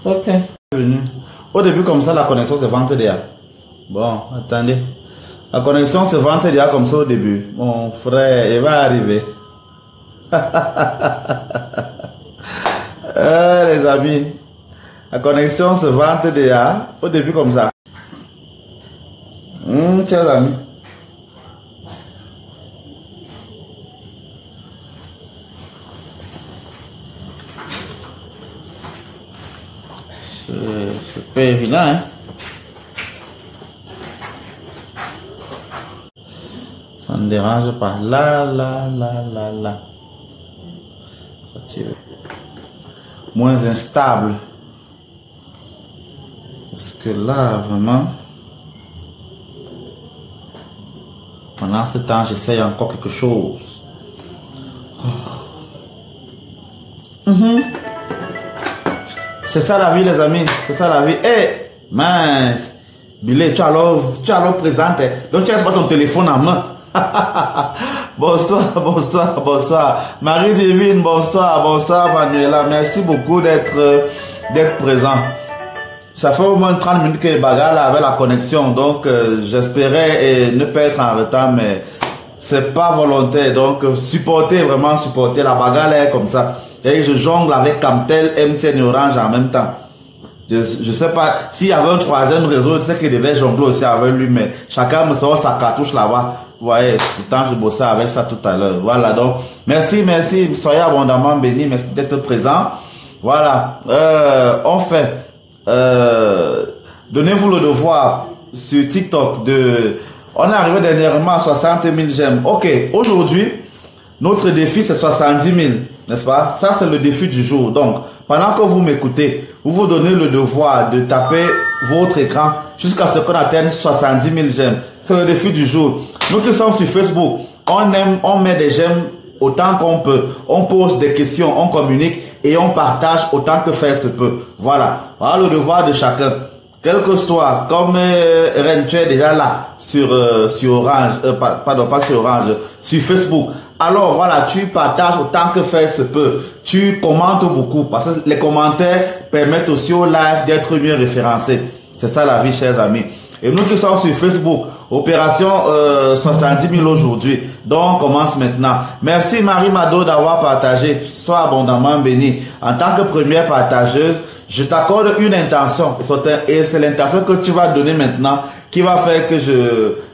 Ok. Au début, comme ça, la connexion se vante déjà. Bon, attendez. La connexion se vante déjà comme ça au début. Mon frère, il va arriver. Les amis, la connexion se vante déjà au début comme ça. Chers amis. C'est pas évident, hein. Ça ne dérange pas. Là. Moins instable. Parce que là, vraiment, pendant ce temps, j'essaye encore quelque chose. C'est ça la vie, les amis. C'est ça la vie. Eh, mince. Billet, tu as alors présente. Donc, tu as pas ton téléphone en main. Bonsoir. Marie-Divine, bonsoir, Manuela. Merci beaucoup d'être présent. Ça fait au moins 30 minutes que les bagarres là avec la connexion. Donc, j'espérais ne pas être en retard, mais c'est pas volontaire. Donc, vraiment supporter. La bagarre là est comme ça. Et je jongle avec Camtel, MTN et Orange en même temps. Je sais pas, s'il y avait un troisième réseau, tu sais qu'il devait jongler aussi avec lui, mais chacun me sort sa cartouche là-bas. Vous voyez, tout le temps je bossais avec ça tout à l'heure. Voilà, donc, merci, soyez abondamment bénis, merci d'être présent. Voilà, on fait, donnez-vous le devoir sur TikTok on est arrivé dernièrement à 60 000 j'aime. Ok, aujourd'hui, notre défi c'est 70 000, n'est-ce pas? Ça c'est le défi du jour. Donc, pendant que vous m'écoutez, vous vous donnez le devoir de taper votre écran jusqu'à ce qu'on atteigne 70 000 j'aime. C'est le défi du jour. Nous qui sommes sur Facebook, on met des j'aime autant qu'on peut. On pose des questions, on communique et on partage autant que faire se peut. Voilà le devoir de chacun. Quel que soit, comme Ren, tu es déjà là sur Orange, pardon, pas sur Orange, sur Facebook. Alors voilà, tu partages autant que faire se peut. Tu commentes beaucoup parce que les commentaires permettent aussi au live d'être mieux référencés. C'est ça la vie, chers amis. Et nous qui sommes sur Facebook, opération 70 000 aujourd'hui. Donc on commence maintenant. Merci Marie Mado d'avoir partagé. Sois abondamment béni. En tant que première partageuse, je t'accorde une intention. Et c'est l'intention que tu vas donner maintenant qui va faire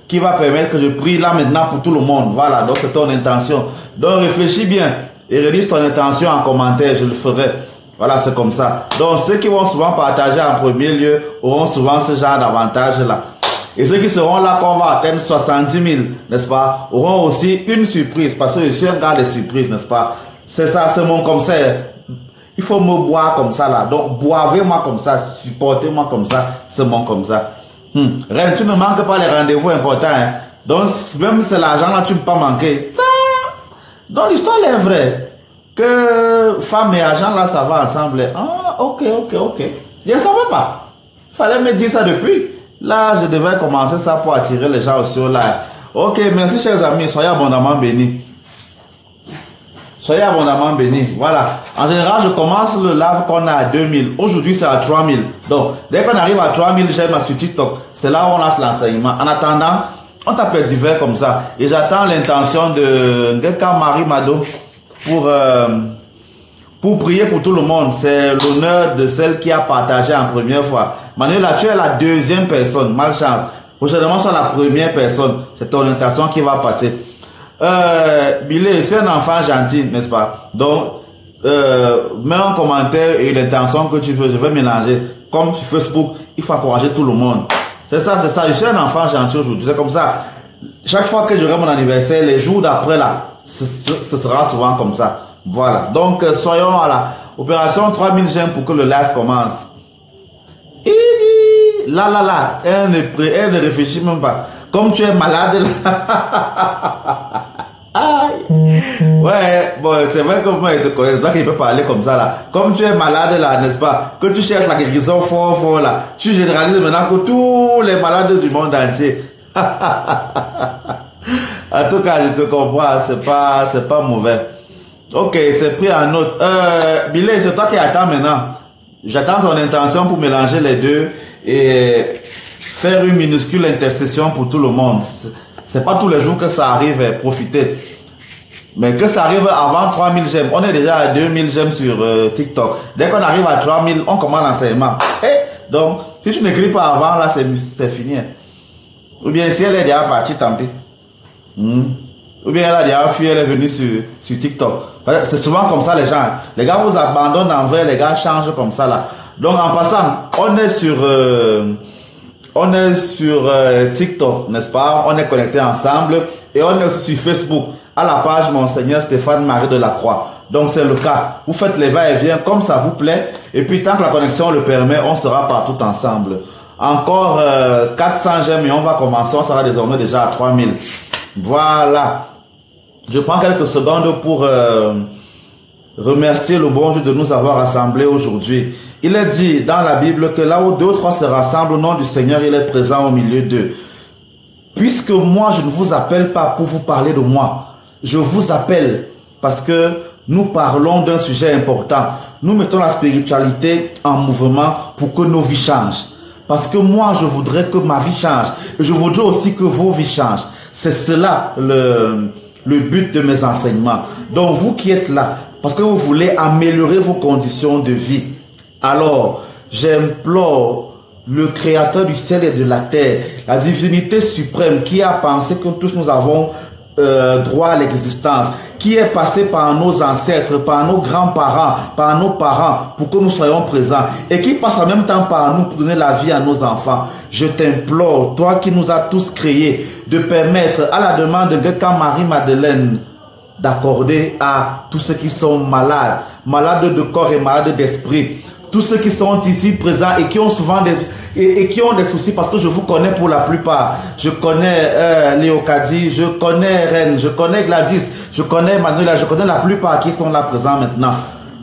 qui va permettre que je prie là maintenant pour tout le monde. Voilà, donc c'est ton intention. Donc réfléchis bien et rédige ton intention en commentaire, je le ferai. Voilà, c'est comme ça. Donc ceux qui vont souvent partager en premier lieu auront souvent ce genre d'avantage là. Et ceux qui seront là qu'on va atteindre 70 000, n'est-ce pas, auront aussi une surprise parce que je suis un gars de surprise, n'est-ce pas. C'est ça, c'est mon conseil. Il faut me boire comme ça là. Donc boivez-moi comme ça, supportez-moi comme ça, c'est mon comme ça. Ren, tu ne manques pas les rendez-vous importants. Hein. Donc, même si c'est l'argent là, tu ne peux pas manquer. Ça. Donc, l'histoire est vraie. Que femme et argent là, ça va ensemble. Ah, ok. Je ne savais pas. Fallait me dire ça depuis. Là, je devais commencer ça pour attirer les gens aussi au live. Ok, merci chers amis. Soyez abondamment bénis. Soyez abondamment bénis. Voilà. En général, je commence le live qu'on a à 2000. Aujourd'hui, c'est à 3000. Donc, dès qu'on arrive à 3000 j'aime sur TikTok, c'est là où on lance l'enseignement. En attendant, on tape les divers comme ça. Et j'attends l'intention de Ngeka Marie Mado pour prier pour tout le monde. C'est l'honneur de celle qui a partagé en première fois. Manuela, tu es la deuxième personne. Malchance. Prochainement, sur la première personne. C'est ton intention qui va passer. Billy, je suis un enfant gentil, n'est-ce pas? Donc, mets un commentaire et l'intention que tu veux, je vais mélanger. Comme sur Facebook, il faut encourager tout le monde. C'est ça. Je suis un enfant gentil aujourd'hui. C'est comme ça. Chaque fois que j'aurai mon anniversaire, les jours d'après là, ce sera souvent comme ça. Voilà. Donc, soyons à la opération 3000 j'aime pour que le live commence. Là, elle ne réfléchit même pas. Comme tu es malade là. Ouais, bon, c'est vrai que moi, je te connais, c'est toi qui peux parler comme ça là. Comme tu es malade là, n'est-ce pas? Que tu cherches la guérison fort là. Tu généralises maintenant que tous les malades du monde entier. En tout cas, je te comprends, c'est pas mauvais. Ok, c'est pris en note. Billy, c'est toi qui attends maintenant. J'attends ton intention pour mélanger les deux et faire une minuscule intercession pour tout le monde. C'est pas tous les jours que ça arrive, profiter. Mais que ça arrive avant 3000 j'aime. On est déjà à 2000 j'aime sur TikTok. Dès qu'on arrive à 3000, on commence l'enseignement. Donc, si tu n'écris pas avant, là, c'est fini. Ou bien si elle est déjà partie, tant pis. Ou bien elle a déjà fui, elle est venue sur TikTok. C'est souvent comme ça les gens. Les gars vous abandonnent en vrai, les gars changent comme ça là. Donc en passant, on est sur TikTok, n'est-ce pas? On est connectés ensemble et on est aussi sur Facebook à la page Monseigneur Stéphane Marie de la Croix. Donc c'est le cas. Vous faites les va-et-vient comme ça vous plaît et puis tant que la connexion le permet, on sera partout ensemble. Encore 400 j'aime et on va commencer, on sera désormais déjà à 3000. Voilà. Je prends quelques secondes pour remercier le bon Dieu de nous avoir rassemblés aujourd'hui. Il est dit dans la Bible que là où 2 ou 3 se rassemblent au nom du Seigneur, il est présent au milieu d'eux. Puisque moi, je ne vous appelle pas pour vous parler de moi. Je vous appelle parce que nous parlons d'un sujet important. Nous mettons la spiritualité en mouvement pour que nos vies changent. Parce que moi, je voudrais que ma vie change. Et je voudrais aussi que vos vies changent. C'est cela le but de mes enseignements. Donc vous qui êtes là, parce que vous voulez améliorer vos conditions de vie, alors j'implore le Créateur du ciel et de la terre, la divinité suprême qui a pensé que tous nous avons droit à l'existence, qui est passé par nos ancêtres, par nos grands-parents, par nos parents, pour que nous soyons présents, et qui passe en même temps par nous pour donner la vie à nos enfants. Je t'implore, toi qui nous as tous créés, de permettre à la demande de Geka Marie-Madeleine d'accorder à tous ceux qui sont malades, malades de corps et malades d'esprit, tous ceux qui sont ici présents et qui ont souvent qui ont des soucis, parce que je vous connais pour la plupart. Je connais Léocadie, je connais Reine, je connais Gladys, je connais Manuela, je connais la plupart qui sont là présents maintenant.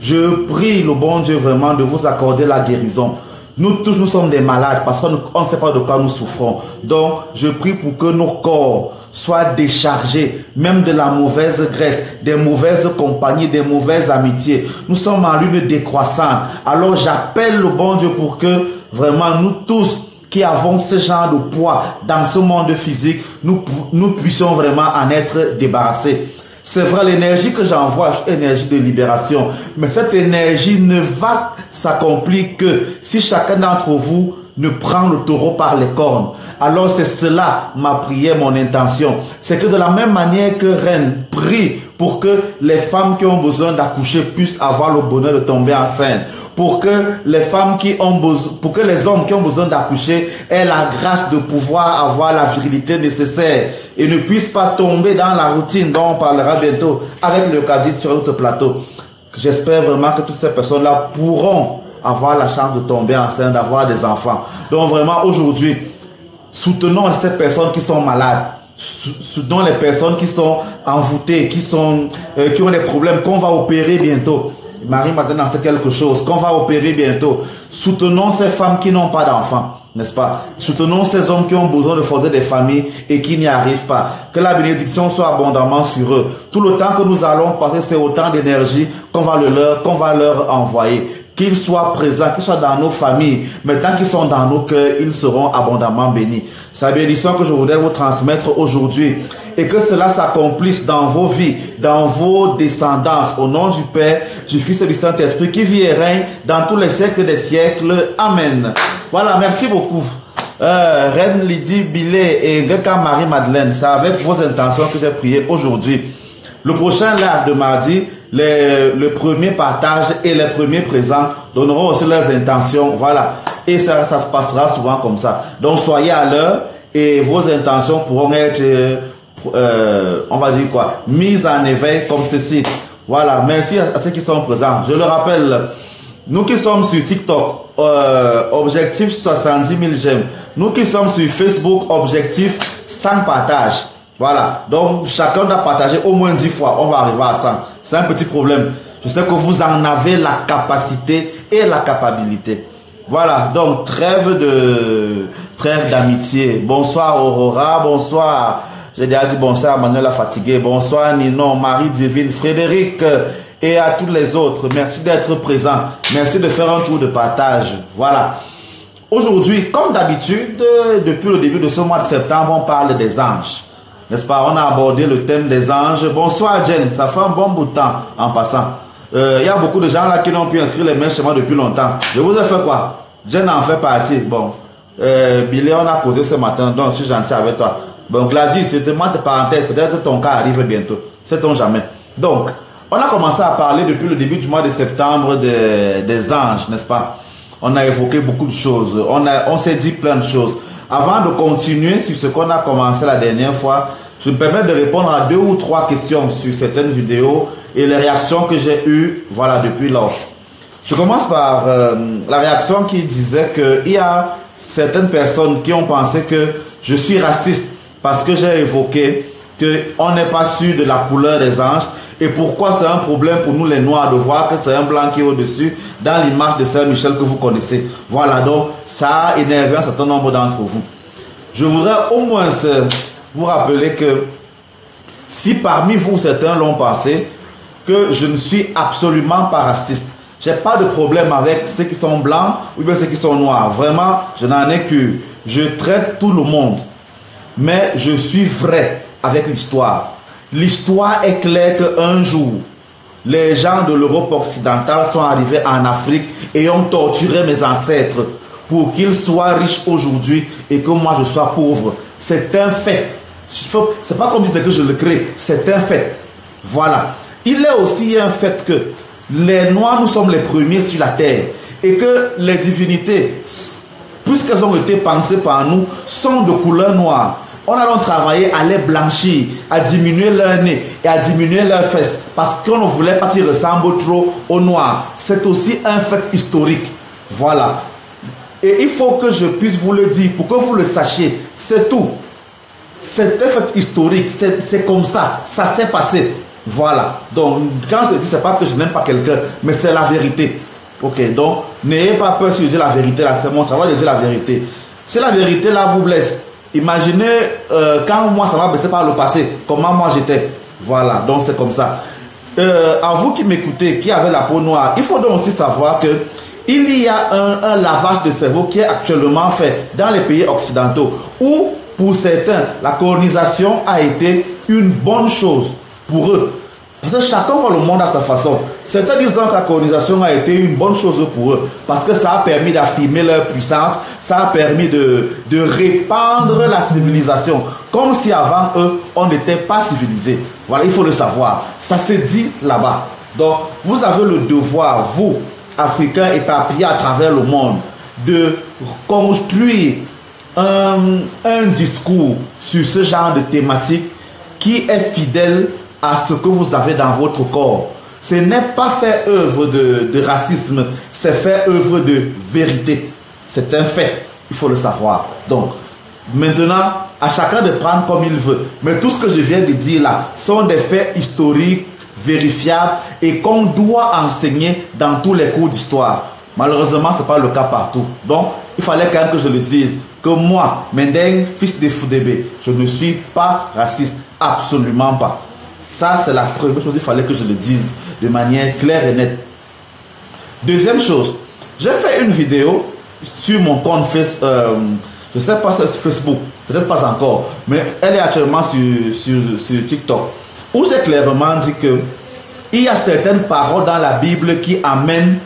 Je prie le bon Dieu vraiment de vous accorder la guérison. Nous tous, nous sommes des malades parce qu'on ne sait pas de quoi nous souffrons. Donc, je prie pour que nos corps soient déchargés, même de la mauvaise graisse, des mauvaises compagnies, des mauvaises amitiés. Nous sommes en lune décroissante. Alors, j'appelle le bon Dieu pour que vraiment nous tous qui avons ce genre de poids dans ce monde physique, nous puissions vraiment en être débarrassés. C'est vrai, l'énergie que j'envoie est une énergie de libération. Mais cette énergie ne va s'accomplir que si chacun d'entre vous ne prend le taureau par les cornes. Alors c'est cela ma prière, mon intention. C'est que de la même manière que Reine prie pour que les femmes qui ont besoin d'accoucher puissent avoir le bonheur de tomber enceinte. Pour que les femmes qui ont besoin, pour que les hommes qui ont besoin d'accoucher aient la grâce de pouvoir avoir la virilité nécessaire et ne puissent pas tomber dans la routine dont on parlera bientôt avec le Cadit sur notre plateau. J'espère vraiment que toutes ces personnes-là pourront avoir la chance de tomber enceinte, d'avoir des enfants. Donc vraiment aujourd'hui, soutenons ces personnes qui sont malades. Soutenons les personnes qui sont envoûtées, qui ont des problèmes, qu'on va opérer bientôt. Marie-Madeleine en sait quelque chose, qu'on va opérer bientôt. Soutenons ces femmes qui n'ont pas d'enfants, n'est-ce pas? Soutenons ces hommes qui ont besoin de fonder des familles et qui n'y arrivent pas. Que la bénédiction soit abondamment sur eux. Tout le temps que nous allons passer, c'est autant d'énergie qu'on va leur envoyer. Qu'ils soient présents, qu'ils soient dans nos familles, mais tant qu'ils sont dans nos cœurs, ils seront abondamment bénis. C'est la bénédiction que je voudrais vous transmettre aujourd'hui et que cela s'accomplisse dans vos vies, dans vos descendances, au nom du Père, du Fils et du Saint-Esprit qui vit et règne dans tous les siècles des siècles. Amen. Voilà, merci beaucoup. Reine Lydie Billet et Geka Marie-Madeleine, c'est avec vos intentions que j'ai prié aujourd'hui. Le prochain live de mardi, le premier partage et les premiers présents donneront aussi leurs intentions. Voilà. Et ça se passera souvent comme ça. Donc soyez à l'heure et vos intentions pourront être, on va dire quoi, mises en éveil comme ceci. Voilà. Merci à ceux qui sont présents. Je le rappelle, nous qui sommes sur TikTok, objectif 70 000 j'aime. Nous qui sommes sur Facebook, objectif 100 partages. Voilà, donc chacun doit partager au moins 10 fois, on va arriver à 100. C'est un petit problème. Je sais que vous en avez la capacité et la capacité. Voilà, donc trêve d'amitié. Bonsoir Aurora, bonsoir J'ai déjà dit bonsoir à Manuela Fatigué, bonsoir Ninon, Marie Divine, Frédéric et à tous les autres. Merci d'être présents. Merci de faire un tour de partage. Voilà. Aujourd'hui, comme d'habitude, depuis le début de ce mois de septembre, on parle des anges. N'est-ce pas? On a abordé le thème des anges. Bonsoir Jen, ça fait un bon bout de temps en passant. Il y a beaucoup de gens là qui n'ont pu inscrire les mails chez moi depuis longtemps. Je vous ai fait quoi? Jen en fait partie. Bon, Billy, on a causé ce matin, donc je suis gentil avec toi. Bon, Gladys, c'était moi de parenthèse, peut-être ton cas arrive bientôt. Sait-on jamais. Donc, on a commencé à parler depuis le début du mois de septembre des anges, n'est-ce pas? On a évoqué beaucoup de choses. On s'est dit plein de choses. Avant de continuer sur ce qu'on a commencé la dernière fois, je me permets de répondre à 2 ou 3 questions sur certaines vidéos et les réactions que j'ai eues, voilà, depuis lors. Je commence par la réaction qui disait qu'il y a certaines personnes qui ont pensé que je suis raciste parce que j'ai évoqué qu'on n'est pas sûr de la couleur des anges et pourquoi c'est un problème pour nous les noirs de voir que c'est un blanc qui est au-dessus dans l'image de Saint-Michel que vous connaissez. Voilà, donc ça a énervé un certain nombre d'entre vous. Je voudrais au moins vous rappeler que si parmi vous certains l'ont pensé, que je ne suis absolument pas raciste. Je n'ai pas de problème avec ceux qui sont blancs ou bien ceux qui sont noirs. Vraiment, je n'en ai que. Je traite tout le monde. Mais je suis vrai avec l'histoire. L'histoire est claire qu'un jour, les gens de l'Europe occidentale sont arrivés en Afrique et ont torturé mes ancêtres pour qu'ils soient riches aujourd'hui et que moi je sois pauvre. C'est un fait. C'est pas comme si c'est que je le crée, c'est un fait. Voilà. Il est aussi un fait que les Noirs, nous sommes les premiers sur la terre et que les divinités, puisqu'elles ont été pensées par nous, sont de couleur noire. On a donc travaillé à les blanchir, à diminuer leur nez et à diminuer leurs fesses parce qu'on ne voulait pas qu'ils ressemblent trop aux noirs. C'est aussi un fait historique. Voilà. Et il faut que je puisse vous le dire pour que vous le sachiez. C'est tout. C'est un fait historique. C'est comme ça. Ça s'est passé. Voilà. Donc, quand je dis, c'est pas que je n'aime pas quelqu'un, mais c'est la vérité. Ok. Donc, n'ayez pas peur si je dis la vérité là. C'est mon travail de dire la vérité. Si la vérité là vous blesse, imaginez quand moi ça m'a blessé par le passé, comment moi j'étais. Voilà. Donc, c'est comme ça. À vous qui m'écoutez, qui avez la peau noire, il faut donc aussi savoir que il y a un lavage de cerveau qui est actuellement fait dans les pays occidentaux où, pour certains, la colonisation a été une bonne chose pour eux. Parce que chacun voit le monde à sa façon. Certains disent donc que la colonisation a été une bonne chose pour eux parce que ça a permis d'affirmer leur puissance, ça a permis de répandre la civilisation. Comme si avant eux, on n'était pas civilisés. Voilà, il faut le savoir. Ça se dit là-bas. Donc, vous avez le devoir, vous, Africains éparpillés à travers le monde, de construire un discours sur ce genre de thématique qui est fidèle à ce que vous avez dans votre corps. Ce n'est pas faire œuvre de racisme, c'est faire œuvre de vérité. C'est un fait, il faut le savoir. Donc, maintenant, à chacun de prendre comme il veut. Mais tout ce que je viens de dire là sont des faits historiques, vérifiables et qu'on doit enseigner dans tous les cours d'histoire. Malheureusement, ce n'est pas le cas partout. Donc, il fallait quand même que je le dise, que moi, Mendeng, fils de Foudébé, je ne suis pas raciste, absolument pas. Ça, c'est la première chose, il fallait que je le dise de manière claire et nette. Deuxième chose, j'ai fait une vidéo sur mon compte Facebook, je ne sais pas si c'est Facebook, peut-être pas encore, mais elle est actuellement sur TikTok, où j'ai clairement dit que il y a certaines paroles dans la Bible qui n'amènent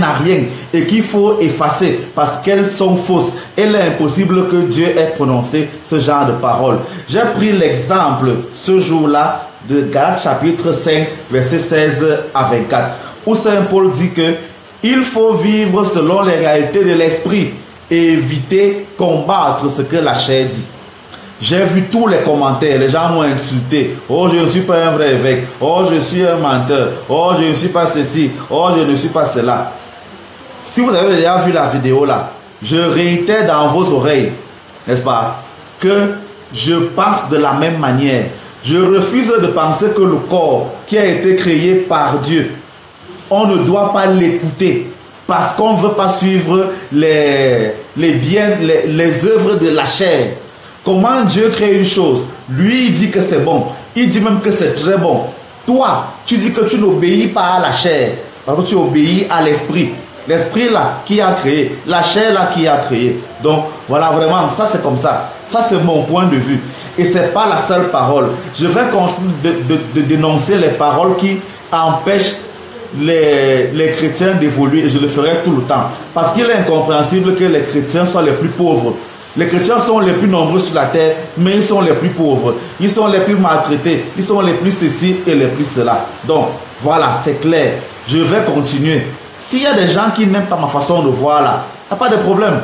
à rien et qu'il faut effacer parce qu'elles sont fausses. Il est impossible que Dieu ait prononcé ce genre de paroles. J'ai pris l'exemple ce jour-là de Galates chapitre 5, versets 16 à 24, où Saint Paul dit que il faut vivre selon les réalités de l'esprit et éviter combattre ce que la chair dit. J'ai vu tous les commentaires, les gens m'ont insulté. Oh, je ne suis pas un vrai évêque. Oh, je suis un menteur. Oh, je ne suis pas ceci. Oh, je ne suis pas cela. Si vous avez déjà vu la vidéo là, je réitère dans vos oreilles, n'est-ce pas, que je pense de la même manière. Je refuse de penser que le corps qui a été créé par Dieu, on ne doit pas l'écouter parce qu'on ne veut pas suivre les œuvres de la chair. Comment Dieu crée une chose? Lui, il dit que c'est bon. Il dit même que c'est très bon. Toi, tu dis que tu n'obéis pas à la chair, parce que tu obéis à l'esprit. L'esprit là qui a créé, la chair là qui a créé. Donc voilà, vraiment, ça c'est comme ça. Ça c'est mon point de vue. Et ce n'est pas la seule parole. Je vais continuer de dénoncer les paroles qui empêchent les chrétiens d'évoluer, et je le ferai tout le temps. Parce qu'il est incompréhensible que les chrétiens soient les plus pauvres. Les chrétiens sont les plus nombreux sur la terre, mais ils sont les plus pauvres. Ils sont les plus maltraités. Ils sont les plus ceci et les plus cela. Donc, voilà, c'est clair. Je vais continuer. S'il y a des gens qui n'aiment pas ma façon de voir là, il n'y a pas de problème.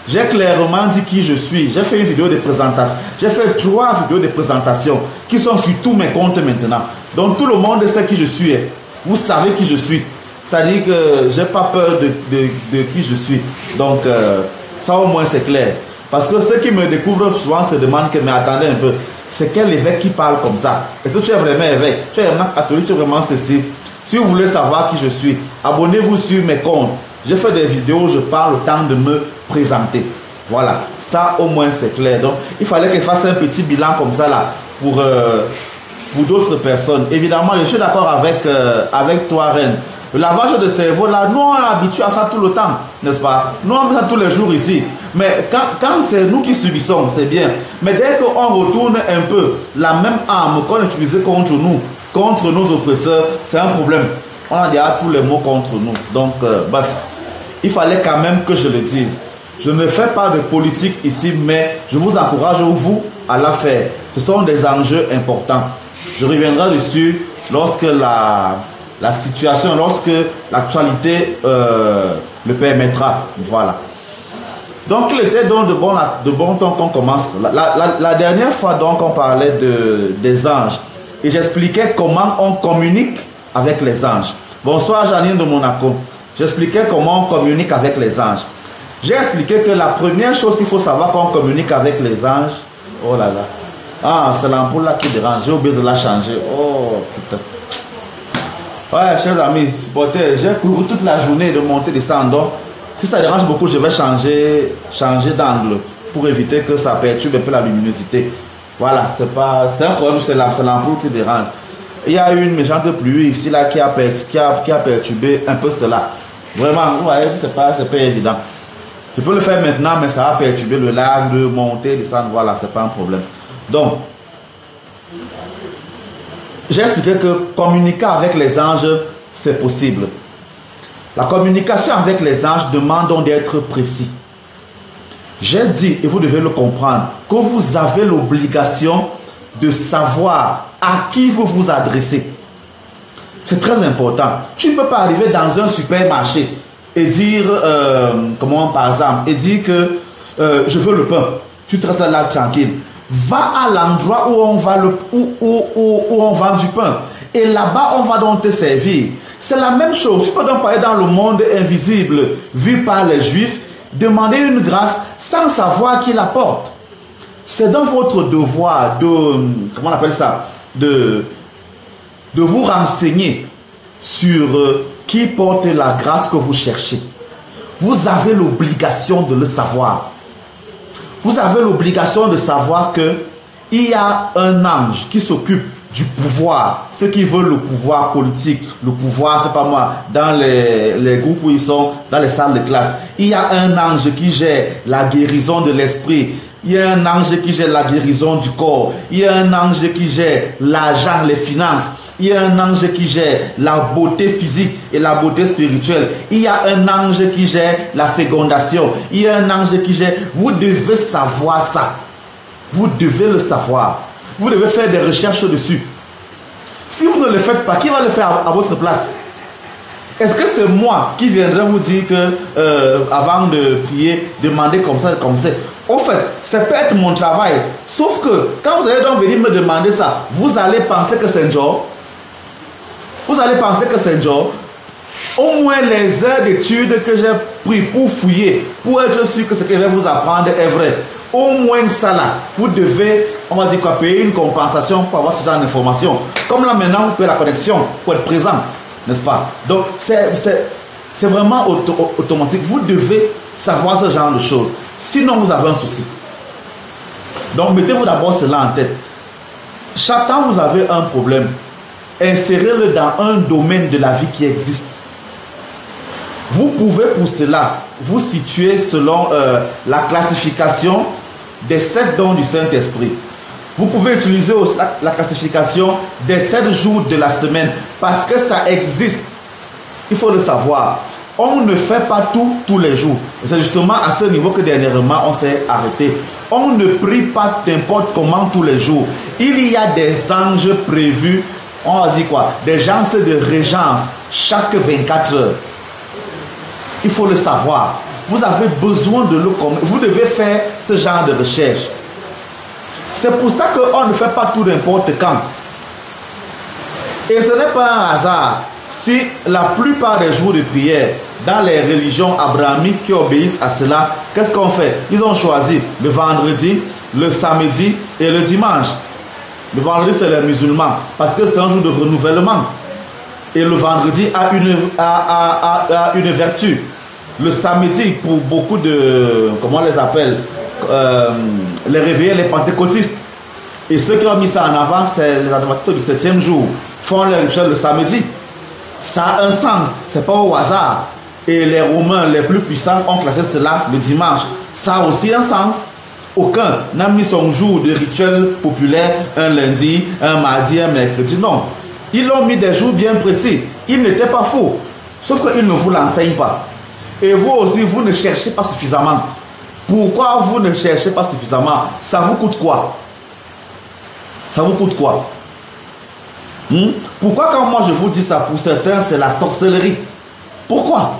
J'ai clairement dit qui je suis. J'ai fait une vidéo de présentation. J'ai fait 3 vidéos de présentation qui sont sur tous mes comptes maintenant. Donc, tout le monde sait qui je suis. Vous savez qui je suis. C'est-à-dire que je n'ai pas peur de qui je suis. Donc, ça au moins c'est clair. Parce que ceux qui me découvrent souvent se demandent que, mais attendez un peu, c'est quel évêque qui parle comme ça? Est-ce que tu es vraiment évêque? Tu es vraiment catholique? Tu es vraiment ceci? Si vous voulez savoir qui je suis, abonnez-vous sur mes comptes. J'ai fait des vidéos où je parle le temps de me présenter. Voilà, ça au moins c'est clair. Donc, il fallait que je fasse un petit bilan comme ça là pour d'autres personnes. Évidemment, je suis d'accord avec toi, Reine. Le lavage de cerveau, là, nous on est habitués à ça tout le temps, n'est-ce pas? Nous on fait ça tous les jours ici. Mais quand c'est nous qui subissons, c'est bien. Mais dès qu'on retourne un peu la même arme qu'on utilisait contre nous, contre nos oppresseurs, c'est un problème. On a déjà tous les mots contre nous. Donc, bref, il fallait quand même que je le dise. Je ne fais pas de politique ici, mais je vous encourage, vous, à la faire. Ce sont des enjeux importants. Je reviendrai dessus lorsque la situation, lorsque l'actualité le permettra. Voilà. Donc, il était donc de bon temps qu'on commence. La dernière fois, donc, on parlait des anges. Et j'expliquais comment on communique avec les anges. Bonsoir, Janine de Monaco. J'expliquais comment on communique avec les anges. J'ai expliqué que la première chose qu'il faut savoir quand on communique avec les anges... Oh là là. Ah, c'est l'ampoule là qui dérange. J'ai oublié de la changer. Oh, putain. Ouais, chers amis, supporters, j'ai couru toute la journée de monter, descendre. Donc, si ça dérange beaucoup, je vais changer d'angle pour éviter que ça perturbe un peu la luminosité. Voilà, c'est un problème, c'est l'ampoule qui dérange. Il y a une méchante pluie ici là qui a perturbé un peu cela. Vraiment, vous voyez, c'est pas évident. Je peux le faire maintenant, mais ça va perturber le live, de monter, descendre, voilà, c'est pas un problème. Donc, j'ai expliqué que communiquer avec les anges, c'est possible. La communication avec les anges demande donc d'être précis. J'ai dit, et vous devez le comprendre, que vous avez l'obligation de savoir à qui vous vous adressez. C'est très important. Tu ne peux pas arriver dans un supermarché et dire, par exemple, et dire que je veux le pain. Tu te restes là tranquille. Va à l'endroit où on vend du pain. Et là-bas, on va donc te servir. C'est la même chose. Tu peux donc pas aller dans le monde invisible vu par les Juifs, demander une grâce sans savoir qui l'apporte. C'est dans votre devoir comment on appelle ça, de vous renseigner sur qui porte la grâce que vous cherchez. Vous avez l'obligation de le savoir. Vous avez l'obligation de savoir que il y a un ange qui s'occupe du pouvoir, ceux qui veulent le pouvoir politique, le pouvoir, c'est pas moi, dans les groupes où ils sont, dans les salles de classe. Il y a un ange qui gère la guérison de l'esprit. Il y a un ange qui gère la guérison du corps. Il y a un ange qui gère l'argent, les finances. Il y a un ange qui gère la beauté physique et la beauté spirituelle. Il y a un ange qui gère la fécondation. Il y a un ange qui gère... Vous devez savoir ça. Vous devez le savoir. Vous devez faire des recherches dessus. Si vous ne le faites pas, qui va le faire à votre place? Est-ce que c'est moi qui viendrai vous dire que avant de prier, demandez comme ça, comme ça? En fait, ça peut être mon travail. Sauf que quand vous allez donc venir me demander ça, vous allez penser que c'est un job. Vous allez penser que c'est un job. Au moins les heures d'études que j'ai pris pour fouiller, pour être sûr que ce que je vais vous apprendre est vrai. Au moins ça là, vous devez, on va dire quoi, payer une compensation pour avoir ce genre d'informations. Comme là maintenant, vous payez la connexion pour être présent, n'est-ce pas? Donc c'est vraiment automatique. Vous devez savoir ce genre de choses. Sinon, vous avez un souci. Donc mettez-vous d'abord cela en tête. Chacun vous avez un problème. Insérez-le dans un domaine de la vie qui existe. Vous pouvez pour cela vous situer selon la classification des 7 dons du Saint-Esprit. Vous pouvez utiliser aussi la classification des 7 jours de la semaine parce que ça existe. Il faut le savoir. On ne fait pas tout tous les jours. C'est justement à ce niveau que dernièrement on s'est arrêté. On ne prie pas n'importe comment tous les jours. Il y a des anges prévus, on a dit quoi? Des gens de régence chaque 24 heures. Il faut le savoir. Vous avez besoin de le connaître. Vous devez faire ce genre de recherche. C'est pour ça qu'on ne fait pas tout n'importe quand. Et ce n'est pas un hasard si la plupart des jours de prière dans les religions abrahamiques qui obéissent à cela, qu'est-ce qu'on fait? Ils ont choisi le vendredi, le samedi et le dimanche. Le vendredi, c'est les musulmans parce que c'est un jour de renouvellement. Et le vendredi a une vertu. Le samedi, pour beaucoup de, comment on les appelle, les réveillés, les pentecôtistes. Et ceux qui ont mis ça en avant, c'est les adventistes du 7e jour, font les rituels le samedi. Ça a un sens, c'est pas au hasard. Et les Romains les plus puissants ont classé cela le dimanche. Ça a aussi un sens. Aucun n'a mis son jour de rituel populaire un lundi, un mardi, un mercredi. Non. Ils l'ont mis des jours bien précis. Ils n'étaient pas faux. Sauf qu'ils ne vous l'enseignent pas. Et vous aussi, vous ne cherchez pas suffisamment. Pourquoi vous ne cherchez pas suffisamment? Ça vous coûte quoi? Ça vous coûte quoi? Pourquoi quand moi je vous dis ça, pour certains, c'est la sorcellerie? Pourquoi?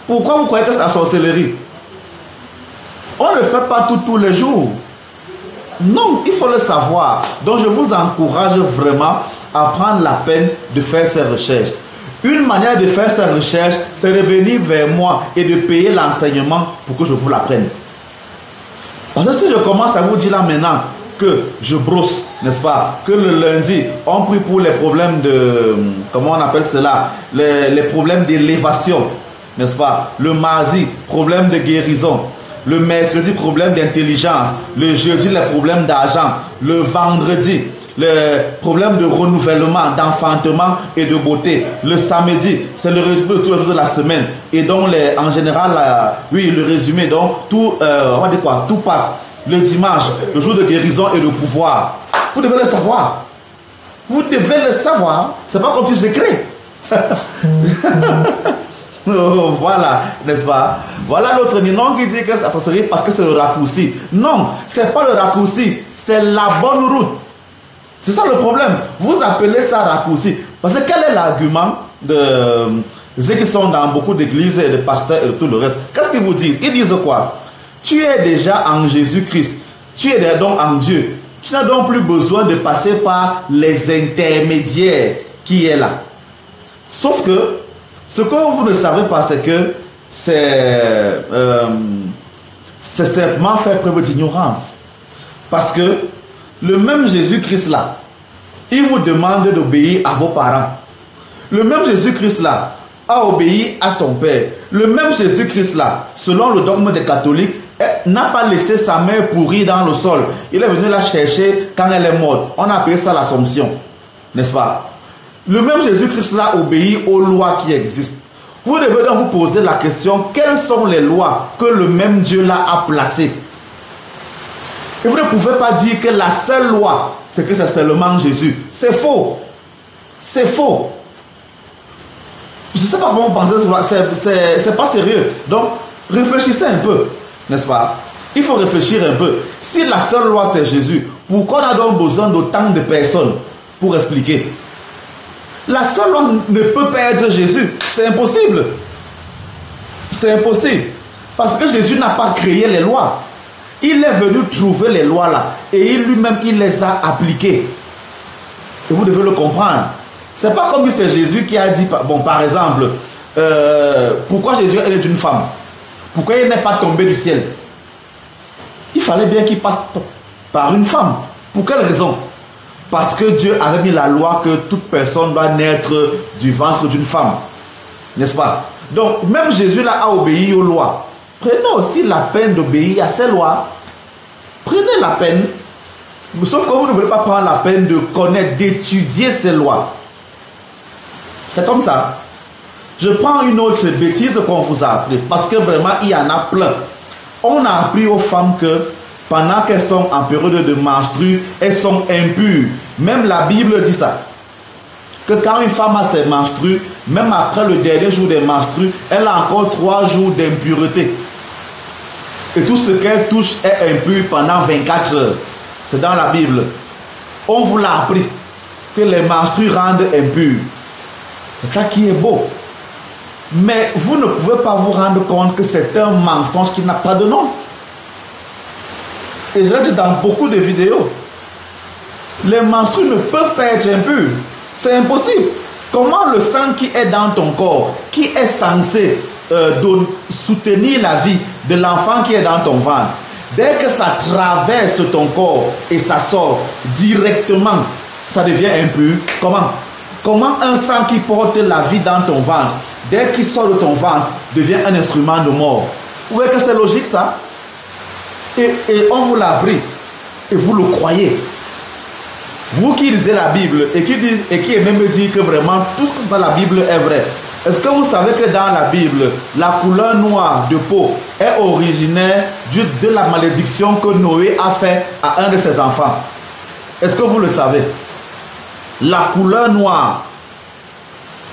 Pourquoi vous croyez que c'est la sorcellerie? On ne fait pas tout tous les jours. Non, il faut le savoir. Donc je vous encourage vraiment à prendre la peine de faire ces recherches. Une manière de faire ces recherches, c'est de venir vers moi et de payer l'enseignement pour que je vous l'apprenne. Parce que si je commence à vous dire là maintenant que je brosse, n'est-ce pas, que le lundi, on prie pour les problèmes de, comment on appelle cela, les problèmes d'élévation, n'est-ce pas, le mardi, problème de guérison, le mercredi, problème d'intelligence, le jeudi, les problèmes d'argent, le vendredi, le problème de renouvellement, d'enfantement et de beauté. Le samedi, c'est le résumé de tous les jours de la semaine. Et donc, en général, oui, le résumé, donc, tout, on va dire quoi, tout passe. Le dimanche, le jour de guérison et de pouvoir. Vous devez le savoir. Vous devez le savoir. C'est pas comme si j'écris. Voilà, n'est-ce pas? Voilà l'autre non qui dit que c'est la sorcellerie parce que c'est le raccourci. Non, c'est pas le raccourci, c'est la bonne route. C'est ça le problème. Vous appelez ça raccourci. Parce que quel est l'argument de ceux qui sont dans beaucoup d'églises et de pasteurs et de tout le reste? Qu'est-ce qu'ils vous disent? Ils disent quoi? Tu es déjà en Jésus-Christ. Tu es donc en Dieu. Tu n'as donc plus besoin de passer par les intermédiaires qui est là. Sauf que ce que vous ne savez pas, c'est que c'est simplement faire preuve d'ignorance. Parce que le même Jésus-Christ là, il vous demande d'obéir à vos parents. Le même Jésus-Christ là a obéi à son Père. Le même Jésus-Christ là, selon le dogme des catholiques, n'a pas laissé sa mère pourrir dans le sol. Il est venu la chercher quand elle est morte. On a appelé ça l'Assomption. N'est-ce pas? Le même Jésus-Christ là obéit aux lois qui existent. Vous devez donc vous poser la question, quelles sont les lois que le même Dieu là a placées? Et vous ne pouvez pas dire que la seule loi, c'est que c'est seulement Jésus. C'est faux. C'est faux. Je ne sais pas comment vous pensez, c'est pas sérieux. Donc, réfléchissez un peu, n'est-ce pas? Il faut réfléchir un peu. Si la seule loi c'est Jésus, pourquoi on a donc besoin d'autant de personnes pour expliquer? La seule loi ne peut pas être Jésus. C'est impossible. C'est impossible. Parce que Jésus n'a pas créé les lois. Il est venu trouver les lois là. Et lui-même, il les a appliquées. Et vous devez le comprendre. C'est pas comme si c'est Jésus qui a dit, bon, par exemple, pourquoi Jésus est d'une femme? Pourquoi il n'est pas tombé du ciel? Il fallait bien qu'il passe par une femme. Pour quelle raison? Parce que Dieu avait mis la loi que toute personne doit naître du ventre d'une femme. N'est-ce pas? Donc, même Jésus là a obéi aux lois. Prenez aussi la peine d'obéir à ces lois. Prenez la peine, sauf que vous ne voulez pas prendre la peine de connaître, d'étudier ces lois. C'est comme ça. Je prends une autre bêtise qu'on vous a appris, parce que vraiment, il y en a plein. On a appris aux femmes que pendant qu'elles sont en période de menstru, elles sont impures. Même la Bible dit ça. Que quand une femme a ses menstrues, même après le dernier jour des menstrues, elle a encore 3 jours d'impureté. Et tout ce qu'elle touche est impur pendant 24 heures. C'est dans la Bible. On vous l'a appris que les menstrues rendent impures. C'est ça qui est beau. Mais vous ne pouvez pas vous rendre compte que c'est un mensonge qui n'a pas de nom. Et je l'ai dit dans beaucoup de vidéos. Les menstrues ne peuvent pas être impures. C'est impossible. Comment le sang qui est dans ton corps, qui est censé soutenir la vie de l'enfant qui est dans ton ventre, dès que ça traverse ton corps et ça sort directement, ça devient impur? Comment un sang qui porte la vie dans ton ventre, dès qu'il sort de ton ventre, devient un instrument de mort? Vous voyez que c'est logique ça? Et on vous l'a appris. Et vous le croyez. Vous qui lisez la Bible et qui même dit que vraiment tout ce que dans la Bible est vrai. Est-ce que vous savez que dans la Bible, la couleur noire de peau est originaire de la malédiction que Noé a fait à un de ses enfants? Est-ce que vous le savez? La couleur noire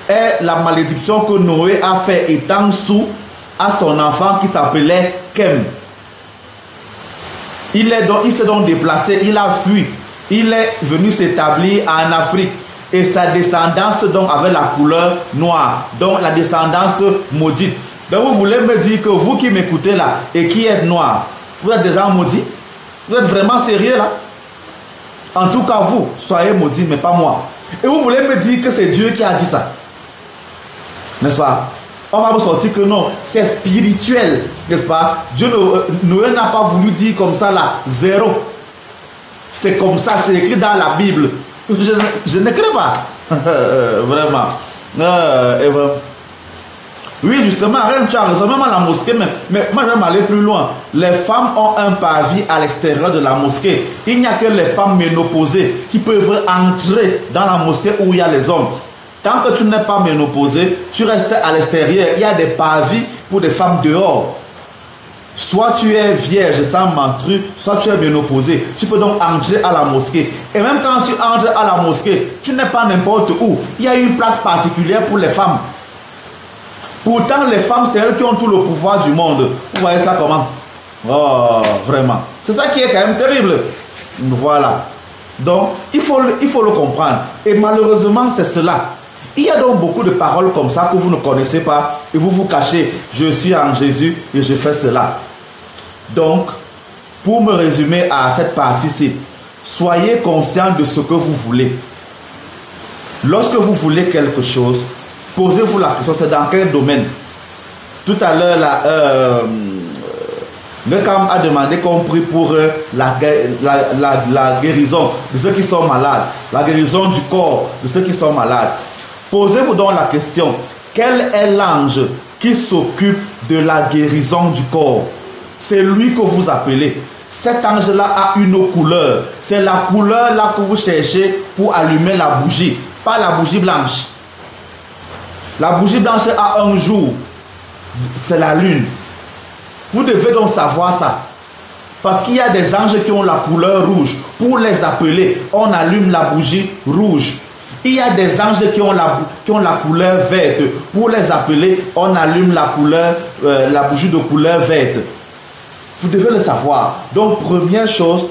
est la malédiction que Noé a fait étant sous à son enfant qui s'appelait Kem. Il s'est donc déplacé, il a fui. Il est venu s'établir en Afrique. Et sa descendance donc avait la couleur noire. Donc la descendance maudite. Donc vous voulez me dire que vous qui m'écoutez là et qui êtes noir, vous êtes déjà maudits? Vous êtes vraiment sérieux là? En tout cas vous, soyez maudits, mais pas moi. Et vous voulez me dire que c'est Dieu qui a dit ça? N'est-ce pas? On va vous sortir que non, c'est spirituel, n'est-ce pas? Noé n'a pas voulu dire comme ça là, zéro. C'est comme ça, c'est écrit dans la Bible. Je ne crée pas. Vraiment. Oui, justement, tu as raison, même à la mosquée, mais moi je vais m'aller plus loin. Les femmes ont un parvis à l'extérieur de la mosquée. Il n'y a que les femmes ménopausées qui peuvent entrer dans la mosquée où il y a les hommes. Tant que tu n'es pas ménopausé, tu restes à l'extérieur. Il y a des parvis pour des femmes dehors. Soit tu es vierge sans menstru, soit tu es ménopausé. Tu peux donc entrer à la mosquée. Et même quand tu entres à la mosquée, tu n'es pas n'importe où. Il y a une place particulière pour les femmes. Pourtant, les femmes, c'est elles qui ont tout le pouvoir du monde. Vous voyez ça comment? Oh, vraiment. C'est ça qui est quand même terrible. Voilà. Donc, il faut le comprendre. Et malheureusement, c'est cela. Il y a donc beaucoup de paroles comme ça que vous ne connaissez pas et vous vous cachez. Je suis en Jésus et je fais cela. Donc, pour me résumer à cette partie-ci, soyez conscient de ce que vous voulez. Lorsque vous voulez quelque chose, posez-vous la question, c'est dans quel domaine? Tout à l'heure, le Cam a demandé qu'on prie pour la guérison de ceux qui sont malades, la guérison du corps de ceux qui sont malades. Posez-vous donc la question, quel est l'ange qui s'occupe de la guérison du corps? C'est lui que vous appelez. Cet ange-là a une couleur. C'est la couleur là que vous cherchez pour allumer la bougie, pas la bougie blanche. La bougie blanche a un jour, c'est la lune. Vous devez donc savoir ça. Parce qu'il y a des anges qui ont la couleur rouge. Pour les appeler, on allume la bougie rouge. Il y a des anges qui ont la couleur verte. Pour les appeler, on allume la bougie de couleur verte. Vous devez le savoir. Donc, première chose,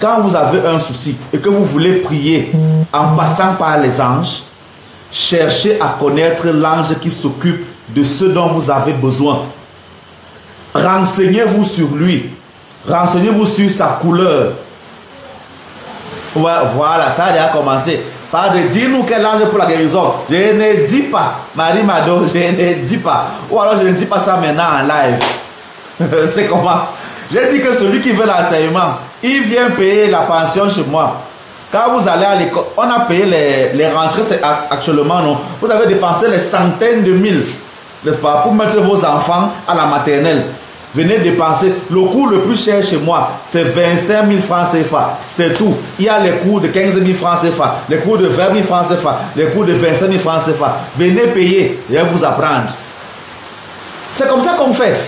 quand vous avez un souci et que vous voulez prier en passant par les anges, cherchez à connaître l'ange qui s'occupe de ce dont vous avez besoin. Renseignez-vous sur lui. Renseignez-vous sur sa couleur. Voilà, ça a déjà commencé. Pas de dire-nous quel ange pour la guérison. Je ne dis pas. Marie Mado, je ne dis pas. Ou alors je ne dis pas ça maintenant en live. C'est comment? J'ai dit que celui qui veut l'enseignement, il vient payer la pension chez moi. Quand vous allez à l'école, on a payé les rentrées actuellement, non? Vous avez dépensé les centaines de mille, n'est-ce pas, pour mettre vos enfants à la maternelle. Venez dépenser. Le coût le plus cher chez moi, c'est 25 000 francs CFA. C'est tout. Il y a les coûts de 15 000 francs CFA, les coûts de 20 000 francs CFA, les coûts de 25 000 francs CFA. Venez payer, je vais vous apprendre. C'est comme ça qu'on fait.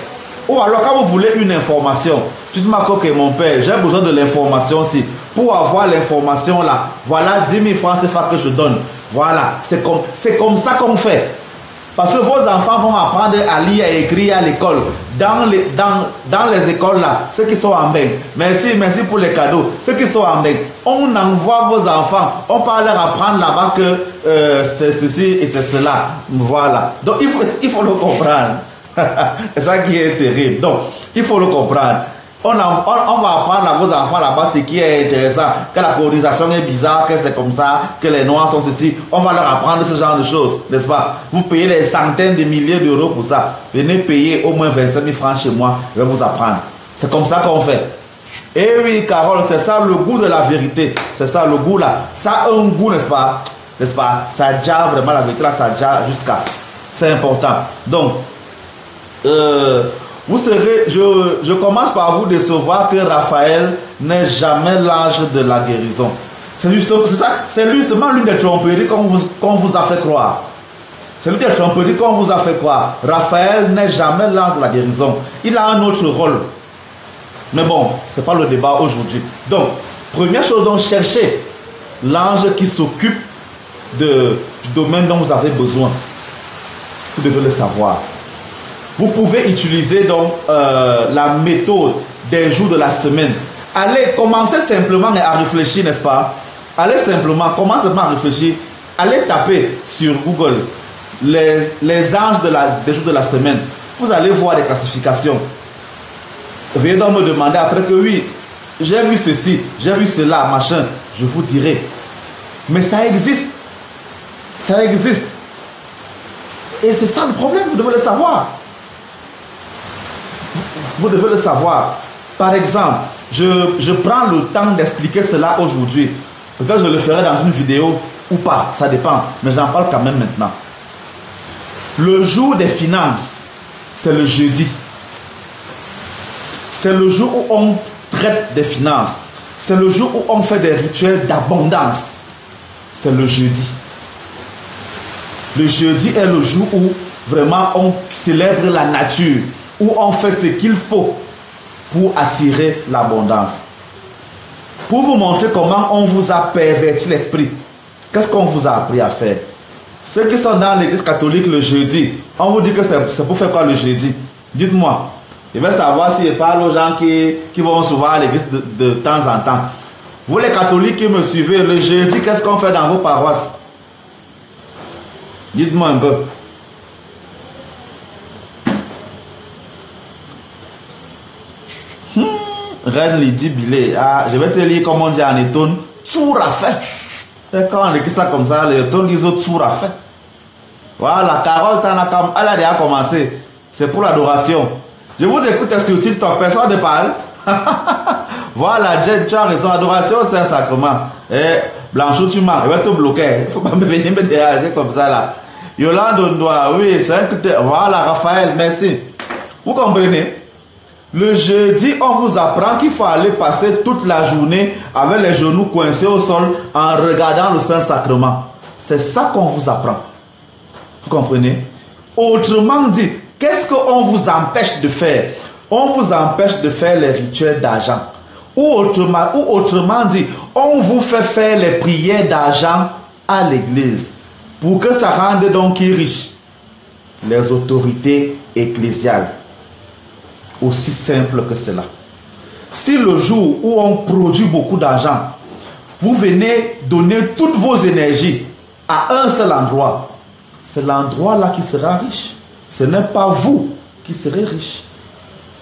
Ou alors quand vous voulez une information, tu te marques que mon père, j'ai besoin de l'information aussi. Pour avoir l'information là, voilà 10 000 francs CFA que je donne. Voilà, c'est comme ça qu'on fait. Parce que vos enfants vont apprendre à lire et écrire à l'école. Dans les écoles là, ceux qui sont en bain. Merci pour les cadeaux. Ceux qui sont en bain, on envoie vos enfants. On peut leur apprendre là-bas que c'est ceci et c'est cela. Voilà. Donc il faut le comprendre. C'est ça qui est terrible. Donc, il faut le comprendre. On va apprendre à vos enfants là-bas ce qui est intéressant, que la colonisation est bizarre, que c'est comme ça, que les noirs sont ceci. On va leur apprendre ce genre de choses, n'est-ce pas? Vous payez des centaines de milliers d'euros pour ça. Venez payer au moins 25 000 francs chez moi, je vais vous apprendre. C'est comme ça qu'on fait. Et oui, Carole, c'est ça le goût de la vérité. C'est ça le goût là. Ça a un goût, n'est-ce pas? N'est-ce pas? Ça déjà vraiment la vérité là, ça déjà jusqu'à. C'est important. Donc, vous serez, je commence par vous décevoir que Raphaël n'est jamais l'ange de la guérison. C'est justement l'une des tromperies qu'on vous a fait croire. C'est l'une des tromperies qu'on vous a fait croire. Raphaël n'est jamais l'ange de la guérison. Il a un autre rôle. Mais bon, ce n'est pas le débat aujourd'hui. Donc, première chose, donc, cherchez l'ange qui s'occupe du domaine dont vous avez besoin. Vous devez le savoir. Vous pouvez utiliser donc la méthode des jours de la semaine. Allez, commencez simplement à réfléchir, n'est-ce pas? Allez simplement, commencez simplement à réfléchir. Allez taper sur Google les anges des jours de la semaine. Vous allez voir des classifications. Veuillez donc me demander après que oui, j'ai vu ceci, j'ai vu cela, machin. Je vous dirai. Mais ça existe. Ça existe. Et c'est ça le problème, vous devez le savoir. Vous devez le savoir. Par exemple, je prends le temps d'expliquer cela aujourd'hui. Peut-être je le ferai dans une vidéo ou pas, ça dépend. Mais j'en parle quand même maintenant. Le jour des finances, c'est le jeudi. C'est le jour où on traite des finances. C'est le jour où on fait des rituels d'abondance. C'est le jeudi. Le jeudi est le jour où vraiment on célèbre la nature, où on fait ce qu'il faut pour attirer l'abondance. Pour vous montrer comment on vous a perverti l'esprit, qu'est-ce qu'on vous a appris à faire? Ceux qui sont dans l'église catholique le jeudi, on vous dit que c'est pour faire quoi le jeudi? Dites-moi. Je vais savoir si je parle aux gens qui vont souvent à l'église de temps en temps. Vous les catholiques qui me suivez, le jeudi, qu'est-ce qu'on fait dans vos paroisses? Dites-moi un peu. Reine Lydie Billet. Ah, je vais te lire comme on dit en étonne. Tout à fait. Et quand on écrit ça comme ça, les étonnes disent tout à fait. Voilà, Carole, elle a déjà commencé. C'est pour l'adoration. Je vous écoute sur TikTok, personne ne parle. Voilà, Jen, tu as raison. Adoration, c'est un sacrement. Et Blanchot, tu m'as. Je vais te bloquer. Il ne faut pas me venir me déranger comme ça là. Yolande Ondoa, oui, c'est un coup de... Voilà, Raphaël, merci. Vous comprenez? Le jeudi, on vous apprend qu'il faut aller passer toute la journée avec les genoux coincés au sol en regardant le Saint-Sacrement. C'est ça qu'on vous apprend. Vous comprenez? Autrement dit, qu'est-ce qu'on vous empêche de faire? On vous empêche de faire les rituels d'argent. Ou autrement dit, on vous fait faire les prières d'argent à l'église. Pour que ça rende donc riche les autorités ecclésiales. Aussi simple que cela. Si le jour où on produit beaucoup d'argent, vous venez donner toutes vos énergies à un seul endroit, c'est l'endroit là qui sera riche. Ce n'est pas vous qui serez riche.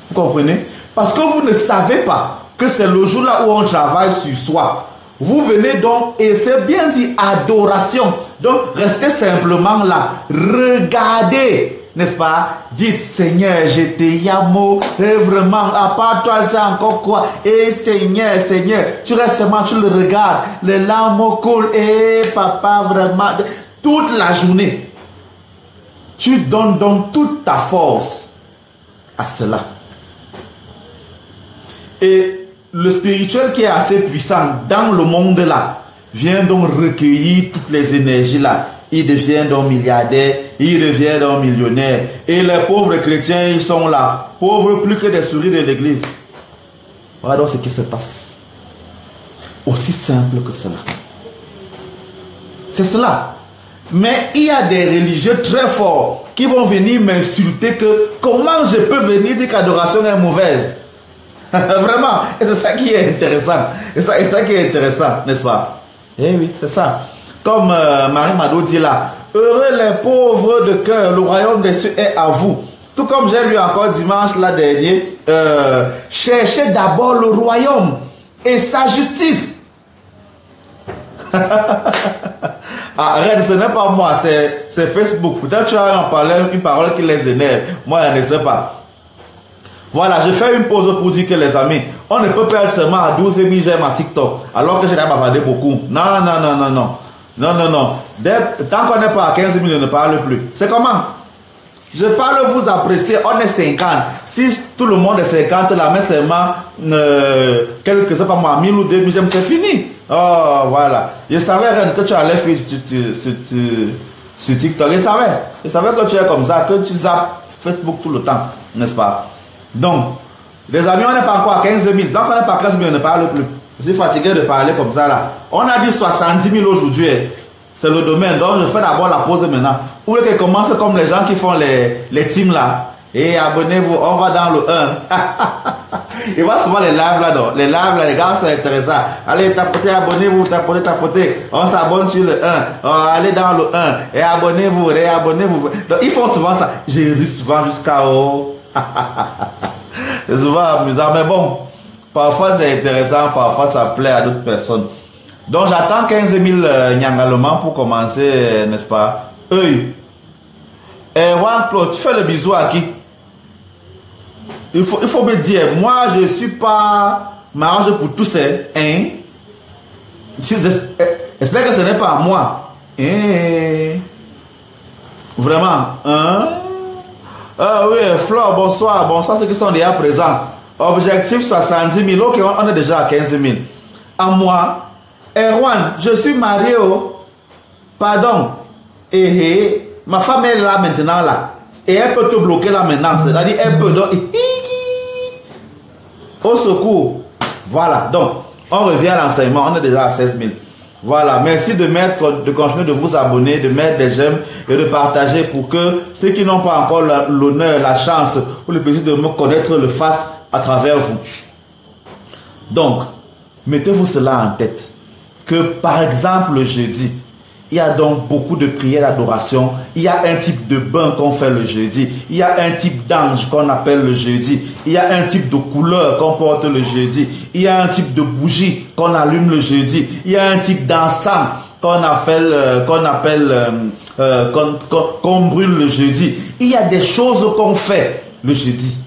Vous comprenez? Parce que vous ne savez pas que c'est le jour là où on travaille sur soi. Vous venez donc, et c'est bien dit, adoration. Donc, restez simplement là. Regardez. N'est-ce pas? Dites, Seigneur, je te amo. Et vraiment, à part toi, c'est encore quoi? Et Seigneur, Seigneur, tu restes seulement, tu le regardes. Les larmes coulent. Et papa, vraiment, toute la journée. Tu donnes donc toute ta force à cela. Et le spirituel qui est assez puissant dans le monde là, vient donc recueillir toutes les énergies là. Il devient donc milliardaire, il devient donc millionnaire. Et les pauvres chrétiens, ils sont là, pauvres plus que des souris de l'église. Voilà donc ce qui se passe. Aussi simple que cela. C'est cela. Mais il y a des religieux très forts qui vont venir m'insulter que comment je peux venir dire qu'adoration est mauvaise. Vraiment. Et c'est ça qui est intéressant. Et c'est ça qui est intéressant, n'est-ce pas? Eh oui, c'est ça. Comme Marie Mado dit là, heureux les pauvres de cœur, le royaume des cieux est à vous. Tout comme j'ai lu encore dimanche là dernier, cherchez d'abord le royaume et sa justice. Arrête, ce n'est pas moi, c'est Facebook. Peut-être tu as en parlé une parole qui les énerve. Moi, je ne sais pas. Voilà, je fais une pause pour dire que les amis, on ne peut perdre seulement à 12 000 j'aime à TikTok, alors que j'ai déjà bavardé beaucoup. Non, non, non, non, non. Non, non, non. Tant qu'on n'est pas à 15 000, je ne parle plus. C'est comment? Je parle, vous appréciez, on est 50. Si tout le monde est 50, là, mais seulement, quelques, c'est pas moi, 1000 ou 2000 j'aime, c'est fini. Oh, voilà. Je savais, Reine, que tu allais sur TikTok. Je savais que tu es comme ça, que tu zappes Facebook tout le temps, n'est-ce pas? Donc, les amis, on n'est pas encore à 15 000. Donc, on n'est pas à 15 000, on ne parle plus. Je suis fatigué de parler comme ça là. On a dit 70 000 aujourd'hui. C'est le domaine. Donc, je fais d'abord la pause maintenant. Vous voulez que commence comme les gens qui font les teams là. Et abonnez-vous, on va dans le 1. Il voit souvent les lives là-dedans. Les lives là, les gars, c'est intéressant. Allez, tapotez, abonnez-vous, tapotez. On s'abonne sur le 1. Allez dans le 1. Et abonnez-vous, réabonnez-vous. Donc, ils font souvent ça. J'ai ri souvent jusqu'à haut. C'est souvent amusant. Mais bon, parfois c'est intéressant, parfois ça plaît à d'autres personnes. Donc, j'attends 15 000 nyangalements pour commencer, n'est-ce pas? Eux. Et Juan Claude, tu fais le bisou à qui? Il faut me dire, moi je ne suis pas m'arrange pour tous, hein? J'espère que ce n'est pas moi. Hein? Vraiment, hein? Ah oui, Flore, bonsoir, bonsoir ceux qui sont déjà présents. Objectif 70 000, ok, on est déjà à 15 000. À moi, Erwan, je suis marié, oh. Pardon. Ma femme est là maintenant, là. Et elle peut te bloquer là maintenant. C'est-à-dire, elle peut donc... Au secours. Voilà. Donc, on revient à l'enseignement. On est déjà à 16 000. Voilà. Merci de continuer de vous abonner, de mettre des j'aime et de partager pour que ceux qui n'ont pas encore l'honneur, la chance ou le plaisir de me connaître le fassent à travers vous. Donc, mettez-vous cela en tête. Que par exemple, le jeudi, il y a donc beaucoup de prières d'adoration. Il y a un type de bain qu'on fait le jeudi. Il y a un type d'ange qu'on appelle le jeudi. Il y a un type de couleur qu'on porte le jeudi. Il y a un type de bougie qu'on allume le jeudi. Il y a un type d'encens qu'on brûle le jeudi. Il y a des choses qu'on fait le jeudi.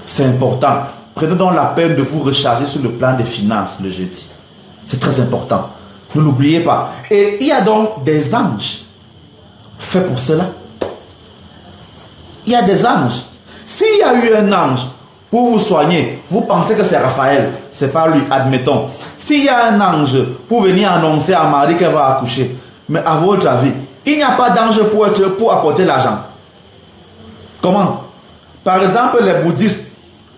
C'est important. Prenez donc la peine de vous recharger sur le plan des finances le jeudi. C'est très important. Ne l'oubliez pas. Et il y a donc des anges faits pour cela. Il y a des anges. S'il y a eu un ange pour vous soigner, vous pensez que c'est Raphaël. C'est pas lui, admettons. S'il y a un ange pour venir annoncer à Marie qu'elle va accoucher, mais à votre avis, il n'y a pas d'ange pour apporter l'argent. Comment? Par exemple, les bouddhistes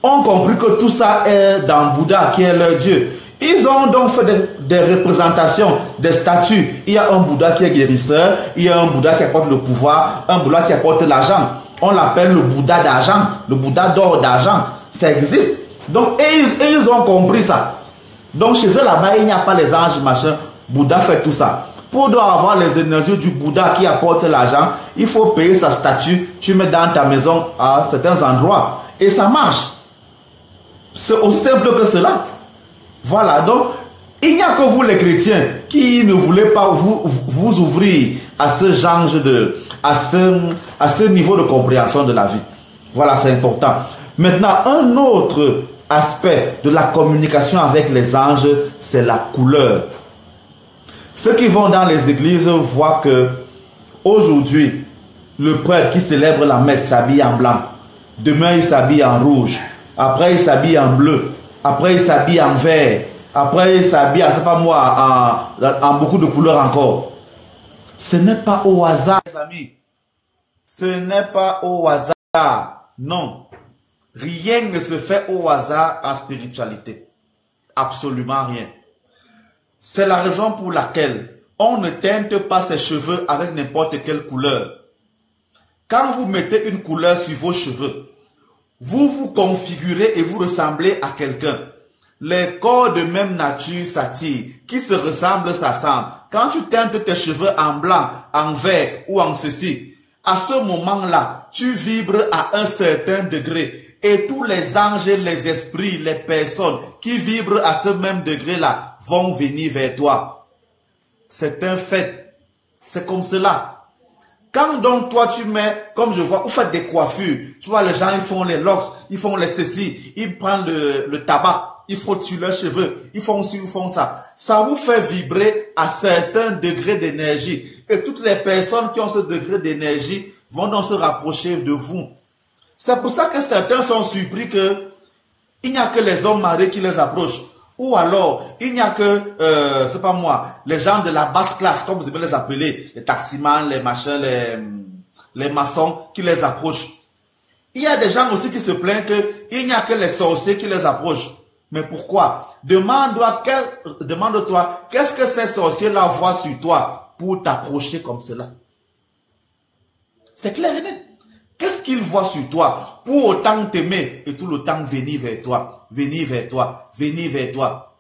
ont compris que tout ça est dans Bouddha qui est leur Dieu. Ils ont donc fait des représentations, des statues. Il y a un Bouddha qui est guérisseur, il y a un Bouddha qui apporte le pouvoir, un Bouddha qui apporte l'argent. On l'appelle le Bouddha d'argent, le Bouddha d'or d'argent. Ça existe. Donc, et ils ont compris ça. Donc, chez eux là-bas, il n'y a pas les anges, machin. Bouddha fait tout ça. Pour avoir les énergies du Bouddha qui apporte l'argent, il faut payer sa statue. Tu mets dans ta maison à certains endroits. Et ça marche. C'est aussi simple que cela. Voilà, donc, il n'y a que vous les chrétiens qui ne voulez pas vous ouvrir à ce genre à ce niveau de compréhension de la vie. Voilà, c'est important. Maintenant, un autre aspect de la communication avec les anges, c'est la couleur. Ceux qui vont dans les églises voient que aujourd'hui, le prêtre qui célèbre la messe s'habille en blanc. Demain, il s'habille en rouge. Après, il s'habille en bleu. Après, il s'habille en vert. Après, il s'habille, je sais pas moi, en beaucoup de couleurs encore. Ce n'est pas au hasard, les amis. Ce n'est pas au hasard. Non. Rien ne se fait au hasard en spiritualité. Absolument rien. C'est la raison pour laquelle on ne teinte pas ses cheveux avec n'importe quelle couleur. Quand vous mettez une couleur sur vos cheveux, vous vous configurez et vous ressemblez à quelqu'un. Les corps de même nature s'attirent. Qui se ressemble s'assemble. Quand tu teintes tes cheveux en blanc, en vert ou en ceci, à ce moment-là, tu vibres à un certain degré. Et tous les anges, les esprits, les personnes qui vibrent à ce même degré-là vont venir vers toi. C'est un fait. C'est comme cela. Quand donc toi tu mets, comme je vois, vous faites des coiffures, tu vois les gens ils font les locks, ils font les ceci, ils prennent le tabac, ils frottent sur leurs cheveux, ils font ci, ils font ça. Ça vous fait vibrer à certains degrés d'énergie. Et toutes les personnes qui ont ce degré d'énergie vont donc se rapprocher de vous. C'est pour ça que certains sont surpris que il n'y a que les hommes mariés qui les approchent. Ou alors, il n'y a que, c'est pas moi, les gens de la basse classe, comme vous aimez les appeler, les taximans, les machins, les maçons qui les approchent. Il y a des gens aussi qui se plaignent qu'il n'y a que les sorciers qui les approchent. Mais pourquoi? Demande-toi, qu'est-ce que ces sorciers-là voient sur toi pour t'approcher comme cela? C'est clair et net. Qu'est-ce qu'ils voient sur toi pour autant t'aimer et tout le temps venir vers toi, venir vers toi, venir vers toi?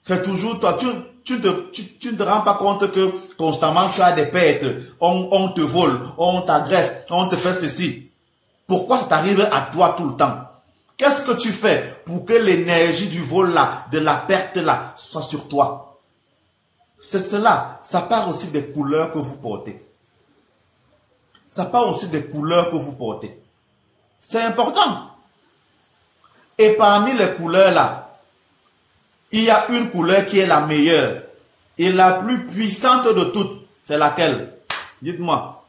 C'est toujours toi. Tu ne te rends pas compte que constamment tu as des pertes. On te vole, on t'agresse, on te fait ceci. Pourquoi ça t'arrive à toi tout le temps? Qu'est-ce que tu fais pour que l'énergie du vol là, de la perte là, soit sur toi? C'est cela. Ça part aussi des couleurs que vous portez. Ça part aussi des couleurs que vous portez. C'est important. Et parmi les couleurs là, il y a une couleur qui est la meilleure et la plus puissante de toutes. C'est laquelle? Dites-moi.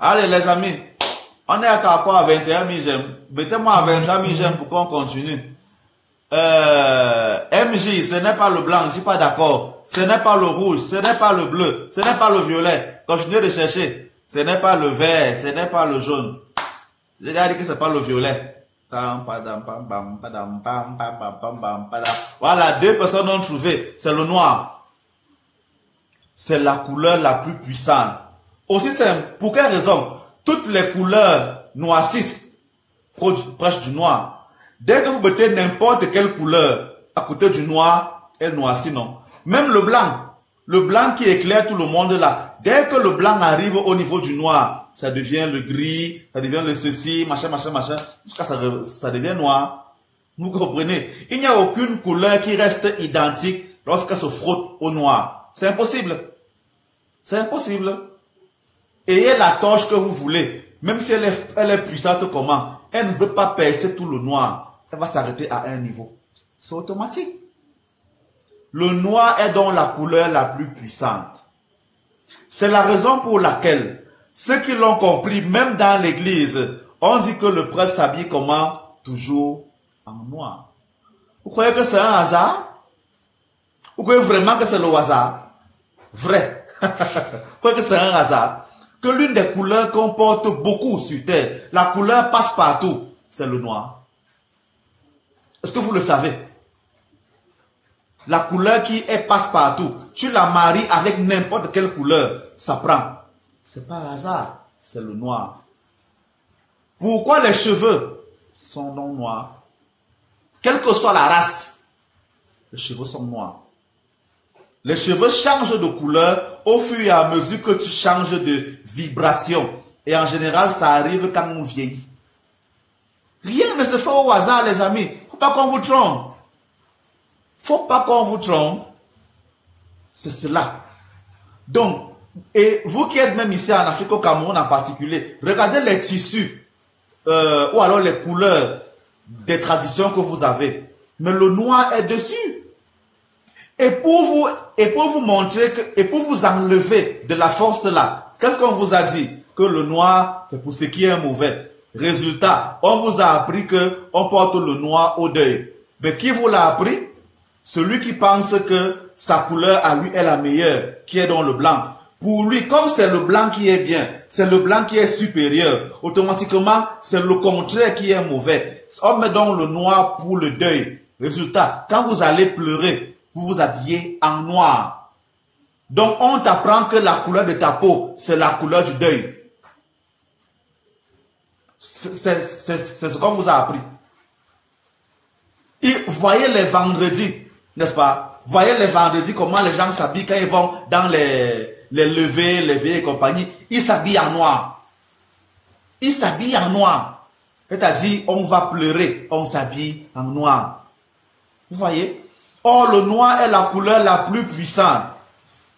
Allez les amis, on est à quoi? À 21 000 j'aime. Mettez-moi à 23 000 j'aime pour qu'on continue. MJ, ce n'est pas le blanc, je ne suis pas d'accord. Ce n'est pas le rouge, ce n'est pas le bleu, ce n'est pas le violet. Continuez de chercher. Ce n'est pas le vert, ce n'est pas le jaune. J'ai déjà dit que ce n'est pas le violet. Voilà, deux personnes ont trouvé. C'est le noir. C'est la couleur la plus puissante. Aussi simple. Pour quelle raison? Toutes les couleurs noircissent proche du noir. Dès que vous mettez n'importe quelle couleur à côté du noir, elle noircit, non? Même le blanc qui éclaire tout le monde là, dès que le blanc arrive au niveau du noir, ça devient le gris, ça devient le ceci, machin, jusqu'à ça devient noir. Vous comprenez? Il n'y a aucune couleur qui reste identique lorsqu'elle se frotte au noir. C'est impossible. C'est impossible. Ayez la torche que vous voulez, même si elle est puissante comment, elle ne veut pas percer tout le noir. Elle va s'arrêter à un niveau. C'est automatique. Le noir est donc la couleur la plus puissante. C'est la raison pour laquelle ceux qui l'ont compris, même dans l'église, on dit que le prêtre s'habille comment? Toujours en noir. Vous croyez que c'est un hasard? Vous croyez vraiment que c'est le hasard? Vrai. Vous croyez que c'est un hasard? Que l'une des couleurs qu'on porte beaucoup sur terre, la couleur passe partout, c'est le noir. Est-ce que vous le savez? La couleur qui est passe-partout, tu la maries avec n'importe quelle couleur, ça prend. C'est pas un hasard, c'est le noir. Pourquoi les cheveux sont donc noirs? Quelle que soit la race, les cheveux sont noirs. Les cheveux changent de couleur au fur et à mesure que tu changes de vibration. Et en général, ça arrive quand on vieillit. Rien ne se fait au hasard, les amis. Faut pas qu'on vous trompe. Faut pas qu'on vous trompe. C'est cela. Donc, et vous qui êtes même ici en Afrique, au Cameroun en particulier, regardez les tissus ou alors les couleurs des traditions que vous avez. Mais le noir est dessus. Et pour vous montrer que, et pour vous enlever de la force là, qu'est-ce qu'on vous a dit? que le noir, c'est pour ce qui est mauvais. Résultat, on vous a appris que on porte le noir au deuil. Mais qui vous l'a appris? Celui qui pense que sa couleur à lui est la meilleure, qui est dans le blanc. Pour lui, comme c'est le blanc qui est bien, c'est le blanc qui est supérieur, automatiquement, c'est le contraire qui est mauvais. On met donc le noir pour le deuil. Résultat, quand vous allez pleurer, vous vous habillez en noir. Donc, on t'apprend que la couleur de ta peau, c'est la couleur du deuil. C'est ce qu'on vous a appris. Et voyez les vendredis, n'est-ce pas? Voyez les vendredis, comment les gens s'habillent quand ils vont dans les levées, les veillées et compagnie. Ils s'habillent en noir. Ils s'habillent en noir. C'est-à-dire, on va pleurer, on s'habille en noir. Vous voyez? Or, le noir est la couleur la plus puissante.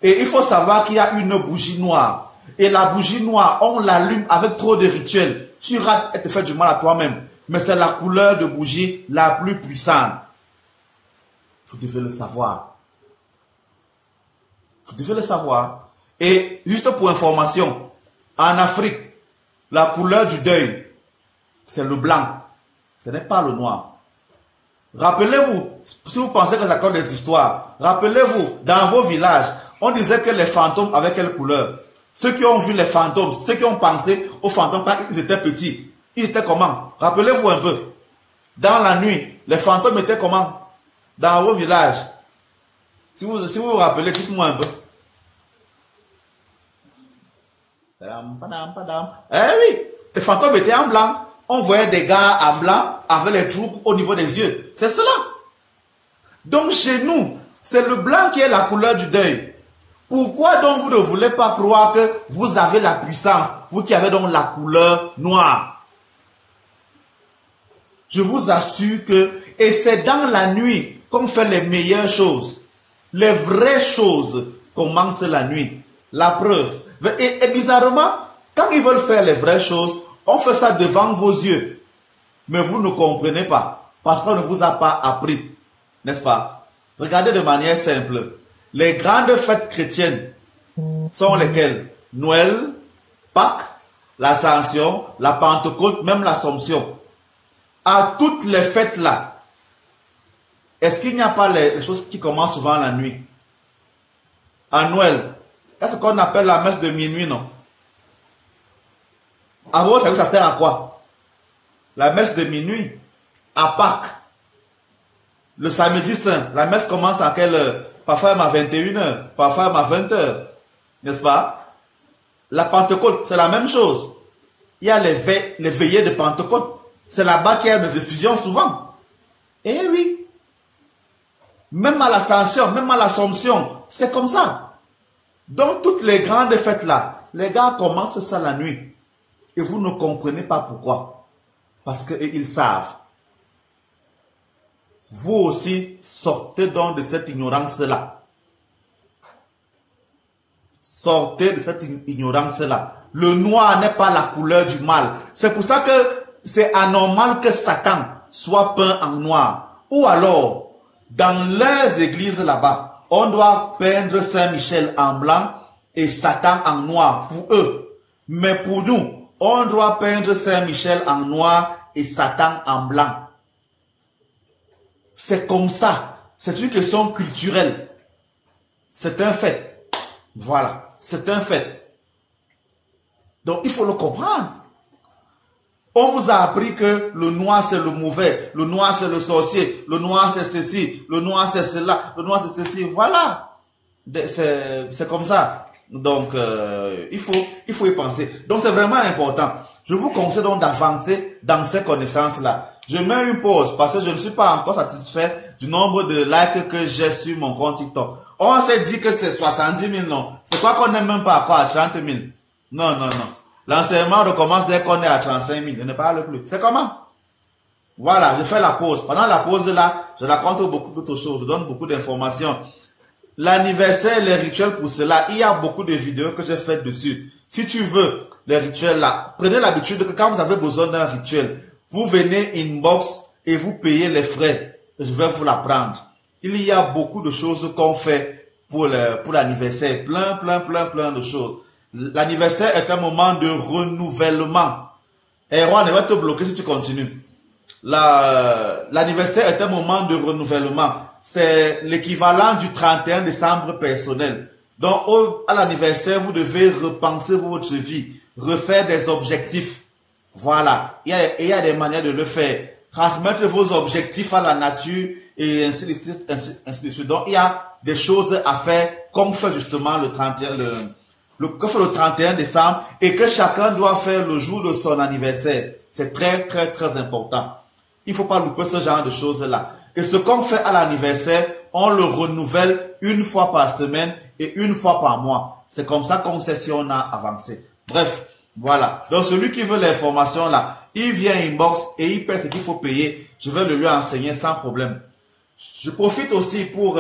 Et il faut savoir qu'il y a une bougie noire. Et la bougie noire, on l'allume avec trop de rituels. Tu rates et te fais du mal à toi-même. Mais c'est la couleur de bougie la plus puissante. Vous devez le savoir. Vous devez le savoir. Et juste pour information, en Afrique, la couleur du deuil, c'est le blanc. Ce n'est pas le noir. Rappelez-vous, si vous pensez que j'accorde des histoires, rappelez-vous, dans vos villages, on disait que les fantômes avaient quelle couleur? Ceux qui ont vu les fantômes, ceux qui ont pensé aux fantômes quand ils étaient petits, ils étaient comment? Rappelez-vous un peu. Dans la nuit, les fantômes étaient comment? Dans vos villages. Si vous vous rappelez, dites-moi un peu. Eh oui, les fantômes étaient en blanc. On voyait des gars en blanc avec les trous au niveau des yeux. C'est cela. Donc chez nous, c'est le blanc qui est la couleur du deuil. Pourquoi donc vous ne voulez pas croire que vous avez la puissance, vous qui avez donc la couleur noire? Je vous assure que, et c'est dans la nuit qu'on fait les meilleures choses. Les vraies choses commencent la nuit. La preuve. Et bizarrement, quand ils veulent faire les vraies choses, on fait ça devant vos yeux. Mais vous ne comprenez pas. Parce qu'on ne vous a pas appris. N'est-ce pas? Regardez de manière simple. Les grandes fêtes chrétiennes sont lesquelles? Noël, Pâques, l'Ascension, la Pentecôte, même l'Assomption. À toutes les fêtes-là, est-ce qu'il n'y a pas les choses qui commencent souvent la nuit? À Noël, est-ce qu'on appelle la messe de minuit, non? À votre avis, ça sert à quoi? La messe de minuit. À Pâques, le samedi saint, la messe commence à quelle heure? Parfois à 21h, parfois à 20h. N'est-ce pas? La Pentecôte, c'est la même chose. Il y a les veillées de Pentecôte. C'est là-bas qu'il y a des effusions souvent. Eh oui. Même à l'Ascension, même à l'Assomption, c'est comme ça. Donc toutes les grandes fêtes là, les gars commencent ça la nuit. Et vous ne comprenez pas pourquoi. Parce qu'ils savent. Vous aussi, sortez donc de cette ignorance-là. Sortez de cette ignorance-là. Le noir n'est pas la couleur du mal. C'est pour ça que c'est anormal que Satan soit peint en noir. Ou alors, dans leurs églises là-bas, on doit peindre Saint-Michel en blanc et Satan en noir pour eux. Mais pour nous, on doit peindre Saint-Michel en noir et Satan en blanc. C'est comme ça. C'est une question culturelle. C'est un fait. Voilà. C'est un fait. Donc, il faut le comprendre. On vous a appris que le noir, c'est le mauvais. Le noir, c'est le sorcier. Le noir, c'est ceci. Le noir, c'est cela. Le noir, c'est ceci. Voilà. C'est comme ça. Donc, il faut y penser. Donc, c'est vraiment important. Je vous conseille donc d'avancer dans ces connaissances-là. Je mets une pause parce que je ne suis pas encore satisfait du nombre de likes que j'ai sur mon compte TikTok. On s'est dit que c'est 70 000, non. C'est quoi qu'on n'est même pas à quoi? À 30 000. Non, non, non. L'enseignement recommence dès qu'on est à 35 000. Je ne parle plus. C'est comment? Voilà, je fais la pause. Pendant la pause là, je raconte beaucoup d'autres choses. Je donne beaucoup d'informations. L'anniversaire, les rituels pour cela, il y a beaucoup de vidéos que j'ai faites dessus. Si tu veux les rituels là, prenez l'habitude que quand vous avez besoin d'un rituel, vous venez inbox et vous payez les frais. Je vais vous l'apprendre. Il y a beaucoup de choses qu'on fait pour l'anniversaire. Plein de choses. L'anniversaire est un moment de renouvellement. Et Roi ne va te bloquer si tu continues. L'anniversaire est un moment de renouvellement. C'est l'équivalent du 31 décembre personnel. Donc, à l'anniversaire, vous devez repenser votre vie, refaire des objectifs. Voilà. Il y a des manières de le faire. Transmettre vos objectifs à la nature et ainsi de suite, ainsi de suite. Donc, il y a des choses à faire, comme fait justement le 31 décembre, et que chacun doit faire le jour de son anniversaire. C'est très, très, très important. Il ne faut pas louper ce genre de choses-là. Et ce qu'on fait à l'anniversaire, on le renouvelle une fois par semaine et une fois par mois. C'est comme ça qu'on sait si on a avancé. Bref, voilà. Donc celui qui veut l'information là, il vient inbox et il paie ce qu'il faut payer. Je vais le lui enseigner sans problème. Je profite aussi pour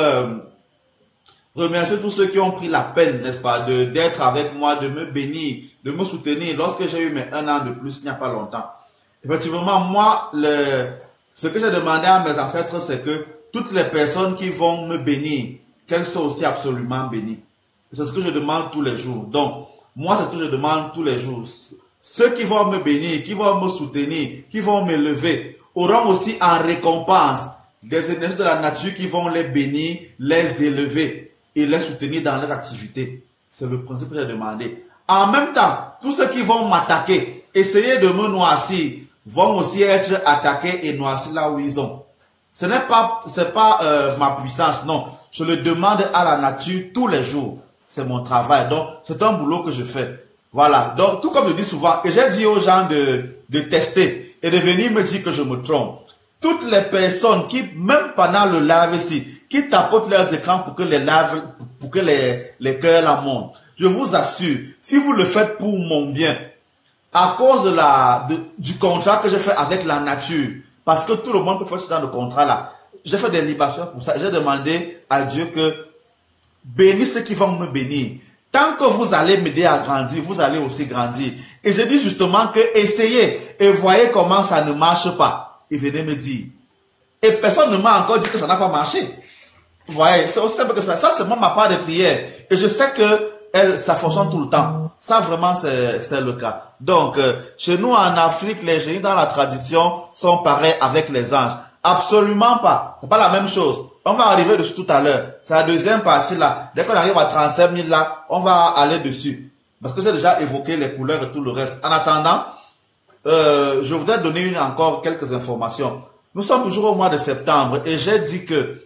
remercier tous ceux qui ont pris la peine, n'est-ce pas, d'être avec moi, de me bénir, de me soutenir. Lorsque j'ai eu mes 1 an de plus, il n'y a pas longtemps. Effectivement, moi, ce que j'ai demandé à mes ancêtres, c'est que toutes les personnes qui vont me bénir, qu'elles soient aussi absolument bénies. C'est ce que je demande tous les jours. Donc, moi, c'est ce que je demande tous les jours. Ceux qui vont me bénir, qui vont me soutenir, qui vont m'élever, auront aussi en récompense des énergies de la nature qui vont les bénir, les élever et les soutenir dans leurs activités. C'est le principe que j'ai demandé. En même temps, tous ceux qui vont m'attaquer, essayer de me noircir, vont aussi être attaqués et noircis là où ils sont. Ce n'est pas, ma puissance, non. Je le demande à la nature tous les jours. C'est mon travail. Donc, c'est un boulot que je fais. Voilà. Donc, tout comme je dis souvent, et j'ai dit aux gens de tester et de venir me dire que je me trompe. Toutes les personnes qui, même pendant le live ici, qui tapotent leurs écrans pour que les cœurs la montent. Je vous assure, si vous le faites pour mon bien, à cause du contrat que j'ai fait avec la nature, parce que tout le monde peut faire ce genre de contrat-là, j'ai fait des libations pour ça. J'ai demandé à Dieu que bénisse ceux qui vont me bénir. Tant que vous allez m'aider à grandir, vous allez aussi grandir. Et je dis justement que essayez et voyez comment ça ne marche pas. Et venez me dire. Et personne ne m'a encore dit que ça n'a pas marché. Vous voyez, c'est aussi simple que ça. Ça, c'est ma part de prière. Et je sais que ça fonctionne tout le temps. Ça, vraiment, c'est le cas. Donc, chez nous, en Afrique, les génies dans la tradition sont pareils avec les anges. Absolument pas. C'est pas la même chose. On va arriver dessus tout à l'heure. C'est la deuxième partie là. Dès qu'on arrive à 35 000 là, on va aller dessus. Parce que j'ai déjà évoqué les couleurs et tout le reste. En attendant, je voudrais donner encore quelques informations. Nous sommes toujours au mois de septembre et j'ai dit que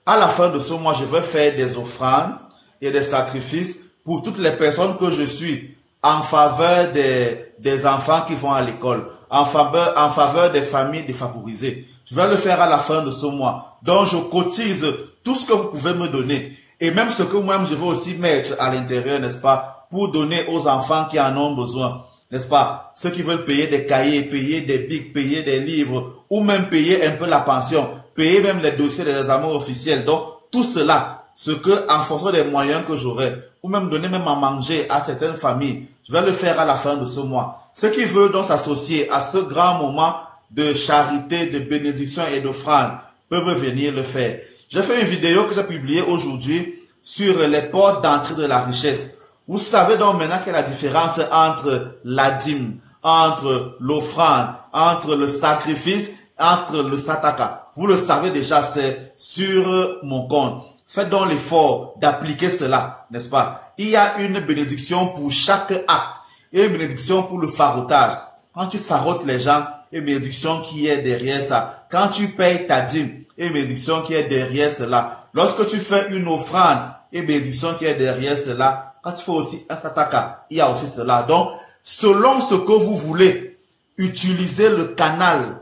à la fin de ce mois, je vais faire des offrandes et des sacrifices pour toutes les personnes que je suis en faveur des enfants qui vont à l'école, en faveur des familles défavorisées. Je vais le faire à la fin de ce mois. Donc, je cotise tout ce que vous pouvez me donner. Et même ce que moi-même, je vais aussi mettre à l'intérieur, n'est-ce pas, pour donner aux enfants qui en ont besoin. N'est-ce pas? Ceux qui veulent payer des cahiers, payer des bics, payer des livres, ou même payer un peu la pension, payer même les dossiers des examens officiels. Donc, tout cela, ce que, en fonction des moyens que j'aurai, ou même donner même à manger à certaines familles, je vais le faire à la fin de ce mois. Ceux qui veulent donc s'associer à ce grand moment de charité, de bénédiction et d'offrande peuvent venir le faire. J'ai fait une vidéo que j'ai publiée aujourd'hui sur les portes d'entrée de la richesse. Vous savez donc maintenant quelle est la différence entre la dîme, entre l'offrande, entre le sacrifice, entre le sataka. Vous le savez déjà, c'est sur mon compte. Faites donc l'effort d'appliquer cela, n'est-ce pas? Il y a une bénédiction pour chaque acte et une bénédiction pour le farotage. Quand tu farotes les gens, une bénédiction qui est derrière ça. Quand tu payes ta dîme, une bénédiction qui est derrière cela. Lorsque tu fais une offrande, une bénédiction qui est derrière cela. Quand tu fais aussi un sataka, il y a aussi cela. Donc, selon ce que vous voulez, utilisez le canal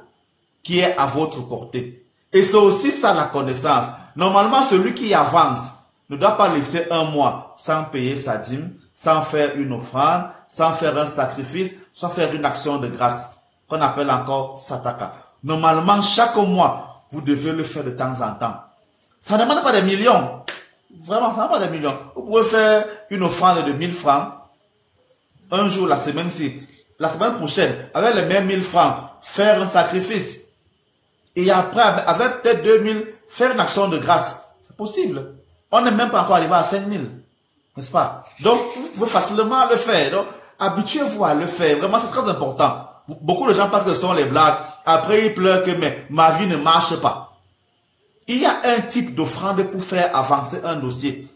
qui est à votre portée. Et c'est aussi ça la connaissance. Normalement, celui qui avance ne doit pas laisser un mois sans payer sa dîme, sans faire une offrande, sans faire un sacrifice, sans faire une action de grâce, qu'on appelle encore sataka. Normalement, chaque mois, vous devez le faire de temps en temps. Ça ne demande pas des millions. Vraiment, ça ne demande pas des millions. Vous pouvez faire une offrande de 1000 francs, un jour, la semaine-ci, la semaine prochaine, avec les mêmes 1000 francs, faire un sacrifice. Et après, avec peut-être 2000, faire une action de grâce. C'est possible. On n'est même pas encore arrivé à 5000. N'est-ce pas? Donc, vous pouvez facilement le faire. Donc, habituez-vous à le faire. Vraiment, c'est très important. Beaucoup de gens pensent que ce sont les blagues. Après, ils pleurent que mais ma vie ne marche pas. Il y a un type d'offrande pour faire avancer un dossier.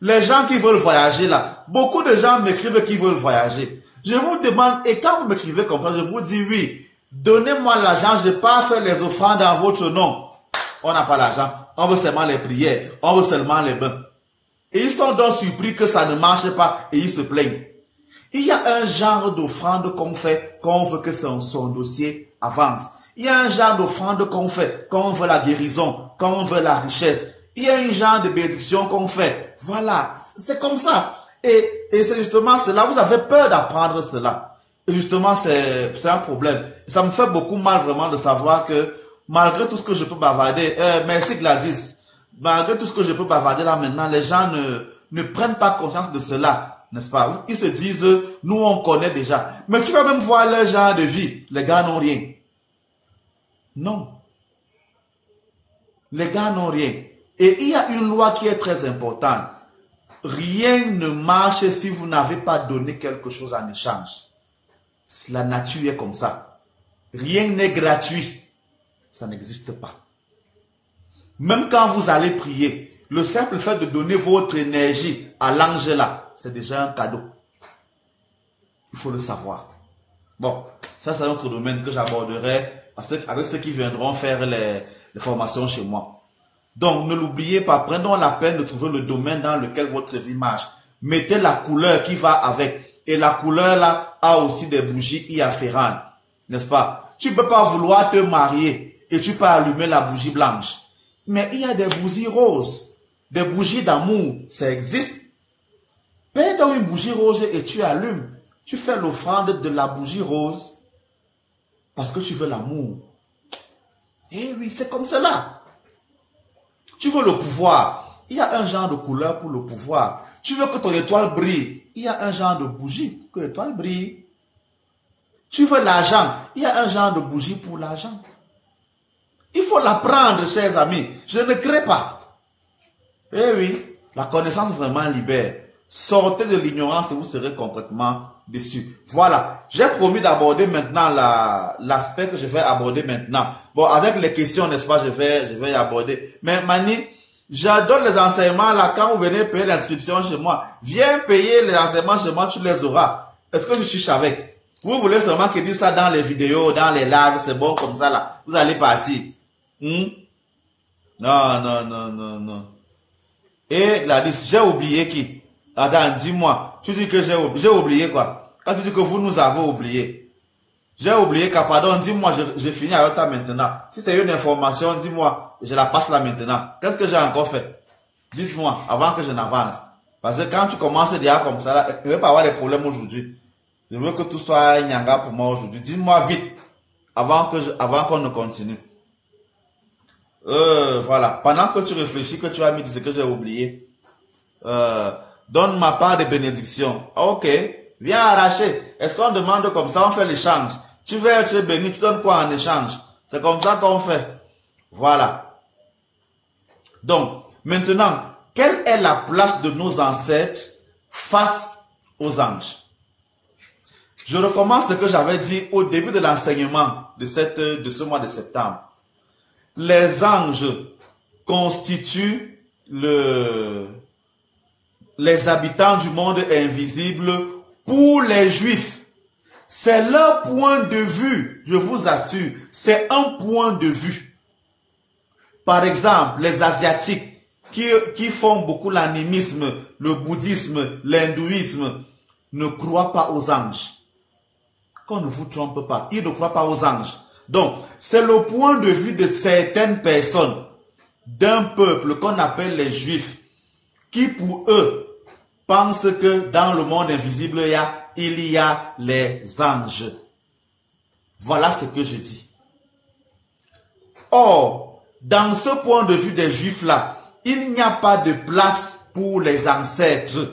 Les gens qui veulent voyager là, beaucoup de gens m'écrivent qu'ils veulent voyager. Je vous demande, et quand vous m'écrivez comme ça, je vous dis oui, donnez-moi l'argent, je ne vais pas faire les offrandes dans votre nom. On n'a pas l'argent, on veut seulement les prières, on veut seulement les bains. Et ils sont donc surpris que ça ne marche pas et ils se plaignent. Il y a un genre d'offrande qu'on fait quand on veut que son dossier avance. Il y a un genre d'offrande qu'on fait quand on veut la guérison, quand on veut la richesse. Il y a un genre de bénédiction qu'on fait. Voilà, c'est comme ça. Et c'est justement cela, vous avez peur d'apprendre cela. Et justement, c'est un problème. Ça me fait beaucoup mal vraiment de savoir que malgré tout ce que je peux bavarder, merci Gladys, malgré tout ce que je peux bavarder là maintenant, les gens ne prennent pas conscience de cela, n'est-ce pas? Ils se disent, nous on connaît déjà. Mais tu vas même voir leur genre de vie, les gars n'ont rien. Non. Les gars n'ont rien. Et il y a une loi qui est très importante. Rien ne marche si vous n'avez pas donné quelque chose en échange. La nature est comme ça. Rien n'est gratuit. Ça n'existe pas. Même quand vous allez prier, le simple fait de donner votre énergie à l'ange là, c'est déjà un cadeau. Il faut le savoir. Bon, ça c'est un autre domaine que j'aborderai avec ceux qui viendront faire les formations chez moi. Donc, ne l'oubliez pas, prenons la peine de trouver le domaine dans lequel votre vie marche. Mettez la couleur qui va avec. Et la couleur là a aussi des bougies y afférentes. N'est-ce pas? Tu ne peux pas vouloir te marier et tu peux allumer la bougie blanche. Mais il y a des bougies roses. Des bougies d'amour, ça existe. Paye donc une bougie rose et tu allumes. Tu fais l'offrande de la bougie rose parce que tu veux l'amour. Eh oui, c'est comme cela. Tu veux le pouvoir, il y a un genre de couleur pour le pouvoir. Tu veux que ton étoile brille, il y a un genre de bougie pour que l'étoile brille. Tu veux l'argent, il y a un genre de bougie pour l'argent. Il faut l'apprendre, chers amis. Je ne crée pas. Eh oui, la connaissance vraiment libère. Sortez de l'ignorance et vous serez complètement déçus. Voilà, j'ai promis d'aborder maintenant l'aspect que je vais aborder maintenant. Bon, avec les questions, n'est-ce pas, je vais y aborder. Mais Mani, j'adore les enseignements là, quand vous venez payer l'inscription chez moi, viens payer les enseignements chez moi, tu les auras. Est-ce que je suis avec? Vous voulez seulement que dire ça dans les vidéos, dans les lives, c'est bon comme ça là, vous allez partir. Non, non, non, non, non. Et Gladys, j'ai oublié qui? Attends, dis-moi. Tu dis que j'ai oublié quoi? Quand tu dis que vous nous avez oublié. J'ai oublié quoi? Pardon, dis-moi, je finis avec toi maintenant. Si c'est une information, dis-moi, je la passe là maintenant. Qu'est-ce que j'ai encore fait? Dites-moi, avant que je n'avance. Parce que quand tu commences déjà comme ça, là, il ne va pas avoir des problèmes aujourd'hui. Je veux que tout soit nyanga pour moi aujourd'hui. Dis-moi vite, avant qu'on ne continue. Voilà. Pendant que tu réfléchis, que tu as mis ce que j'ai oublié. Donne ma part de bénédiction. Ok. Viens arracher. Est-ce qu'on demande comme ça, on fait l'échange? Tu veux être béni, tu donnes quoi en échange? C'est comme ça qu'on fait. Voilà. Donc, maintenant, quelle est la place de nos ancêtres face aux anges? Je recommence ce que j'avais dit au début de l'enseignement de ce mois de septembre. Les anges constituent les habitants du monde invisible pour les Juifs. C'est leur point de vue, je vous assure, c'est un point de vue. Par exemple, les Asiatiques qui font beaucoup l'animisme, le bouddhisme, l'hindouisme, ne croient pas aux anges. Qu'on ne vous trompe pas, ils ne croient pas aux anges. Donc, c'est le point de vue de certaines personnes d'un peuple qu'on appelle les Juifs, qui pour eux pensent que dans le monde invisible, il y a les anges. Voilà ce que je dis. Or, dans ce point de vue des Juifs là, il n'y a pas de place pour les ancêtres.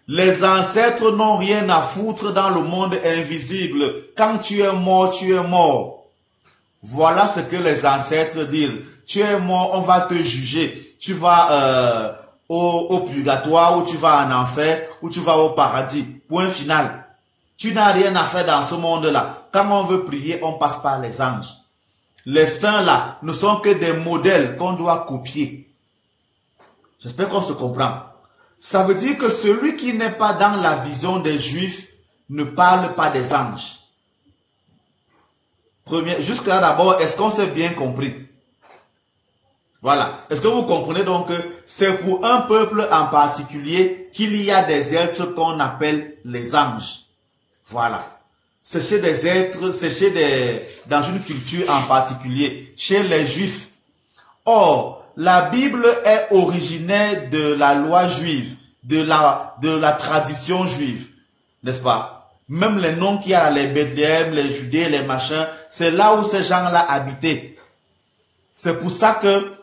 Les ancêtres n'ont rien à foutre dans le monde invisible. Quand tu es mort, tu es mort. Voilà ce que les ancêtres disent. Tu es mort, on va te juger. Tu vas au purgatoire, ou tu vas en enfer, ou tu vas au paradis. Point final. Tu n'as rien à faire dans ce monde-là. Quand on veut prier, on passe par les anges. Les saints là ne sont que des modèles qu'on doit copier. J'espère qu'on se comprend. Ça veut dire que celui qui n'est pas dans la vision des Juifs ne parle pas des anges. Jusque-là d'abord, est-ce qu'on s'est bien compris? Voilà. Est-ce que vous comprenez donc que c'est pour un peuple en particulier qu'il y a des êtres qu'on appelle les anges? Voilà. C'est chez des êtres, dans une culture en particulier, chez les Juifs. Or, la Bible est originaire de la loi juive, de la tradition juive, n'est-ce pas? Même les noms qu'il y a, les Bethléem, les Judées, les machins, c'est là où ces gens-là habitaient. C'est pour ça que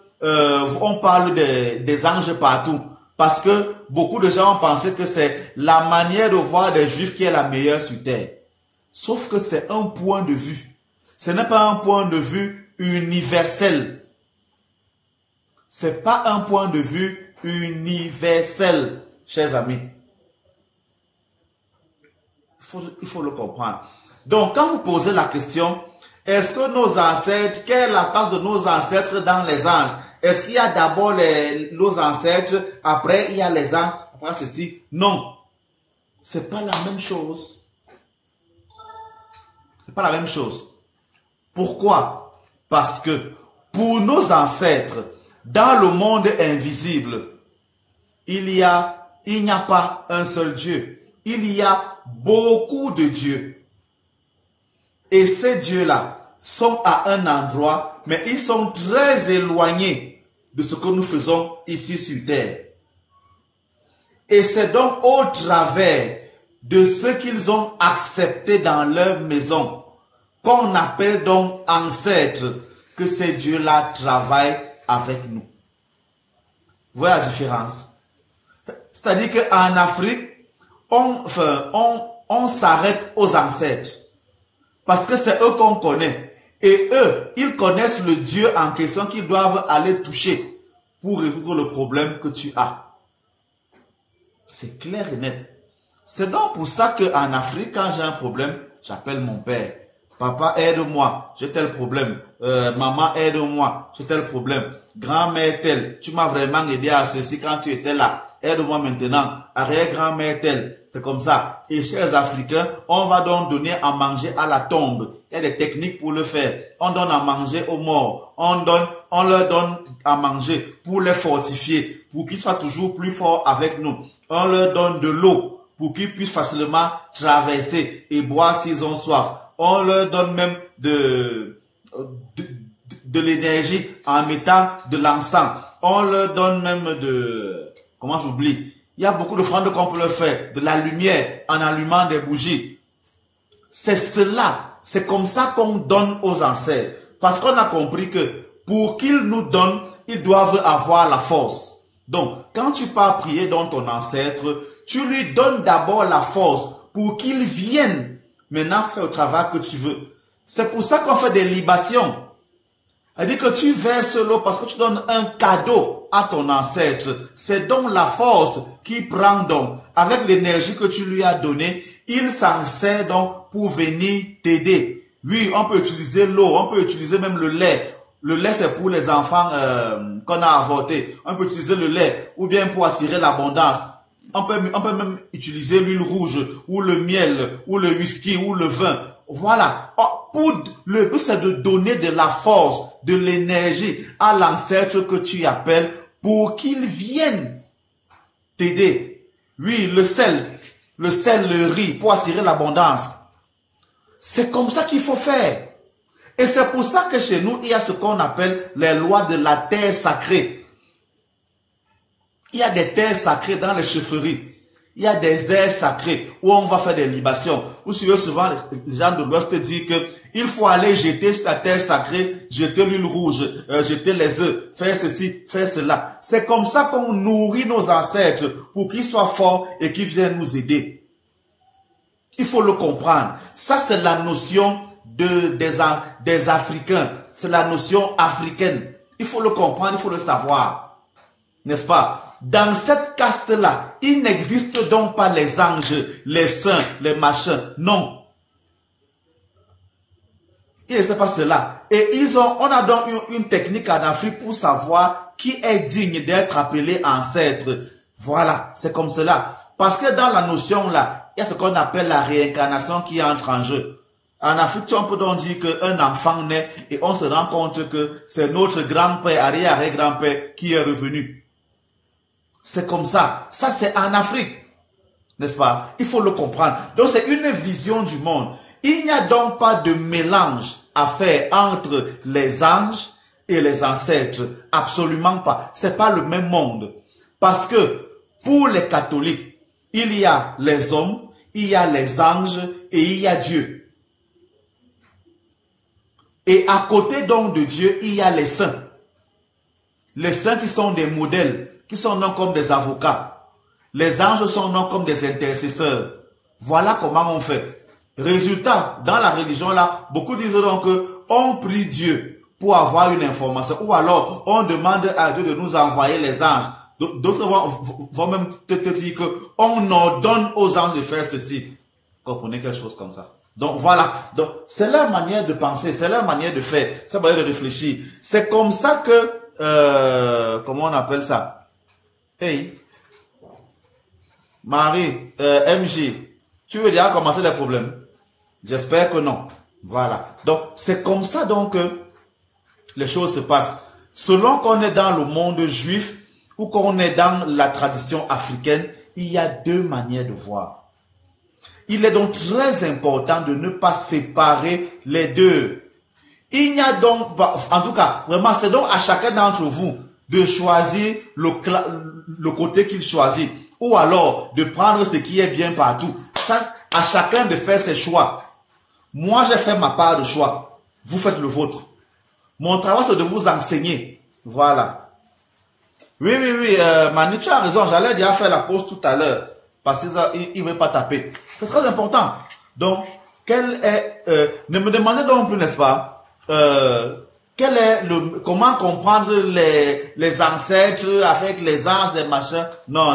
on parle des anges partout. Parce que beaucoup de gens ont pensé que c'est la manière de voir des Juifs qui est la meilleure sur terre. Sauf que c'est un point de vue. Ce n'est pas un point de vue universel. C'est pas un point de vue universel, chers amis. Il faut le comprendre. Donc, quand vous posez la question, est-ce que nos ancêtres, quelle est la place de nos ancêtres dans les anges? Est-ce qu'il y a d'abord nos ancêtres, après il y a les anges, après ceci? Non. C'est pas la même chose. C'est pas la même chose. Pourquoi? Parce que pour nos ancêtres, dans le monde invisible, il n'y a pas un seul Dieu. Il y a beaucoup de dieux. Et ces dieux-là sont à un endroit, mais ils sont très éloignés de ce que nous faisons ici sur terre. Et c'est donc au travers de ce qu'ils ont accepté dans leur maison, qu'on appelle donc ancêtres, que ces dieux-là travaillent avec nous. Vous voyez la différence? C'est-à-dire qu'en Afrique, on s'arrête aux ancêtres. Parce que c'est eux qu'on connaît. Et eux, ils connaissent le Dieu en question qu'ils doivent aller toucher pour résoudre le problème que tu as. C'est clair et net. C'est donc pour ça qu'en Afrique, quand j'ai un problème, j'appelle mon père. Papa, aide-moi, j'ai tel problème. Maman, aide-moi, j'ai tel problème. Grand-mère telle, tu m'as vraiment aidé à ceci quand tu étais là. Aide-moi maintenant. Arrière-grand-mère telle. C'est comme ça. Et chez les Africains, on va donc donner à manger à la tombe. Il y a des techniques pour le faire. On donne à manger aux morts. On leur donne à manger pour les fortifier, pour qu'ils soient toujours plus forts avec nous. On leur donne de l'eau pour qu'ils puissent facilement traverser et boire s'ils ont soif. On leur donne même de l'énergie en mettant de l'encens. On leur donne même comment j'oublie? Il y a beaucoup de offrandes qu'on peut leur faire. De la lumière en allumant des bougies. C'est cela. C'est comme ça qu'on donne aux ancêtres. Parce qu'on a compris que pour qu'ils nous donnent, ils doivent avoir la force. Donc, quand tu pars prier dans ton ancêtre, tu lui donnes d'abord la force pour qu'il vienne maintenant faire le travail que tu veux. C'est pour ça qu'on fait des libations. C'est-à-dire que tu verses l'eau parce que tu donnes un cadeau à ton ancêtre. C'est donc la force qui prend donc. Avec l'énergie que tu lui as donnée, il s'en sert donc pour venir t'aider. Oui, on peut utiliser l'eau, on peut utiliser même le lait. Le lait, c'est pour les enfants qu'on a avortés. On peut utiliser le lait ou bien pour attirer l'abondance. On peut même utiliser l'huile rouge ou le miel ou le whisky ou le vin. Voilà. Le but, c'est de donner de la force, de l'énergie à l'ancêtre que tu appelles pour qu'il vienne t'aider. Oui, le sel, le riz pour attirer l'abondance. C'est comme ça qu'il faut faire. Et c'est pour ça que chez nous, il y a ce qu'on appelle les lois de la terre sacrée. Il y a des terres sacrées dans les chefferies. Il y a des aires sacrées où on va faire des libations. Vous savez souvent, les gens de l'Ouest disent que il faut aller jeter sur la terre sacrée, jeter l'huile rouge, jeter les œufs, faire ceci, faire cela. C'est comme ça qu'on nourrit nos ancêtres pour qu'ils soient forts et qu'ils viennent nous aider. Il faut le comprendre. Ça, c'est la notion des Africains. C'est la notion africaine. Il faut le comprendre, il faut le savoir. n'est-ce pas? Dans cette caste-là, il n'existe donc pas les anges, les saints, les machins. Non. Il n'existe pas cela. Et on a donc une technique en Afrique pour savoir qui est digne d'être appelé ancêtre. Voilà, c'est comme cela. Parce que dans la notion là, il y a ce qu'on appelle la réincarnation qui entre en jeu. En Afrique, on peut donc dire qu'un enfant naît et on se rend compte que c'est notre grand-père, arrière-grand-père qui est revenu. C'est comme ça. Ça, c'est en Afrique. N'est-ce pas? Il faut le comprendre. Donc, c'est une vision du monde. Il n'y a donc pas de mélange à faire entre les anges et les ancêtres. Absolument pas. C'est pas le même monde. Parce que, pour les catholiques, il y a les hommes, il y a les anges et il y a Dieu. Et à côté donc de Dieu, il y a les saints. Les saints qui sont des modèles, qui sont non comme des avocats. Les anges sont non comme des intercesseurs. Voilà comment on fait. Résultat, dans la religion là, beaucoup disent donc qu'on prie Dieu pour avoir une information. Ou alors, on demande à Dieu de nous envoyer les anges. D'autres vont même te dire qu'on ordonne aux anges de faire ceci. Comprenez quelque chose comme ça. Donc voilà, donc c'est leur manière de penser, c'est leur manière de faire, c'est leur manière de réfléchir. C'est comme ça que, comment on appelle ça? Hey, Marie, MJ, tu veux déjà commencer les problèmes? J'espère que non. Voilà. Donc c'est comme ça donc que les choses se passent. Selon qu'on est dans le monde juif ou qu'on est dans la tradition africaine, il y a deux manières de voir. Il est donc très important de ne pas séparer les deux. Il n'y a donc, en tout cas, vraiment, c'est donc à chacun d'entre vous de choisir le côté qu'il choisit. Ou alors de prendre ce qui est bien partout. Ça, à chacun de faire ses choix. Moi, j'ai fait ma part de choix. Vous faites le vôtre. Mon travail, c'est de vous enseigner. Voilà. Oui, Manu, tu as raison. J'allais déjà faire la pause tout à l'heure. Parce qu'il ne veut pas taper. C'est très important. Donc, ne me demandez donc plus, n'est-ce pas, comment comprendre les ancêtres avec les anges, les machins. Non.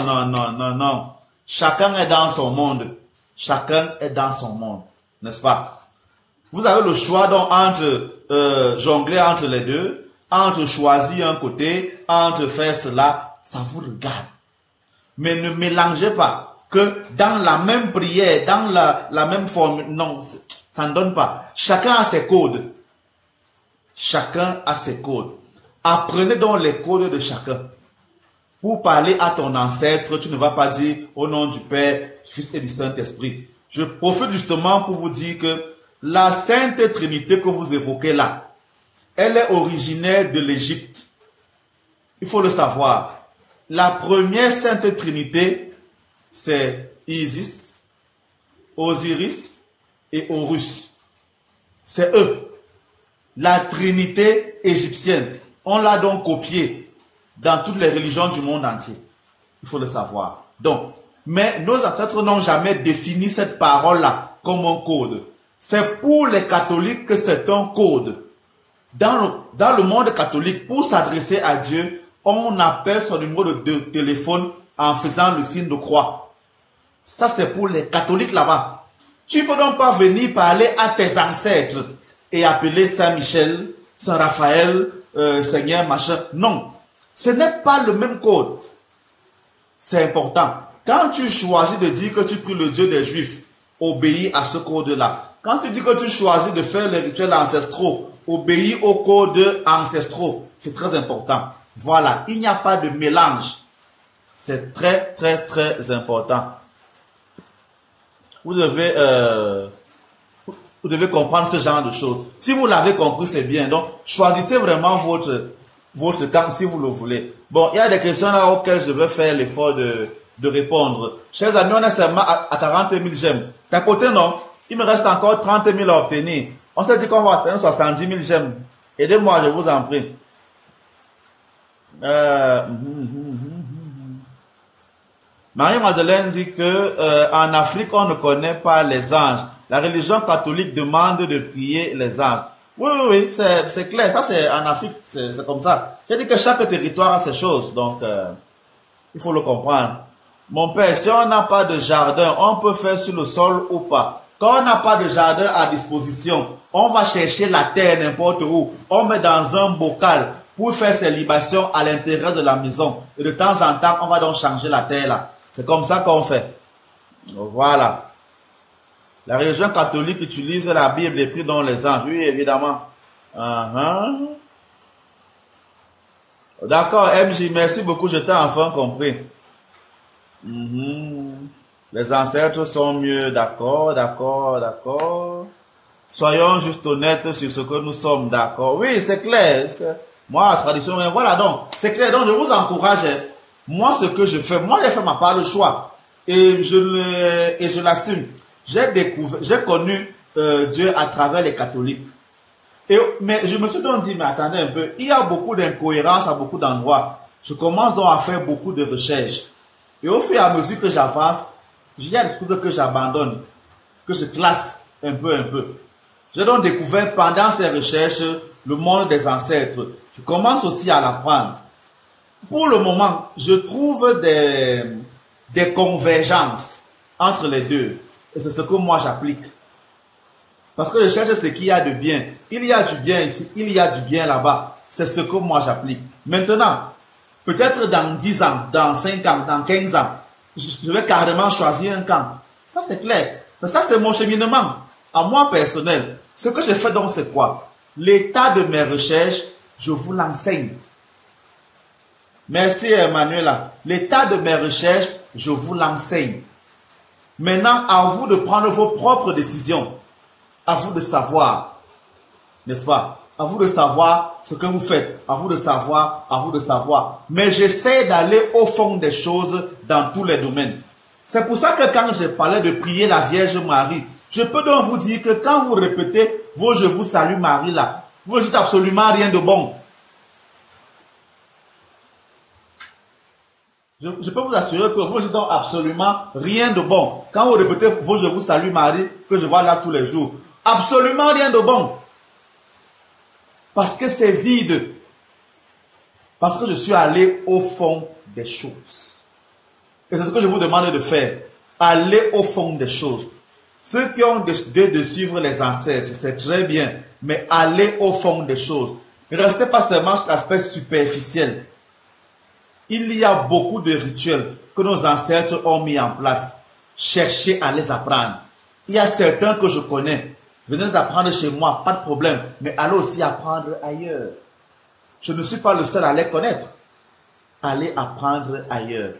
Chacun est dans son monde. Chacun est dans son monde. N'est-ce pas? Vous avez le choix donc entre jongler entre les deux, entre choisir un côté, entre faire cela. Ça vous regarde. Mais ne mélangez pas. Que dans la même prière, dans la même forme, non, ça ne donne pas. Chacun a ses codes. Chacun a ses codes. Apprenez donc les codes de chacun. Pour parler à ton ancêtre, tu ne vas pas dire au nom du Père, du Fils et du Saint-Esprit. Je profite justement pour vous dire que la Sainte Trinité que vous évoquez là, elle est originaire de l'Égypte. Il faut le savoir. La première Sainte Trinité, c'est Isis, Osiris et Horus. C'est eux. La trinité égyptienne. On l'a donc copiée dans toutes les religions du monde entier. Il faut le savoir. Donc, mais nos ancêtres n'ont jamais défini cette parole-là comme un code. C'est pour les catholiques que c'est un code. Dans le monde catholique, pour s'adresser à Dieu, on appelle son numéro de téléphone en faisant le signe de croix. Ça, c'est pour les catholiques là-bas. Tu ne peux donc pas venir parler à tes ancêtres et appeler Saint-Michel, Saint-Raphaël, Seigneur, machin. Non. Ce n'est pas le même code. C'est important. Quand tu choisis de dire que tu pries le Dieu des Juifs, obéis à ce code-là. Quand tu dis que tu choisis de faire les rituels ancestraux, obéis aux codes ancestraux. C'est très important. Voilà. Il n'y a pas de mélange. C'est très, très, très important. Vous devez comprendre ce genre de choses. Si vous l'avez compris, c'est bien. Donc, choisissez vraiment votre camp si vous le voulez. Bon, il y a des questions là auxquelles je vais faire l'effort de répondre. Chers amis, on est seulement à 40 000 j'aime. D'à côté, non. Il me reste encore 30 000 à obtenir. On s'est dit qu'on va obtenir 70 000 j'aime. Aidez-moi, je vous en prie. Marie-Madeleine dit que en Afrique, on ne connaît pas les anges. La religion catholique demande de prier les anges. Oui, c'est clair. Ça, c'est en Afrique, c'est comme ça. J'ai dit que chaque territoire a ses choses. Donc, Il faut le comprendre. Mon père, si on n'a pas de jardin, on peut faire sur le sol ou pas. Quand on n'a pas de jardin à disposition, on va chercher la terre n'importe où. On met dans un bocal pour faire ses libations à l'intérieur de la maison. Et de temps en temps, on va donc changer la terre là. C'est comme ça qu'on fait. Voilà. La religion catholique utilise la Bible écrite dans les anges. Oui, évidemment. D'accord, MJ, merci beaucoup, je t'ai enfin compris. Les ancêtres sont mieux, d'accord, d'accord, d'accord. Soyons juste honnêtes sur ce que nous sommes, d'accord. Oui, c'est clair. Moi, la tradition, voilà donc, c'est clair. Donc, je vous encourage. Moi, ce que je fais, moi, j'ai fait ma part de choix. Et je l'assume. J'ai connu Dieu à travers les catholiques. Mais je me suis donc dit, mais attendez un peu, il y a beaucoup d'incohérences à beaucoup d'endroits. Je commence donc à faire beaucoup de recherches. Et au fur et à mesure que j'avance, il y a des choses que j'abandonne, que je classe un peu. J'ai donc découvert pendant ces recherches le monde des ancêtres. Je commence aussi à l'apprendre. Pour le moment, je trouve des convergences entre les deux. Et c'est ce que moi j'applique. Parce que je cherche ce qu'il y a de bien. Il y a du bien ici, il y a du bien là-bas. C'est ce que moi j'applique. Maintenant, peut-être dans 10 ans, dans 5 ans, dans 15 ans, je vais carrément choisir un camp. Ça c'est clair. Mais ça c'est mon cheminement. À moi personnel, ce que je fais donc c'est quoi? L'état de mes recherches, je vous l'enseigne. Merci Emmanuela. L'état de mes recherches, je vous l'enseigne. Maintenant, à vous de prendre vos propres décisions. À vous de savoir, n'est-ce pas? À vous de savoir ce que vous faites. À vous de savoir. Mais j'essaie d'aller au fond des choses dans tous les domaines. C'est pour ça que quand je parlais de prier la Vierge Marie, je peux donc vous dire que quand vous répétez vos je vous salue Marie là, vous ne dites absolument rien de bon. Je peux vous assurer que vous ne dites donc absolument rien de bon. Quand vous répétez vos je vous salue Marie, que je vois là tous les jours, absolument rien de bon. Parce que c'est vide. Parce que je suis allé au fond des choses. Et c'est ce que je vous demande de faire. Aller au fond des choses. Ceux qui ont décidé de suivre les ancêtres, c'est très bien. Mais allez au fond des choses. Ne restez pas seulement sur l'aspect superficiel. Il y a beaucoup de rituels que nos ancêtres ont mis en place. Cherchez à les apprendre. Il y a certains que je connais. Venez les apprendre chez moi, pas de problème. Mais allez aussi apprendre ailleurs. Je ne suis pas le seul à les connaître. Allez apprendre ailleurs.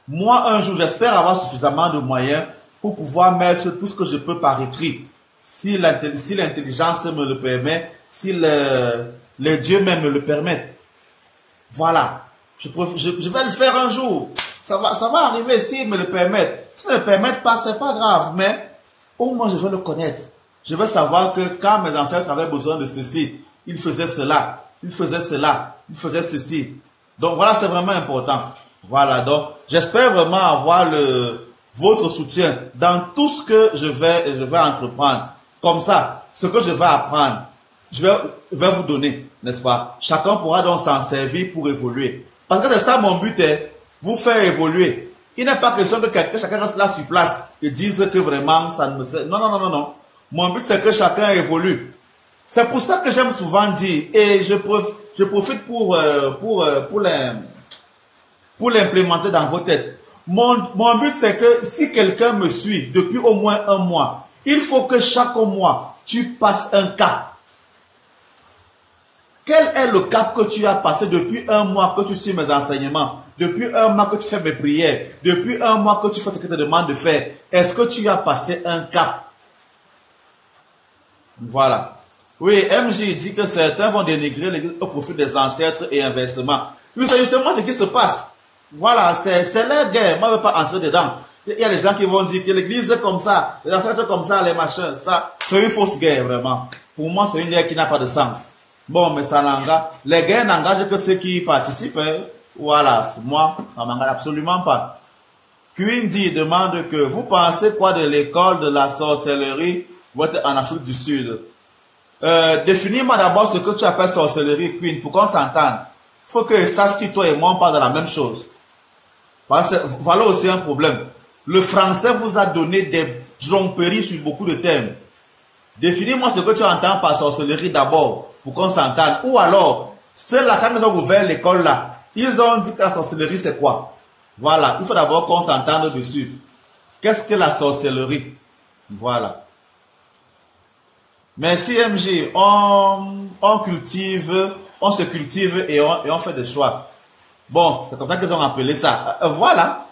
Moi, un jour, j'espère avoir suffisamment de moyens pour pouvoir mettre tout ce que je peux par écrit. Si l'intelligence me le permet, si les dieux même me le permettent. Voilà. Je vais le faire un jour. Ça va arriver s'ils me le permettent. S'ils ne le permettent pas, c'est pas grave. Mais au moins, je vais le connaître. Je vais savoir que quand mes ancêtres avaient besoin de ceci, ils faisaient cela, ils faisaient cela, ils faisaient ceci. Donc voilà, c'est vraiment important. Voilà, donc j'espère vraiment avoir votre soutien dans tout ce que je vais entreprendre. Comme ça, ce que je vais apprendre, je vais vous donner, n'est-ce pas? Chacun pourra donc s'en servir pour évoluer. Parce que c'est ça mon but, vous faire évoluer. Il n'est pas question que chacun reste là sur place et dise que vraiment ça ne me sert. Non. Mon but c'est que chacun évolue. C'est pour ça que j'aime souvent dire, et je profite pour l'implémenter dans vos têtes. Mon but c'est que si quelqu'un me suit depuis au moins un mois, il faut que chaque mois tu passes un cap. Quel est le cap que tu as passé depuis un mois que tu suis mes enseignements? Depuis un mois que tu fais mes prières? Depuis un mois que tu fais ce que je te demande de faire? Est-ce que tu as passé un cap? Voilà. Oui, MJ dit que certains vont dénigrer l'église au profit des ancêtres et inversement. Oui, c'est justement ce qui se passe. Voilà, c'est leur guerre. Moi, je ne veux pas entrer dedans. Il y a des gens qui vont dire que l'église est comme ça, les ancêtres comme ça, les machins, ça, c'est une fausse guerre, vraiment. Pour moi, c'est une guerre qui n'a pas de sens. Bon, mais ça n'engage. Les guerres n'engagent que ceux qui y participent. Voilà, moi, ça m'engage absolument pas. Quindi demande que vous pensez quoi de l'école de la sorcellerie en Afrique du Sud? Définis-moi d'abord ce que tu appelles sorcellerie, Queen, pour qu'on s'entende. Il faut que ça, si toi et moi, on parle de la même chose. Parce que voilà aussi un problème. Le français vous a donné des tromperies sur beaucoup de thèmes. Définis-moi ce que tu entends par sorcellerie d'abord, pour qu'on s'entende. Ou alors, ceux-là, quand ils ont ouvert l'école là, ils ont dit que la sorcellerie c'est quoi? Voilà, il faut d'abord qu'on s'entende dessus. Qu'est-ce que la sorcellerie? Voilà. Merci MJ, on cultive, on se cultive et on fait des choix. Bon, c'est comme ça qu'ils ont appelé ça. Voilà.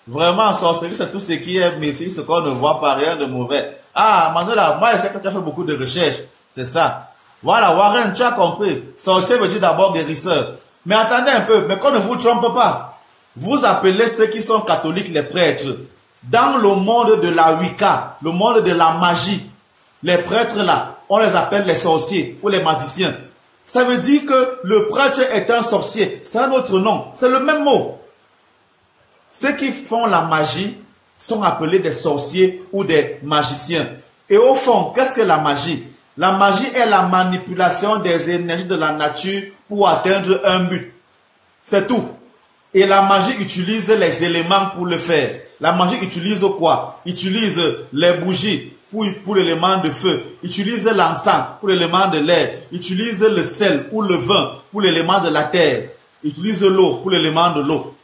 Vraiment, sorcellerie, c'est tout ce qui est méfiant, ce qu'on ne voit pas, rien de mauvais. Ah, Manuela, moi je sais que tu as fait beaucoup de recherches. C'est ça. Voilà, Warren, tu as compris. Sorcier veut dire d'abord guérisseur. Mais attendez un peu, mais qu'on ne vous trompe pas. Vous appelez ceux qui sont catholiques les prêtres. Dans le monde de la Wicca, le monde de la magie, les prêtres là, on les appelle les sorciers ou les magiciens. Ça veut dire que le prêtre est un sorcier. C'est un autre nom. C'est le même mot. Ceux qui font la magie sont appelés des sorciers ou des magiciens. Et au fond, qu'est-ce que la magie? La magie est la manipulation des énergies de la nature pour atteindre un but. C'est tout. Et la magie utilise les éléments pour le faire. La magie utilise quoi? Utilise les bougies pour l'élément de feu. Utilise l'encens pour l'élément de l'air. Utilise le sel ou le vin pour l'élément de la terre. Utilise l'eau pour l'élément de l'eau.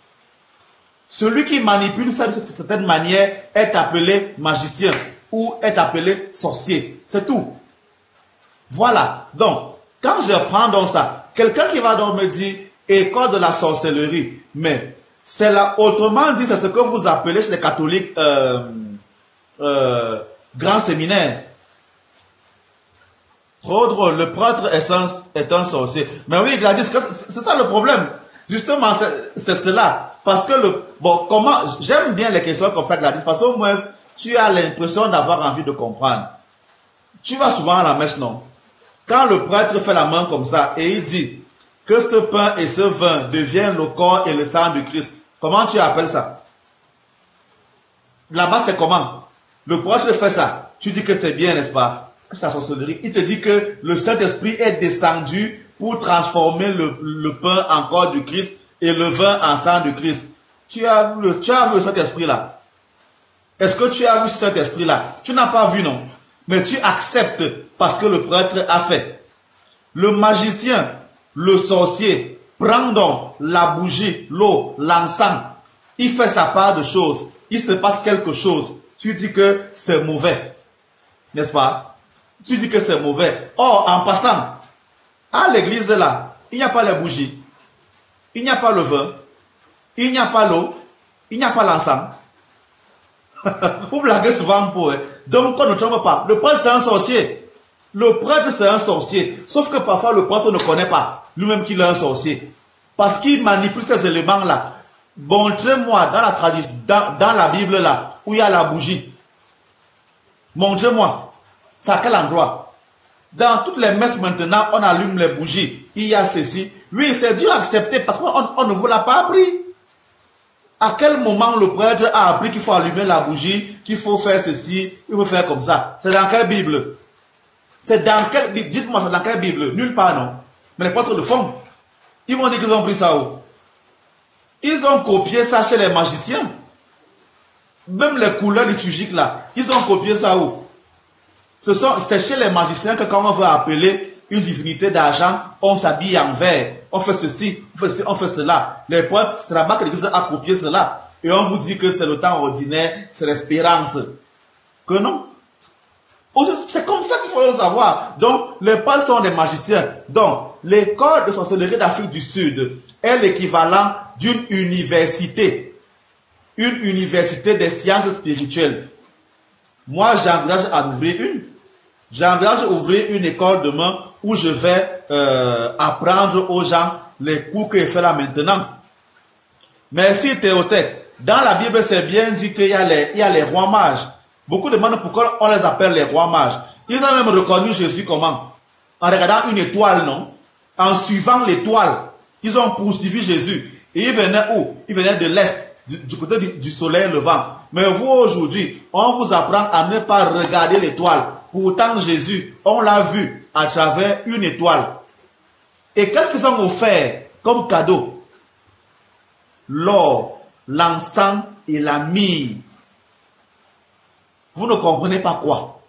Celui qui manipule ça de certaine manière est appelé magicien ou est appelé sorcier. C'est tout. Voilà. Donc, quand je prends donc ça, quelqu'un qui va donc me dire école de la sorcellerie, mais c'est là, autrement dit, c'est ce que vous appelez chez les catholiques grand séminaire. Trop drôle, le prêtre est un sorcier. Mais oui, Gladys, c'est ça le problème. Justement, c'est cela. Parce que j'aime bien les questions comme ça, Gladys, parce qu'au moins, tu as l'impression d'avoir envie de comprendre. Tu vas souvent à la messe, non? Quand le prêtre fait la main comme ça et il dit que ce pain et ce vin deviennent le corps et le sang du Christ, comment tu appelles ça? Là-bas, c'est comment? Le prêtre fait ça. Tu dis que c'est bien, n'est-ce pas? C'est la sorcellerie. Il te dit que le Saint-Esprit est descendu pour transformer le pain en corps du Christ et le vin en sang du Christ. Tu as vu le Saint-Esprit-là? Est-ce que tu as vu ce Saint-Esprit-là? Tu n'as pas vu, non? Mais tu acceptes parce que le prêtre a fait. Le magicien, le sorcier, prend donc la bougie, l'eau, l'encens. Il fait sa part de choses. Il se passe quelque chose. Tu dis que c'est mauvais. N'est-ce pas? Tu dis que c'est mauvais. Or, en passant, à l'église là, il n'y a pas les bougies. Il n'y a pas le vin. Il n'y a pas l'eau. Il n'y a pas l'encens. Vous blaguez souvent pour eux. Donc, on ne trompe pas. Le prêtre, c'est un sorcier. Le prêtre, c'est un sorcier. Sauf que parfois, le prêtre ne connaît pas lui-même qu'il est un sorcier. Parce qu'il manipule ces éléments-là. Montrez-moi dans la tradition, dans la Bible là, où il y a la bougie. Montrez-moi. C'est à quel endroit? Dans toutes les messes maintenant, on allume les bougies. Il y a ceci. Oui, c'est dur à accepter parce qu'on ne vous l'a pas appris. À quel moment le prêtre a appris qu'il faut allumer la bougie, qu'il faut faire ceci, il faut faire comme ça? C'est dans quelle Bible? C'est dans quelle Bible? Dites-moi, c'est dans quelle Bible? Nulle part, non? Mais les prêtres le font. Ils vont dire qu'ils ont pris ça où? Ils ont copié ça chez les magiciens. Même les couleurs liturgiques là, ils ont copié ça où? C'est chez les magiciens que quand on veut appeler une divinité d'argent, on s'habille en vert, on fait ceci, on fait cela. Les prêtres, c'est là-bas que l'Église a copié cela. Et on vous dit que c'est le temps ordinaire, c'est l'espérance. Que non. C'est comme ça qu'il faut le savoir. Donc, les prêtres sont des magiciens. Donc, l'école de sorcellerie d'Afrique du Sud est l'équivalent d'une université. Une université des sciences spirituelles. Moi, j'envisage à ouvrir une. J'envisage ouvrir une école demain où je vais apprendre aux gens les cours que je fais là maintenant. Merci Théotèque. Dans la Bible, c'est bien dit qu'il y a les rois mages. Beaucoup demandent pourquoi on les appelle les rois mages. Ils ont même reconnu Jésus comment? En regardant une étoile, non? En suivant l'étoile. Ils ont poursuivi Jésus. Et ils venaient où? Ils venaient de l'Est, du côté du soleil levant. Mais vous, aujourd'hui, on vous apprend à ne pas regarder l'étoile. Pourtant, Jésus, on l'a vu à travers une étoile. Et qu'est-ce qu'ils ont offert comme cadeau? L'or, l'encens et la myrrhe. Vous ne comprenez pas quoi?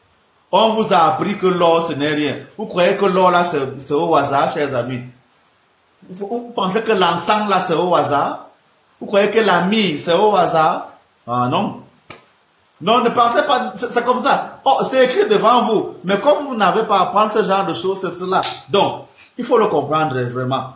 On vous a appris que l'or, ce n'est rien. Vous croyez que l'or, là, c'est au hasard, chers amis? Vous pensez que l'encens, là, c'est au hasard? Vous croyez que la myrrhe, c'est au hasard? Ah non. Non, ne pensez pas, c'est comme ça. Oh, c'est écrit devant vous. Mais comme vous n'avez pas à apprendre ce genre de choses, c'est cela. Donc, il faut le comprendre vraiment.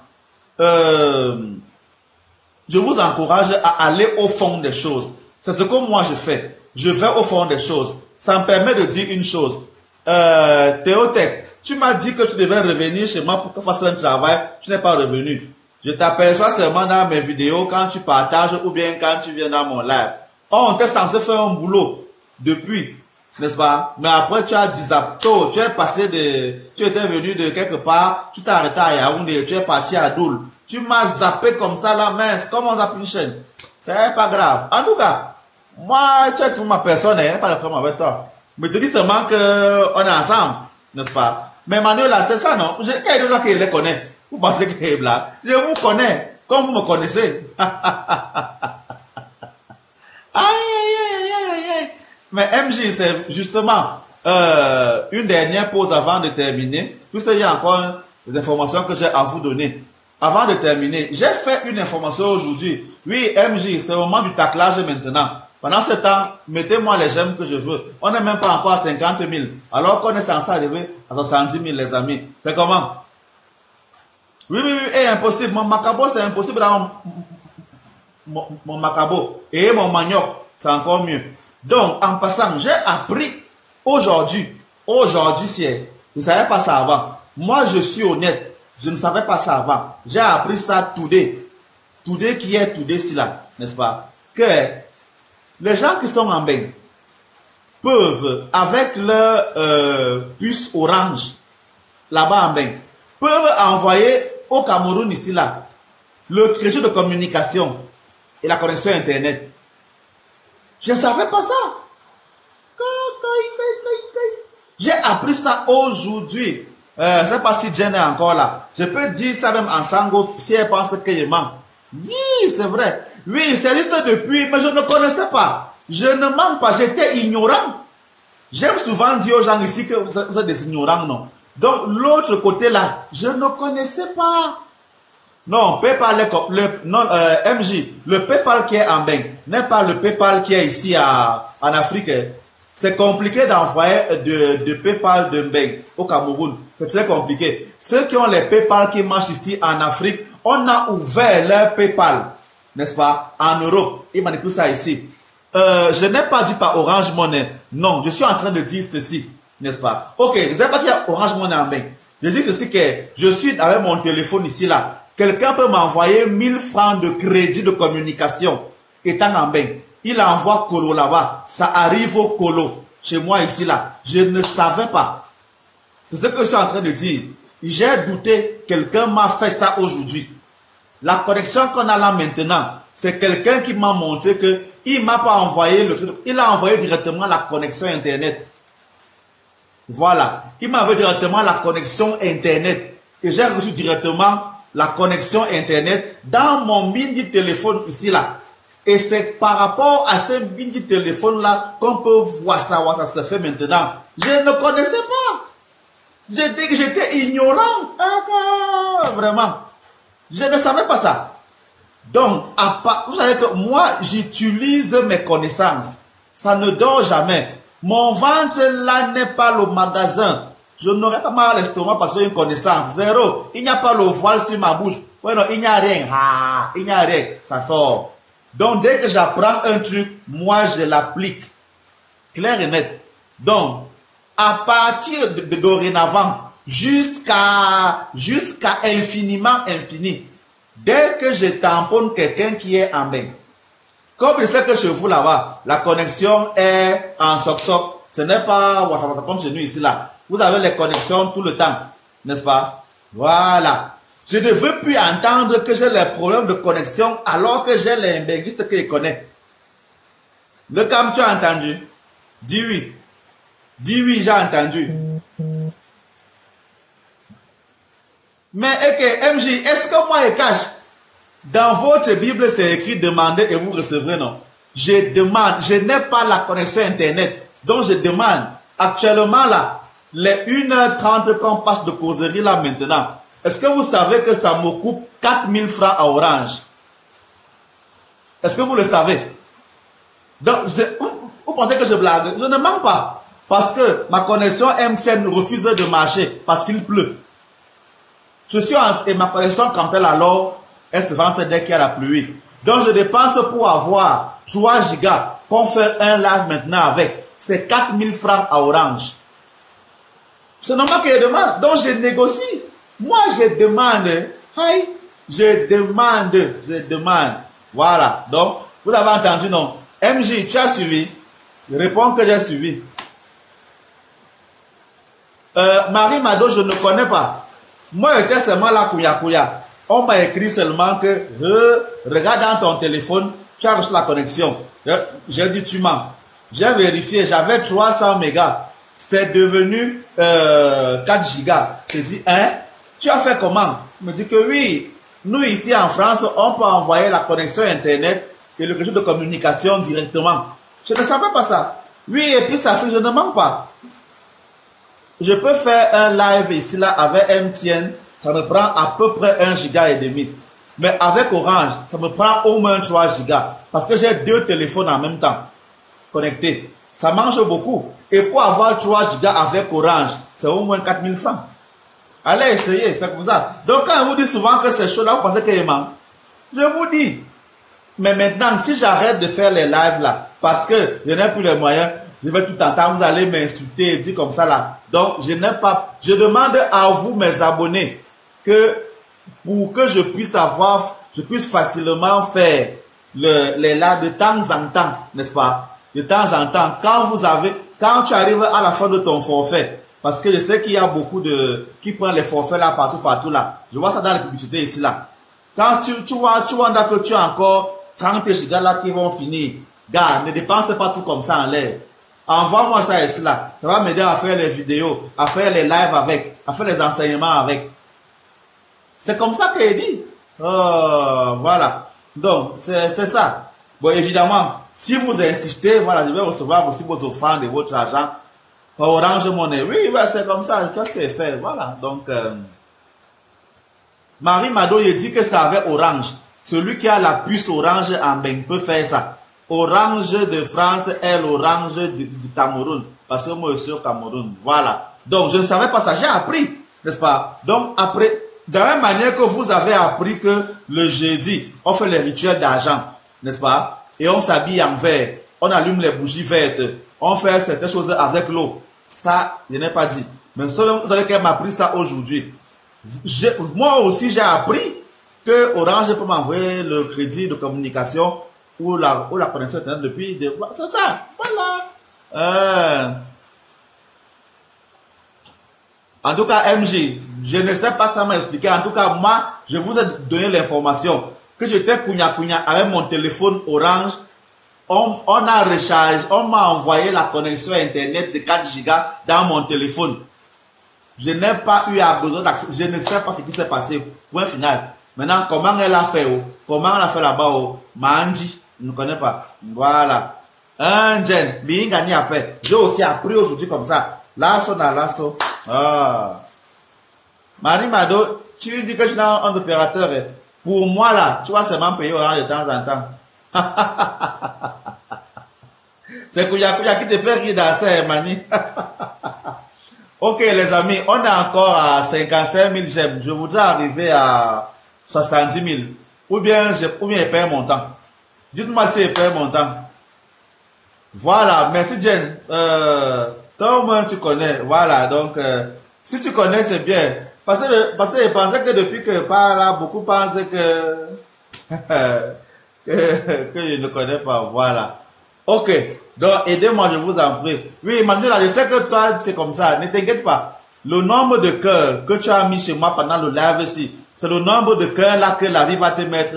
Je vous encourage à aller au fond des choses. C'est ce que moi je fais. Je vais au fond des choses. Ça me permet de dire une chose. Théotech, tu m'as dit que tu devais revenir chez moi pour que je fasse un travail. Tu n'es pas revenu. Je t'aperçois seulement dans mes vidéos quand tu partages ou bien quand tu viens dans mon live. Oh, on t'est censé faire un boulot depuis, n'est-ce pas? Mais après, tu as disapto, tu es passé tu étais venu de quelque part, tu t'es arrêté à Yaoundé, tu es parti à Doul. Tu m'as zappé comme ça, la mince, comme on zappe une chaîne. C'est pas grave. En tout cas, moi, tu es toute ma personne, hein, pas de problème avec toi. Mais te dis seulement qu'on est ensemble, n'est-ce pas? Mais Manuel, là, c'est ça, non? Il y a des gens qui les connaissent. Vous pensez que c'est là? Je vous connais, comme vous me connaissez. Aïe. Mais MJ, c'est justement une dernière pause avant de terminer. Puisqu'il y a encore des informations que j'ai à vous donner. Avant de terminer, j'ai fait une information aujourd'hui. Oui, MJ, c'est le moment du taclage maintenant. Pendant ce temps, mettez-moi les j'aime que je veux. On n'est même pas encore à 50 000. Alors qu'on est censé arriver à 70 000, les amis. C'est comment? Oui, et impossible. Mon macabo, c'est impossible dans mon macabo. Et mon manioc, c'est encore mieux. Donc, en passant, j'ai appris aujourd'hui, c'est, je ne savais pas ça avant. Moi, je suis honnête, je ne savais pas ça avant. J'ai appris ça today. Today qui est today, c'est là, n'est-ce pas? Que les gens qui sont en bain peuvent, avec leur puce orange, là-bas en bain, peuvent envoyer au Cameroun ici, là, le crédit de communication et la connexion Internet. Je ne savais pas ça. J'ai appris ça aujourd'hui. Je ne sais pas si Jen est encore là. Je peux dire ça même en sango si elle pense que je mens. Oui, c'est vrai. Oui, c'est juste depuis, mais je ne connaissais pas. Je ne mens pas, j'étais ignorant. J'aime souvent dire aux gens ici que vous êtes des ignorants, non. Donc, l'autre côté là, je ne connaissais pas. Non, PayPal, MJ, le PayPal qui est en Beng n'est pas le PayPal qui est ici en Afrique. C'est compliqué d'envoyer de PayPal de Beng au Cameroun. C'est très compliqué. Ceux qui ont les PayPal qui marchent ici en Afrique, on a ouvert leur PayPal, n'est-ce pas, en Europe. Ils manipulent ça ici. Je n'ai pas dit par Orange Money. Non, je suis en train de dire ceci, n'est-ce pas? Ok, je ne sais pas qu'il y a Orange Money en Beng. Je dis ceci que je suis avec mon téléphone ici là. Quelqu'un peut m'envoyer 1000 francs de crédit de communication étant en bain. Il envoie Colo là-bas. Ça arrive au Colo. Chez moi ici là. Je ne savais pas. C'est ce que je suis en train de dire. J'ai douté. Quelqu'un m'a fait ça aujourd'hui. La connexion qu'on a là maintenant, c'est quelqu'un qui m'a montré que il m'a pas envoyé il a envoyé directement la connexion Internet. Voilà. Il m'a envoyé directement la connexion Internet. Et j'ai reçu directement la connexion Internet dans mon mini téléphone ici là. Et c'est par rapport à ce mini téléphone là qu'on peut voir ça se fait maintenant. Je ne connaissais pas. J'ai dit que j'étais ignorant. Vraiment. Je ne savais pas ça. Donc, vous savez que moi, j'utilise mes connaissances. Ça ne dort jamais. Mon ventre là n'est pas le magasin. Je n'aurais pas mal à l'estomac parce que j'ai une connaissance. Zéro. Il n'y a pas le voile sur ma bouche. Ouais, non, il n'y a rien. Ah, il n'y a rien. Ça sort. Donc, dès que j'apprends un truc, moi, je l'applique. Clair et net. Donc, à partir de dorénavant, jusqu'à infiniment infini, dès que je tamponne quelqu'un qui est en bain, comme je sais que chez vous là-bas, la connexion est en soc-soc, ce n'est pas WhatsApp comme chez nous ici là. Vous avez les connexions tout le temps, n'est-ce pas? Voilà. Je ne veux plus entendre que j'ai les problèmes de connexion alors que j'ai les béguistes que je connais. Le cam, tu as entendu? Dis oui. Dis oui, j'ai entendu. Mais ok, MJ, est-ce que moi je cache? Dans votre Bible, c'est écrit demandez et vous recevrez, non? Je demande, je n'ai pas la connexion Internet. Donc je demande, actuellement là, les 1h30 qu'on passe de causerie là maintenant, est-ce que vous savez que ça me coûte 4000 francs à Orange? Est-ce que vous le savez? Donc, vous pensez que je blague? Je ne mens pas. Parce que ma connexion MTN refuse de marcher parce qu'il pleut. Et ma connexion, quand elle alors, elle se vante dès qu'il y a la pluie. Donc je dépense pour avoir 3 gigas, pour faire un live maintenant avec. C'est 4000 francs à Orange. C'est normal que je demande. Donc je négocie. Moi je demande. Hi, je demande. Voilà. Donc, vous avez entendu, non? MJ, tu as suivi? Réponds que j'ai suivi. Marie Mado, je ne connais pas. Moi, j'étais seulement là, Kouya. On m'a écrit seulement que regarde dans ton téléphone, tu as reçu la connexion. J'ai dit, tu mens. J'ai vérifié, j'avais 300 mégas. C'est devenu 4 gigas. J'ai dit, hein? Tu as fait comment? Il me dit que oui. Nous, ici en France, on peut envoyer la connexion Internet et le réseau de communication directement. Je ne savais pas ça. Oui, et puis ça fait, je ne mens pas. Je peux faire un live ici, là, avec MTN. Ça me prend à peu près 1,5 giga. Mais avec Orange, ça me prend au moins 3 gigas. Parce que j'ai 2 téléphones en même temps connectés. Ça mange beaucoup. Et pour avoir 3 gigas avec Orange, c'est au moins 4000 francs. Allez essayer, c'est comme ça. Donc quand on vous dit souvent que c'est chaud là, vous pensez qu'il manque. Je vous dis. Mais maintenant, si j'arrête de faire les lives là, parce que je n'ai plus les moyens, je vais tout entendre, vous allez m'insulter et dire comme ça là. Donc, je n'ai pas, je demande à vous, mes abonnés, que pour que je puisse facilement faire les lives de temps en temps, n'est-ce pas? De temps en temps, quand tu arrives à la fin de ton forfait, parce que je sais qu'il y a beaucoup qui prennent les forfaits là, partout là. Je vois ça dans les publicités ici là. Quand tu vois que tu as encore 30 gigas là qui vont finir, gars, ne dépense pas tout comme ça en l'air. Envoie-moi ça ici là. Ça va m'aider à faire les vidéos, à faire les lives avec, à faire les enseignements avec. C'est comme ça qu'il dit. Voilà. Donc, c'est ça. Bon, évidemment, si vous insistez, voilà, je vais recevoir aussi vos offrandes et votre argent. Orange Monnaie. Oui, c'est comme ça. Qu'est-ce qu'elle fait? Voilà. Donc, Marie Mado, il dit que c'est avec Orange. Celui qui a la puce Orange en bain peut faire ça. Orange de France est l'Orange du Cameroun. Parce que moi, je suis au Cameroun. Voilà. Donc, je ne savais pas ça. J'ai appris. N'est-ce pas? Donc, après, de la même manière que vous avez appris que le jeudi, on fait les rituels d'argent. N'est-ce pas? Et on s'habille en vert. On allume les bougies vertes. On fait certaines choses avec l'eau. Ça, je n'ai pas dit. Mais vous savez qu'elle m'a appris ça aujourd'hui. Moi aussi, j'ai appris que Orange peut m'envoyer le crédit de communication ou la connexion Internet depuis. C'est ça. Voilà. En tout cas, MJ, je ne sais pas ça m'a expliqué. En tout cas, moi, je vous ai donné l'information que j'étais Kouya avec mon téléphone Orange. On a rechargé, on m'a envoyé la connexion Internet de 4 gigas dans mon téléphone. Je n'ai pas eu besoin d'accès. Je ne sais pas ce qui s'est passé. Point final. Maintenant, comment elle a fait? Comment elle a fait là-bas? Manji, je ne connais pas. Voilà. Un gen, bien gagné après. J'ai aussi appris aujourd'hui comme ça. Lasso dans lasso. Marie Mado, tu dis que tu es un opérateur. Pour moi là, tu vas seulement payer Orange de temps en temps. C'est Kouya qui te fait rire dans ça, Mani. Ok les amis, on est encore à 55 000 j'aime. Je voudrais arriver à 70 000. Ou bien je perds mon temps. Dites-moi si je perds mon temps. Voilà, merci Jen. Toi au moins tu connais. Voilà, donc si tu connais c'est bien. Parce que je pensais que depuis que je parle là, beaucoup pensent que je ne connais pas. Voilà. Ok. Donc, aidez-moi, je vous en prie. Oui, Manuela, je sais que toi, c'est comme ça. Ne t'inquiète pas. Le nombre de cœurs que tu as mis chez moi pendant le live ici, c'est le nombre de cœurs là que la vie va te mettre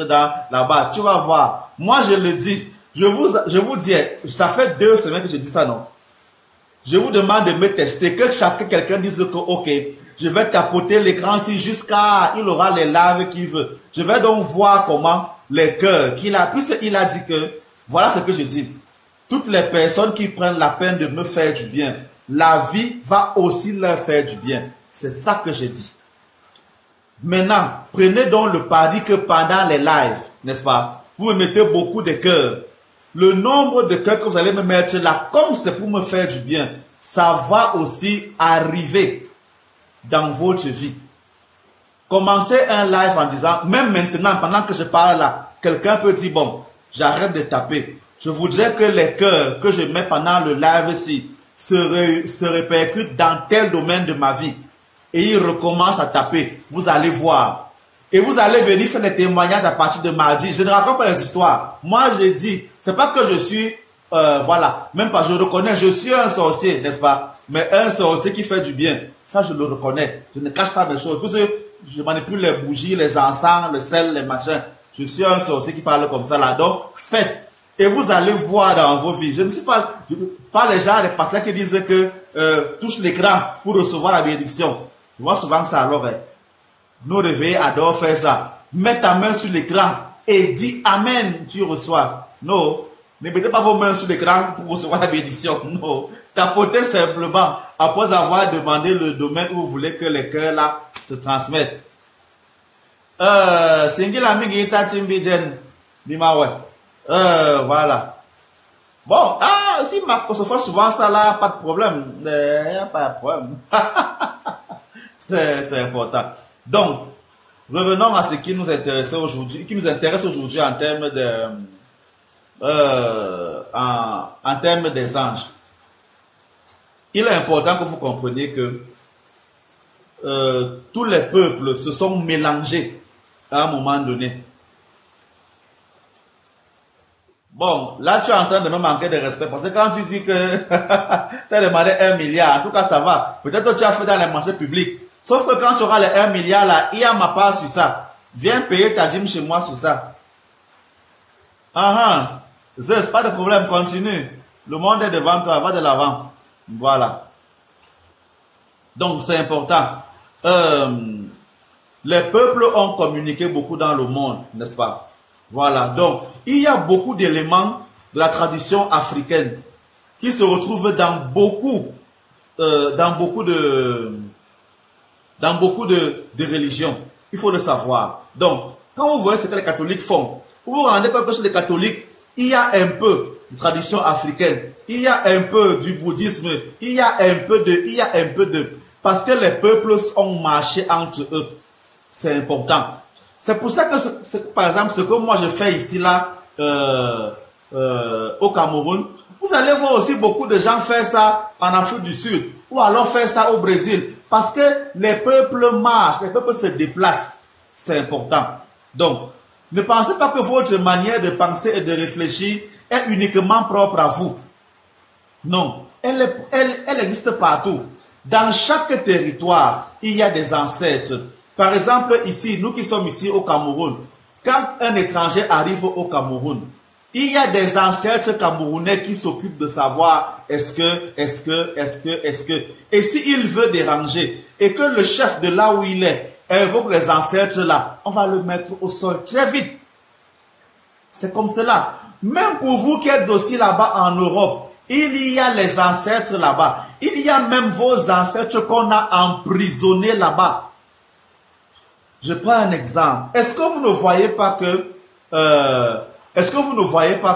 là-bas. Tu vas voir. Moi, je le dis. Je vous dis, ça fait 2 semaines que je dis ça, non? Je vous demande de me tester. Que quelqu'un dise que, ok, je vais tapoter l'écran ici jusqu'à, il aura les lives qu'il veut. Je vais donc voir comment les cœurs qu'il a, puisqu'il a dit que, voilà ce que je dis. Toutes les personnes qui prennent la peine de me faire du bien, la vie va aussi leur faire du bien. C'est ça que j'ai dit. Maintenant, prenez donc le pari que pendant les lives, n'est-ce pas, vous me mettez beaucoup de cœurs. Le nombre de cœurs que vous allez me mettre là, comme c'est pour me faire du bien, ça va aussi arriver dans votre vie. Commencez un live en disant, même maintenant, pendant que je parle là, quelqu'un peut dire, bon, j'arrête de taper. Je voudrais que les cœurs que je mets pendant le live ici se répercutent dans tel domaine de ma vie. Et il recommence à taper. Vous allez voir. Et vous allez venir faire des témoignages à partir de mardi. Je ne raconte pas les histoires. Moi, je dis, c'est pas que je suis, voilà, même pas, je reconnais, je suis un sorcier, n'est-ce pas? Mais un sorcier qui fait du bien, ça, je le reconnais. Je ne cache pas mes choses. Parce que je manipule les bougies, les encens, le sel, les machins. Je suis un sorcier qui parle comme ça là. Donc, faites. Et vous allez voir dans vos vies. Je ne suis pas les gens, les pasteurs qui disent que touche l'écran pour recevoir la bénédiction. Je vois souvent ça alors. Nos réveillés adorent faire ça. Mets ta main sur l'écran et dis Amen, tu reçois. Non, ne mettez pas vos mains sur l'écran pour recevoir la bénédiction. Non, tapotez simplement après avoir demandé le domaine où vous voulez que les cœurs là se transmettent. Voilà. Bon, si Marco se fait souvent ça là, pas de problème. Il n'y a pas de problème. C'est important. Donc, revenons à ce qui nous intéresse aujourd'hui, en termes en termes des anges. Il est important que vous compreniez que tous les peuples se sont mélangés à un moment donné. Bon, là tu es en train de me manquer de respect parce que quand tu dis que tu as demandé 1 milliard, en tout cas ça va. Peut-être que tu as fait dans les marchés publics. Sauf que quand tu auras les 1 milliard là, il y a ma part sur ça. Viens payer ta dîme chez moi sur ça. C'est pas de problème, continue. Le monde est devant toi, va de l'avant. Voilà. Donc c'est important. Les peuples ont communiqué beaucoup dans le monde, n'est-ce pas? Voilà. Donc, il y a beaucoup d'éléments de la tradition africaine qui se retrouvent dans beaucoup de religions. Il faut le savoir. Donc, quand vous voyez ce que les catholiques font, vous vous rendez compte que chez les catholiques, il y a un peu de tradition africaine, il y a un peu du bouddhisme, il y a un peu de, parce que les peuples ont marché entre eux. C'est important. C'est pour ça que, par exemple, ce que moi je fais ici, là, au Cameroun, vous allez voir aussi beaucoup de gens faire ça en Afrique du Sud, ou alors faire ça au Brésil, parce que les peuples marchent, les peuples se déplacent. C'est important. Donc, ne pensez pas que votre manière de penser et de réfléchir est uniquement propre à vous. Non, elle existe partout. Dans chaque territoire, il y a des ancêtres. Par exemple, ici, nous qui sommes ici au Cameroun, quand un étranger arrive au Cameroun, il y a des ancêtres camerounais qui s'occupent de savoir est-ce que. Et s'il veut déranger, et que le chef de là où il est invoque les ancêtres là, on va le mettre au sol très vite. C'est comme cela. Même pour vous qui êtes aussi là-bas en Europe, il y a les ancêtres là-bas. Il y a même vos ancêtres qu'on a emprisonnés là-bas. Je prends un exemple. Est-ce que vous ne voyez pas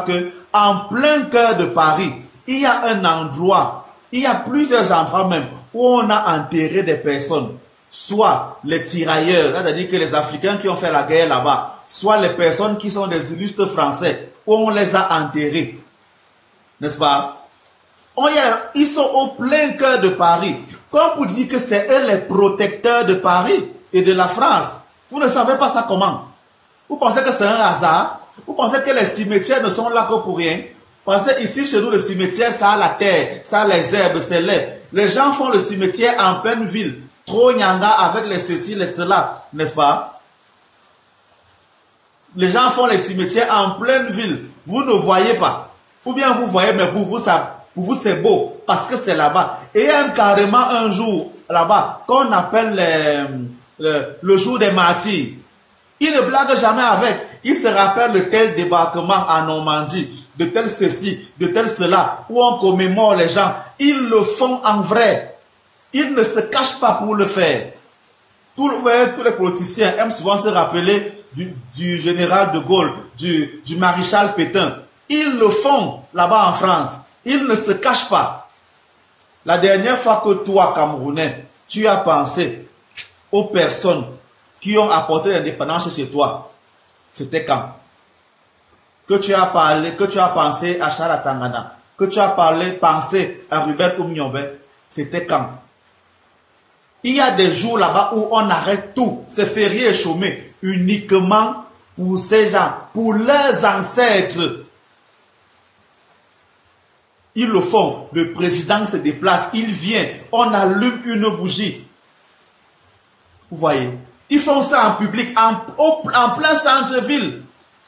que, en plein cœur de Paris, il y a un endroit, il y a plusieurs endroits même, où on a enterré des personnes, soit les tirailleurs, c'est-à-dire que les Africains qui ont fait la guerre là-bas, soit les personnes qui sont des illustres français, où on les a enterrés. N'est-ce pas? Ils sont au plein cœur de Paris. Comme vous dites que c'est eux les protecteurs de Paris et de la France. Vous ne savez pas ça comment? Vous pensez que c'est un hasard? Vous pensez que les cimetières ne sont là que pour rien? Parce que ici, chez nous, le cimetière, ça a la terre, ça a les herbes, c'est laid. Les gens font le cimetière en pleine ville. Trop nyanga avec les ceci, les cela, n'est-ce pas? Les gens font les cimetières en pleine ville. Vous ne voyez pas. Ou bien vous voyez, mais pour vous, c'est beau, parce que c'est là-bas. Et il y a carrément un jour, là-bas, qu'on appelle le jour des martyrs. Il ne blague jamais avec. Il se rappelle de tel débarquement en Normandie, de tel ceci, de tel cela, où on commémore les gens. Ils le font en vrai. Ils ne se cachent pas pour le faire. Tous les politiciens aiment souvent se rappeler du général de Gaulle, du maréchal Pétain. Ils le font là-bas en France. Ils ne se cachent pas. La dernière fois que toi, Camerounais, tu as pensé aux personnes qui ont apporté l'indépendance chez toi, c'était quand? Que tu as pensé à Charles Tangana, que tu as pensé à Robert Oumyombe, c'était quand? Il y a des jours là-bas où on arrête tout, c'est férié et chômé, uniquement pour ces gens, pour leurs ancêtres. Ils le font, le président se déplace, il vient, on allume une bougie. Vous voyez? Ils font ça en public, en plein centre-ville.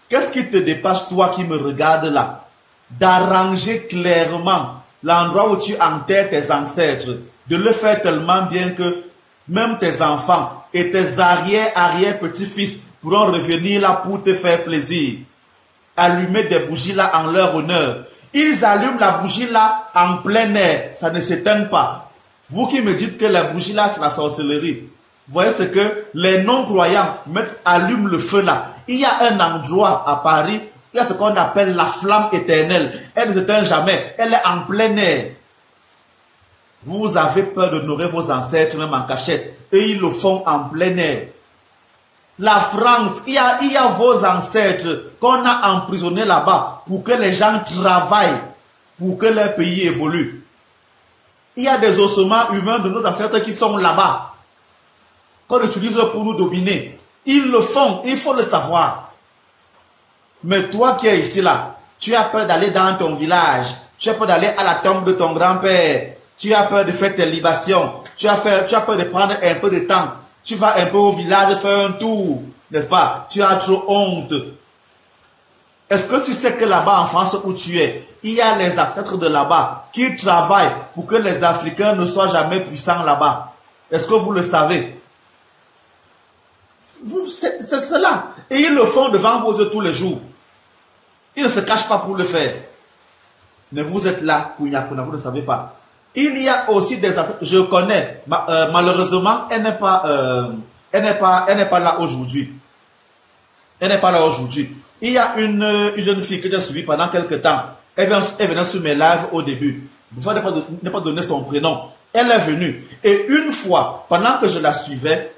Qu'est-ce qui te dépasse, toi qui me regardes là? D'arranger clairement l'endroit où tu enterres tes ancêtres, de le faire tellement bien que même tes enfants et tes arrière-petits-fils pourront revenir là pour te faire plaisir. Allumer des bougies là en leur honneur. Ils allument la bougie là en plein air, ça ne s'éteint pas. Vous qui me dites que la bougie là c'est la sorcellerie, vous voyez ce que les non-croyants allument le feu là. Il y a un endroit à Paris, il y a ce qu'on appelle la flamme éternelle. Elle ne s'éteint jamais, elle est en plein air. Vous avez peur d'honorer vos ancêtres même en cachette. Et ils le font en plein air. La France, il y a vos ancêtres qu'on a emprisonnés là-bas pour que les gens travaillent, pour que leur pays évolue. Il y a des ossements humains de nos ancêtres qui sont là-bas, qu'on utilise pour nous dominer. Ils le font, il faut le savoir. Mais toi qui es ici là, tu as peur d'aller dans ton village, tu as peur d'aller à la tombe de ton grand-père, tu as peur de faire tes libations, tu as peur de prendre un peu de temps. Tu vas un peu au village faire un tour, n'est-ce pas? Tu as trop honte. Est-ce que tu sais que là-bas en France où tu es, il y a les ancêtres de là-bas qui travaillent pour que les Africains ne soient jamais puissants là-bas? Est-ce que vous le savez? C'est cela. Et ils le font devant vos yeux tous les jours. Ils ne se cachent pas pour le faire. Mais vous êtes là, Kounyakuna, vous ne savez pas. Il y a aussi des ancêtres, je connais, malheureusement, elle n'est pas là aujourd'hui. Elle n'est pas là aujourd'hui. Il y a une jeune fille que j'ai suivie pendant quelques temps. Elle venait sur mes lives au début. Vous ne pas donner son prénom. Elle est venue. Et une fois, pendant que je la suivais,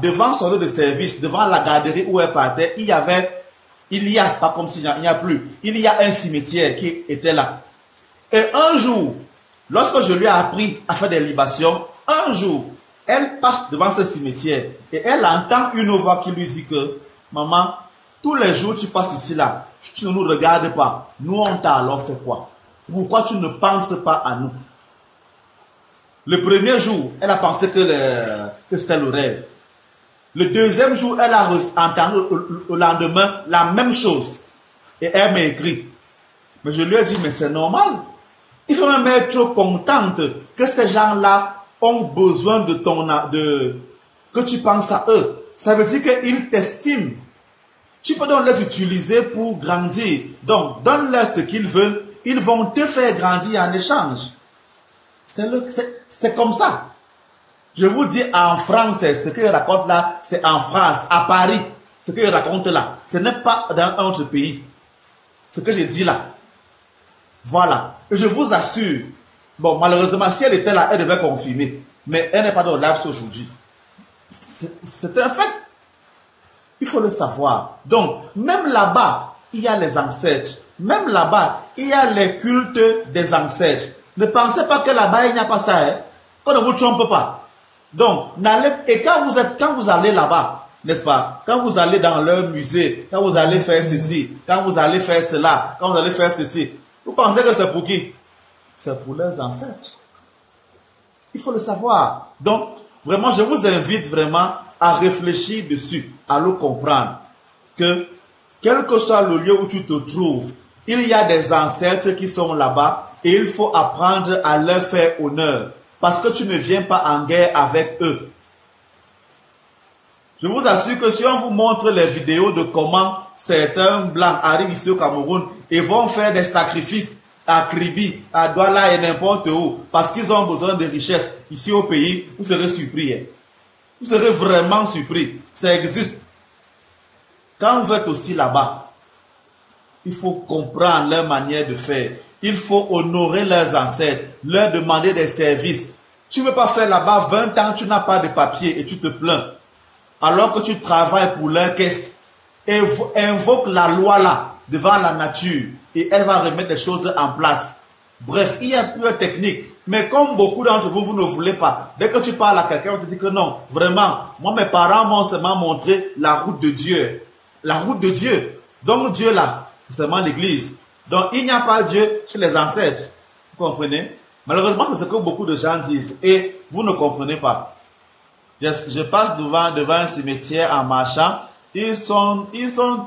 devant son lieu de service, devant la garderie où elle partait, il y a, pas comme s'il n'y a plus, il y a un cimetière qui était là. Et un jour, lorsque je lui ai appris à faire des libations, un jour, elle passe devant ce cimetière et elle entend une voix qui lui dit que « Maman, tous les jours tu passes ici là, tu ne nous regardes pas. Nous, on t'a alors fait quoi? Pourquoi tu ne penses pas à nous ?» Le premier jour, elle a pensé que c'était le rêve. Le deuxième jour, elle a entendu au lendemain la même chose. Et elle m'a écrit. Mais je lui ai dit, mais c'est normal. Il faut même être contente que ces gens-là ont besoin que tu penses à eux. Ça veut dire qu'ils t'estiment. Tu peux donc les utiliser pour grandir. Donc, donne-leur ce qu'ils veulent. Ils vont te faire grandir en échange. C'est comme ça. Je vous dis, en France, ce qu'ils racontent là, c'est en France, à Paris. Ce qu'ils racontent là, ce n'est pas dans un autre pays. Ce que je dis là. Voilà. Et je vous assure, bon, malheureusement, si elle était là, elle devait confirmer. Mais elle n'est pas dans le live aujourd'hui. C'est un fait. Il faut le savoir. Donc, même là-bas, il y a les ancêtres. Même là-bas, il y a les cultes des ancêtres. Ne pensez pas que là-bas, il n'y a pas ça. Hein? Qu'on ne vous trompe pas. Donc, et quand vous allez là-bas, n'est-ce pas? Quand vous allez dans leur musée, quand vous allez faire ceci, quand vous allez faire cela, quand vous allez faire ceci, vous pensez que c'est pour qui? C'est pour leurs ancêtres. Il faut le savoir. Donc, vraiment, je vous invite vraiment à réfléchir dessus, à le comprendre. Que, quel que soit le lieu où tu te trouves, il y a des ancêtres qui sont là-bas et il faut apprendre à leur faire honneur. parce que tu ne viens pas en guerre avec eux. Je vous assure que si on vous montre les vidéos de comment certains blancs arrivent ici au Cameroun et vont faire des sacrifices à Kribi, à Douala et n'importe où, parce qu'ils ont besoin de richesses ici au pays, vous serez surpris. Hein. Vous serez vraiment surpris. Ça existe. Quand vous êtes aussi là-bas, il faut comprendre leur manière de faire. Il faut honorer leurs ancêtres, leur demander des services. Tu ne veux pas faire là-bas 20 ans, tu n'as pas de papier et tu te plains. Alors que tu travailles pour leur caisse. Invoque la loi là, devant la nature, et elle va remettre les choses en place. Bref, il y a plusieurs techniques. Mais comme beaucoup d'entre vous, vous ne voulez pas. Dès que tu parles à quelqu'un, on te dit que non, vraiment, moi mes parents m'ont seulement montré la route de Dieu. La route de Dieu. Donc Dieu là, c'est seulement l'église. Donc il n'y a pas Dieu chez les ancêtres. Vous comprenez? Malheureusement, c'est ce que beaucoup de gens disent. Et vous ne comprenez pas. Je passe devant un cimetière en marchant. Ils sont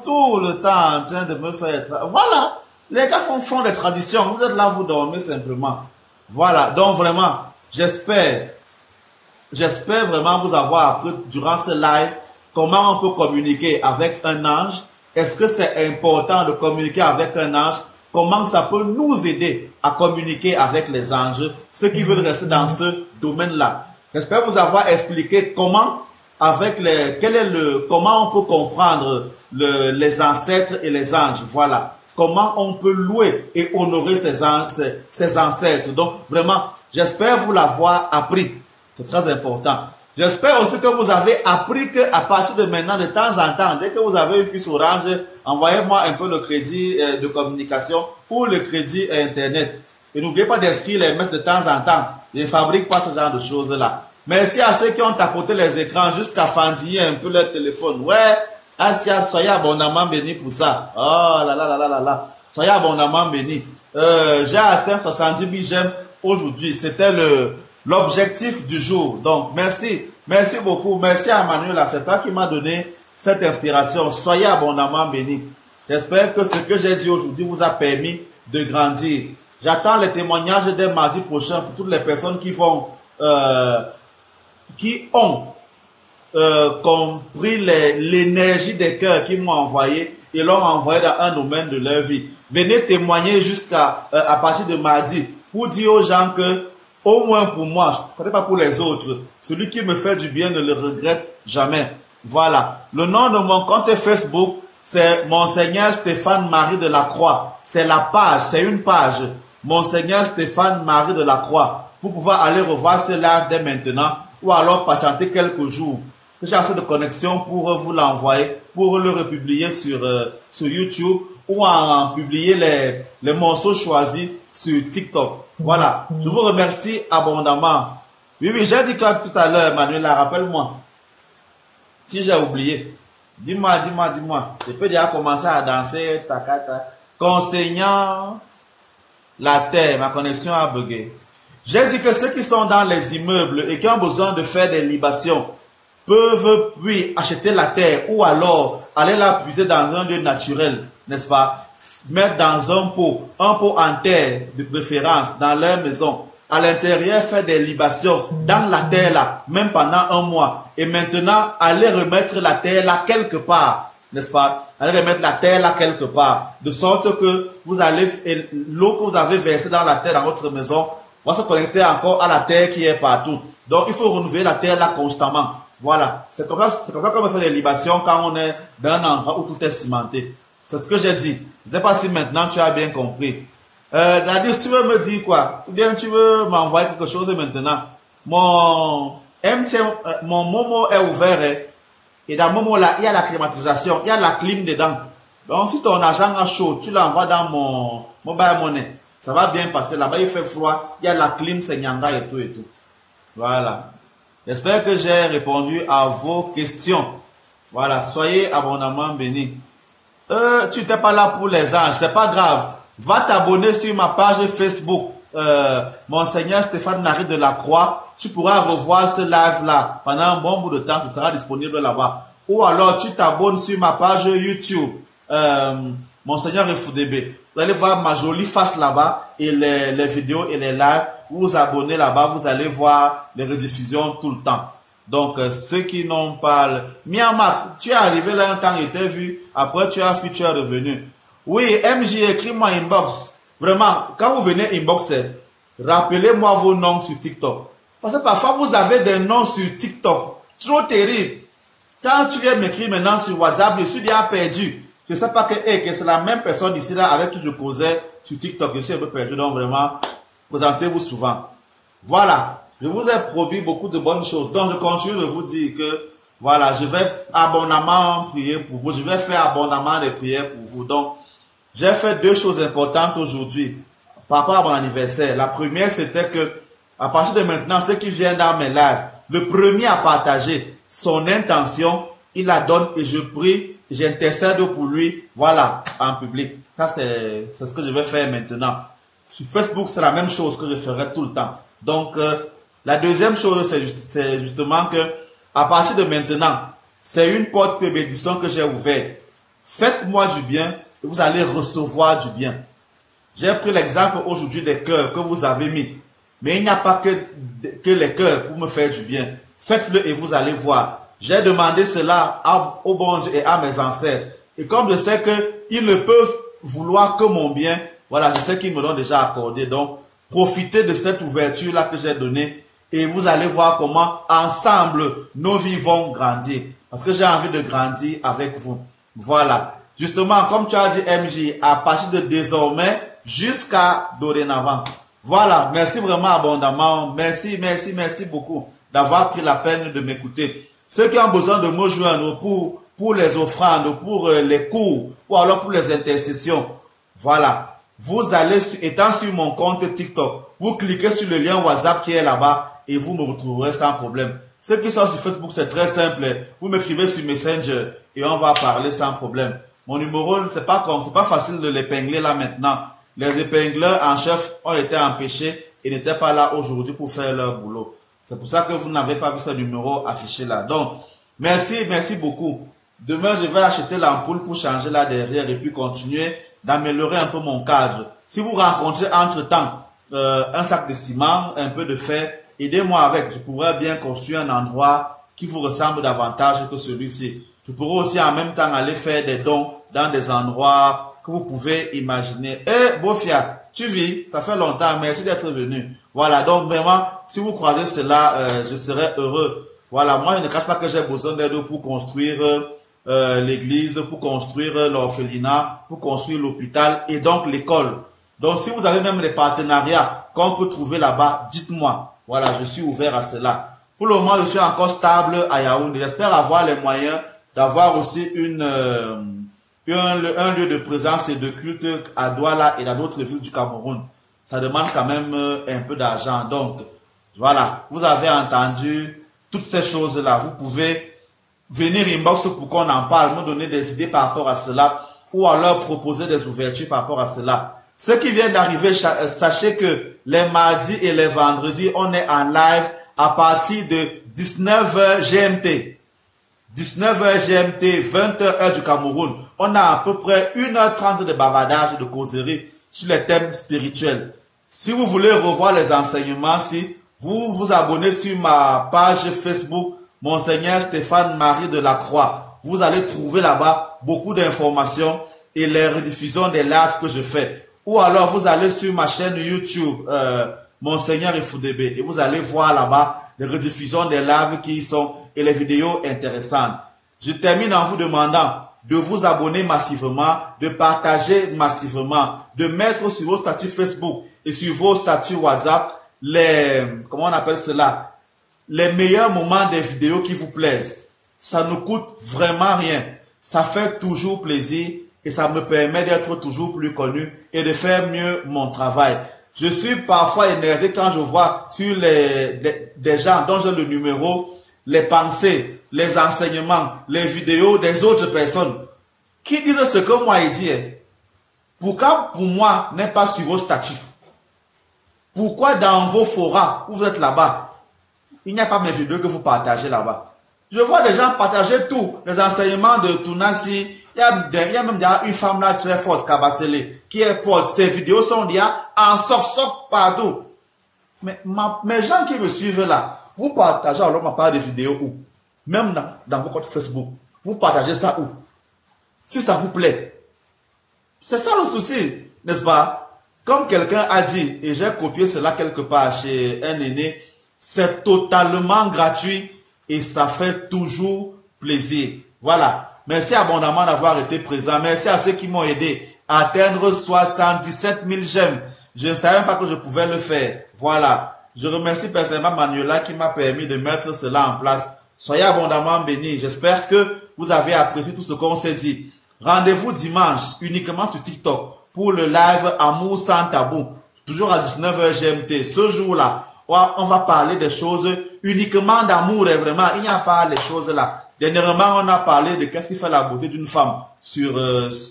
tout le temps en train de me faire... Voilà. Les gars font des traditions. Vous êtes là, vous dormez simplement. Voilà. Donc vraiment, j'espère vraiment vous avoir appris durant ce live comment on peut communiquer avec un ange. Est-ce que c'est important de communiquer avec un ange? Comment ça peut nous aider à communiquer avec les anges, ceux qui veulent rester dans ce domaine-là. J'espère vous avoir expliqué comment comment on peut comprendre les ancêtres et les anges. Voilà. Comment on peut louer et honorer ces ancêtres. Donc, vraiment, j'espère vous l'avoir appris. C'est très important. J'espère aussi que vous avez appris qu'à partir de maintenant, de temps en temps, dès que vous avez une puce Orange, envoyez-moi un peu le crédit de communication ou le crédit Internet. Et n'oubliez pas d'inscrire les messes de temps en temps. Je ne fabrique pas ce genre de choses-là. Merci à ceux qui ont tapoté les écrans jusqu'à fendiller un peu leur téléphone. Ouais, Asia, soyez abondamment bénis pour ça. Oh là là là là là là. Soyez abondamment bénis. J'ai atteint 70 000 j'aime aujourd'hui. C'était l'objectif du jour. Donc, merci beaucoup. Merci à Manuela. C'est toi qui m'a donné cette inspiration. Soyez abondamment bénis. J'espère que ce que j'ai dit aujourd'hui vous a permis de grandir. J'attends les témoignages dès mardi prochain pour toutes les personnes qui ont compris l'énergie des cœurs qu'ils m'ont envoyé et l'ont envoyé dans un domaine de leur vie. Venez témoigner à partir de mardi pour dire aux gens que, au moins pour moi, je ne connais pas pour les autres, celui qui me fait du bien ne le regrette jamais. Voilà. Le nom de mon compte Facebook, c'est Monseigneur Stéphane Marie de la Croix. C'est la page, c'est une page. Monseigneur Stéphane Marie de la Croix. Pour pouvoir aller revoir ce live dès maintenant ou alors patienter quelques jours. J'ai assez de connexion pour vous l'envoyer, pour le republier sur YouTube ou en publier les morceaux choisis sur TikTok. Voilà. Je vous remercie abondamment. Oui, j'ai dit quoi tout à l'heure, Manuela, rappelle-moi. Si j'ai oublié. Dis-moi. Je peux déjà commencer à danser. Concernant la terre, ma connexion a bugué. J'ai dit que ceux qui sont dans les immeubles et qui ont besoin de faire des libations peuvent puis acheter la terre ou alors aller la puiser dans un lieu naturel, n'est-ce pas? Mettre dans un pot en terre de préférence dans leur maison. À l'intérieur, faire des libations dans la terre là, même pendant un mois. Et maintenant, aller remettre la terre là quelque part, n'est-ce pas? Aller remettre la terre là quelque part. De sorte que l'eau que vous avez versée dans la terre dans votre maison va se connecter encore à la terre qui est partout. Donc, il faut renouveler la terre là constamment. Voilà. C'est comme ça qu'on fait les libations quand on est dans un endroit où tout est cimenté. C'est ce que j'ai dit. Je ne sais pas si maintenant tu as bien compris. Gladys, tu veux me dire quoi? Ou bien tu veux m'envoyer quelque chose maintenant? Mon Momo est ouvert. Et dans Momo là, il y a la climatisation. Il y a la clim dedans. Donc, si ton argent est chaud, tu l'envoies dans mon mobile money. Ça va bien passer. Là-bas, il fait froid. Il y a la clim, c'est Nyanga et tout et tout. Voilà. J'espère que j'ai répondu à vos questions. Voilà. Soyez abondamment bénis. Tu n'étais pas là pour les anges. C'est pas grave. Va t'abonner sur ma page Facebook. Monseigneur Stéphane Marie de la Croix. Tu pourras revoir ce live-là. Pendant un bon bout de temps, ce sera disponible là-bas. Ou alors, tu t'abonnes sur ma page YouTube. Monseigneur Refoudébé. Vous allez voir ma jolie face là-bas et les vidéos et les lives. Vous vous abonnez là-bas, vous allez voir les rediffusions tout le temps. Donc, ceux qui n'ont pas... Myanmar, tu es arrivé là un temps, il était vu. Après, tu as fui, tu es revenu. Oui, MJ, écris-moi inbox. Vraiment, quand vous venez inboxer, rappelez-moi vos noms sur TikTok. Parce que parfois, vous avez des noms sur TikTok. Trop terrible. Quand tu viens m'écrire maintenant sur WhatsApp, je suis déjà perdu. Je ne sais pas que c'est la même personne ici là avec qui je causais sur TikTok. Je suis un peu perdu. Donc, vraiment, présentez-vous souvent. Voilà. Je vous ai promis beaucoup de bonnes choses. Donc, je continue de vous dire que, voilà, je vais abondamment prier pour vous. Je vais faire abondamment des prières pour vous. Donc, j'ai fait deux choses importantes aujourd'hui par rapport à mon anniversaire. La première, c'était que, à partir de maintenant, ceux qui viennent dans mes lives, le premier à partager son intention, il la donne et je prie, j'intercède pour lui, voilà, en public. Ça, c'est ce que je vais faire maintenant. Sur Facebook, c'est la même chose que je ferai tout le temps. Donc, la deuxième chose, c'est justement que, à partir de maintenant, c'est une porte de bénédiction que j'ai ouverte. Faites-moi du bien et vous allez recevoir du bien. J'ai pris l'exemple aujourd'hui des cœurs que vous avez mis. Mais il n'y a pas que les cœurs pour me faire du bien. Faites-le et vous allez voir. J'ai demandé cela au bon Dieu et à mes ancêtres. Et comme je sais qu'ils ne peuvent vouloir que mon bien, voilà, je sais qu'ils me l'ont déjà accordé. Donc, profitez de cette ouverture-là que j'ai donnée et vous allez voir comment, ensemble, nos vies vont grandir. Parce que j'ai envie de grandir avec vous. Voilà. Justement, comme tu as dit, MJ, à partir de désormais jusqu'à dorénavant. Voilà. Merci vraiment abondamment. Merci, merci, merci beaucoup d'avoir pris la peine de m'écouter. Ceux qui ont besoin de me joindre pour les offrandes, pour les cours, ou alors pour les intercessions, voilà. Vous allez, étant sur mon compte TikTok, vous cliquez sur le lien WhatsApp qui est là-bas et vous me retrouverez sans problème. Ceux qui sont sur Facebook, c'est très simple. Vous m'écrivez sur Messenger et on va parler sans problème. Mon numéro, c'est pas facile de l'épingler là maintenant. Les épingleurs en chef ont été empêchés et n'étaient pas là aujourd'hui pour faire leur boulot. C'est pour ça que vous n'avez pas vu ce numéro affiché là. Donc, merci, merci beaucoup. Demain, je vais acheter l'ampoule pour changer là derrière et puis continuer d'améliorer un peu mon cadre. Si vous rencontrez entre-temps un sac de ciment, un peu de fer, aidez-moi avec. Je pourrais bien construire un endroit qui vous ressemble davantage que celui-ci. Je pourrais aussi en même temps aller faire des dons dans des endroits que vous pouvez imaginer. Eh, Bofia, tu vis, ça fait longtemps, merci d'être venu. Voilà, donc vraiment, si vous croisez cela, je serai heureux. Voilà, moi je ne cache pas que j'ai besoin d'aide pour construire l'église, pour construire l'orphelinat, pour construire l'hôpital et donc l'école. Donc si vous avez même les partenariats qu'on peut trouver là-bas, dites-moi. Voilà, je suis ouvert à cela. Pour le moment, je suis encore stable à Yaoundé. J'espère avoir les moyens d'avoir aussi un lieu de présence et de culte à Douala et dans d'autres villes du Cameroun. Ça demande quand même un peu d'argent. Donc, voilà, vous avez entendu toutes ces choses-là. Vous pouvez venir inbox pour qu'on en parle, me donner des idées par rapport à cela ou alors proposer des ouvertures par rapport à cela. Ceux qui viennent d'arriver, sachez que les mardis et les vendredis, on est en live à partir de 19h GMT. 19h GMT, 20h heure du Cameroun. On a à peu près 1h30 de bavardage, de causerie sur les thèmes spirituels. Si vous voulez revoir les enseignements, si vous vous abonnez sur ma page Facebook, Monseigneur Stéphane Marie de la Croix, vous allez trouver là-bas beaucoup d'informations et les rediffusions des lives que je fais. Ou alors vous allez sur ma chaîne YouTube, Monseigneur Ifoudébé, et vous allez voir là-bas les rediffusions des lives qui y sont et les vidéos intéressantes. Je termine en vous demandant de vous abonner massivement, de partager massivement, de mettre sur vos statuts Facebook et sur vos statuts WhatsApp comment on appelle cela, les meilleurs moments des vidéos qui vous plaisent. Ça ne coûte vraiment rien. Ça fait toujours plaisir et ça me permet d'être toujours plus connu et de faire mieux mon travail. Je suis parfois énervé quand je vois sur des gens dont j'ai le numéro, les pensées, les enseignements, les vidéos des autres personnes qui disent ce que moi il dit. Pourquoi pour moi n'est pas sur vos statuts? Pourquoi dans vos forats où vous êtes là-bas, il n'y a pas mes vidéos que vous partagez là-bas? Je vois des gens partager tout, les enseignements de Tounassi il y a même une femme là très forte, Kabasele, qui est forte. Ses vidéos sont déjà en soc partout. Mais mes gens qui me suivent là, vous partagez alors ma part de vidéos où? Même dans vos comptes Facebook. Vous partagez ça où? Si ça vous plaît. C'est ça le souci, n'est-ce pas? Comme quelqu'un a dit, et j'ai copié cela quelque part chez un aîné, c'est totalement gratuit et ça fait toujours plaisir. Voilà. Merci abondamment d'avoir été présent. Merci à ceux qui m'ont aidé à atteindre 77 000 j'aime. Je ne savais pas que je pouvais le faire. Voilà. Je remercie personnellement Manuela qui m'a permis de mettre cela en place. Soyez abondamment bénis. J'espère que vous avez apprécié tout ce qu'on s'est dit. Rendez-vous dimanche uniquement sur TikTok pour le live Amour sans tabou. Toujours à 19h GMT. Ce jour-là, on va parler des choses uniquement d'amour et vraiment, il n'y a pas les choses là. Dernièrement, on a parlé de qu'est-ce qui fait la beauté d'une femme sur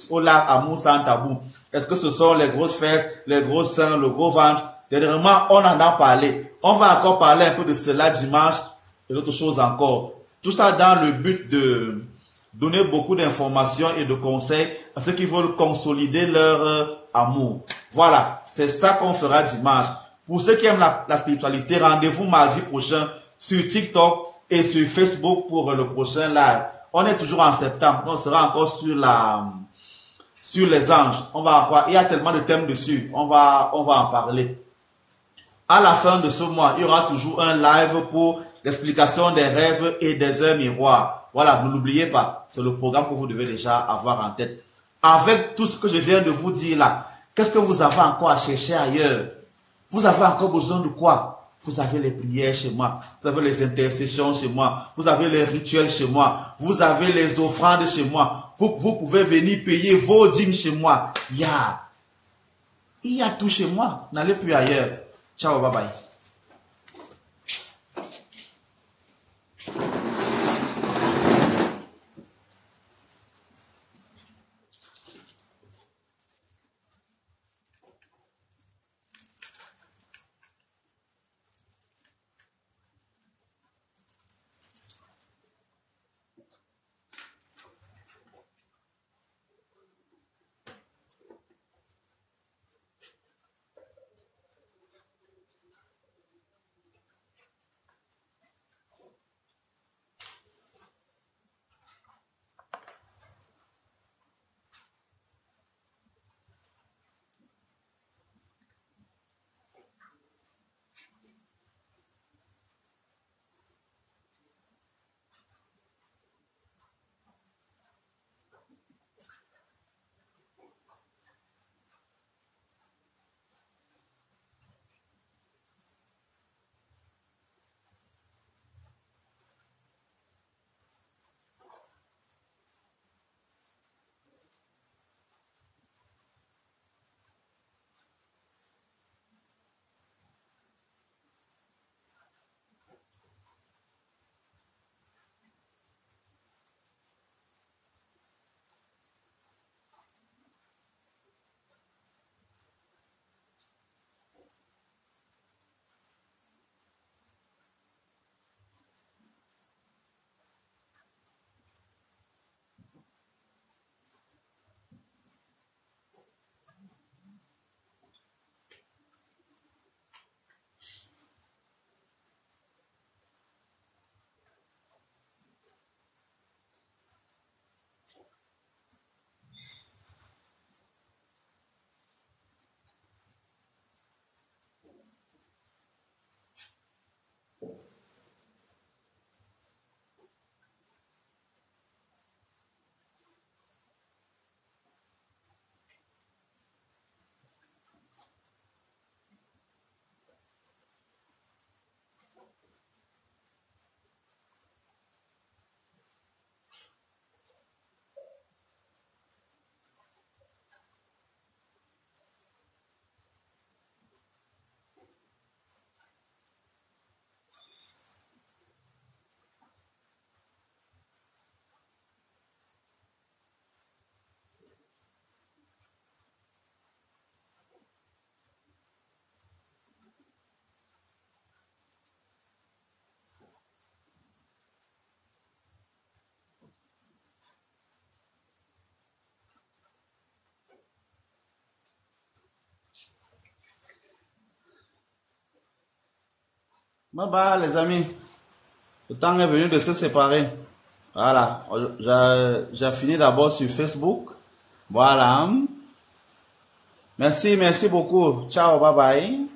au lac Amour sans tabou. Est-ce que ce sont les grosses fesses, les gros seins, le gros ventre? Dernièrement, on en a parlé. On va encore parler un peu de cela dimanche et d'autres choses encore. Tout ça dans le but de donner beaucoup d'informations et de conseils à ceux qui veulent consolider leur amour. Voilà, c'est ça qu'on fera dimanche. Pour ceux qui aiment la spiritualité, rendez-vous mardi prochain sur TikTok et sur Facebook pour le prochain live. On est toujours en septembre, on sera encore sur les anges. Il y a tellement de thèmes dessus, on va en parler. À la fin de ce mois, il y aura toujours un live pour l'explication des rêves et des heures miroirs. Voilà, ne l'oubliez pas, c'est le programme que vous devez déjà avoir en tête. Avec tout ce que je viens de vous dire là, qu'est-ce que vous avez encore à chercher ailleurs? Vous avez encore besoin de quoi? Vous avez les prières chez moi, vous avez les intercessions chez moi, vous avez les rituels chez moi, vous avez les offrandes chez moi. Vous pouvez venir payer vos dîmes chez moi. Il y a tout chez moi, n'allez plus ailleurs. Ciao, bye bye. Bye bye les amis. Le temps est venu de se séparer. Voilà. J'ai fini d'abord sur Facebook. Voilà. Merci beaucoup. Ciao, bye bye.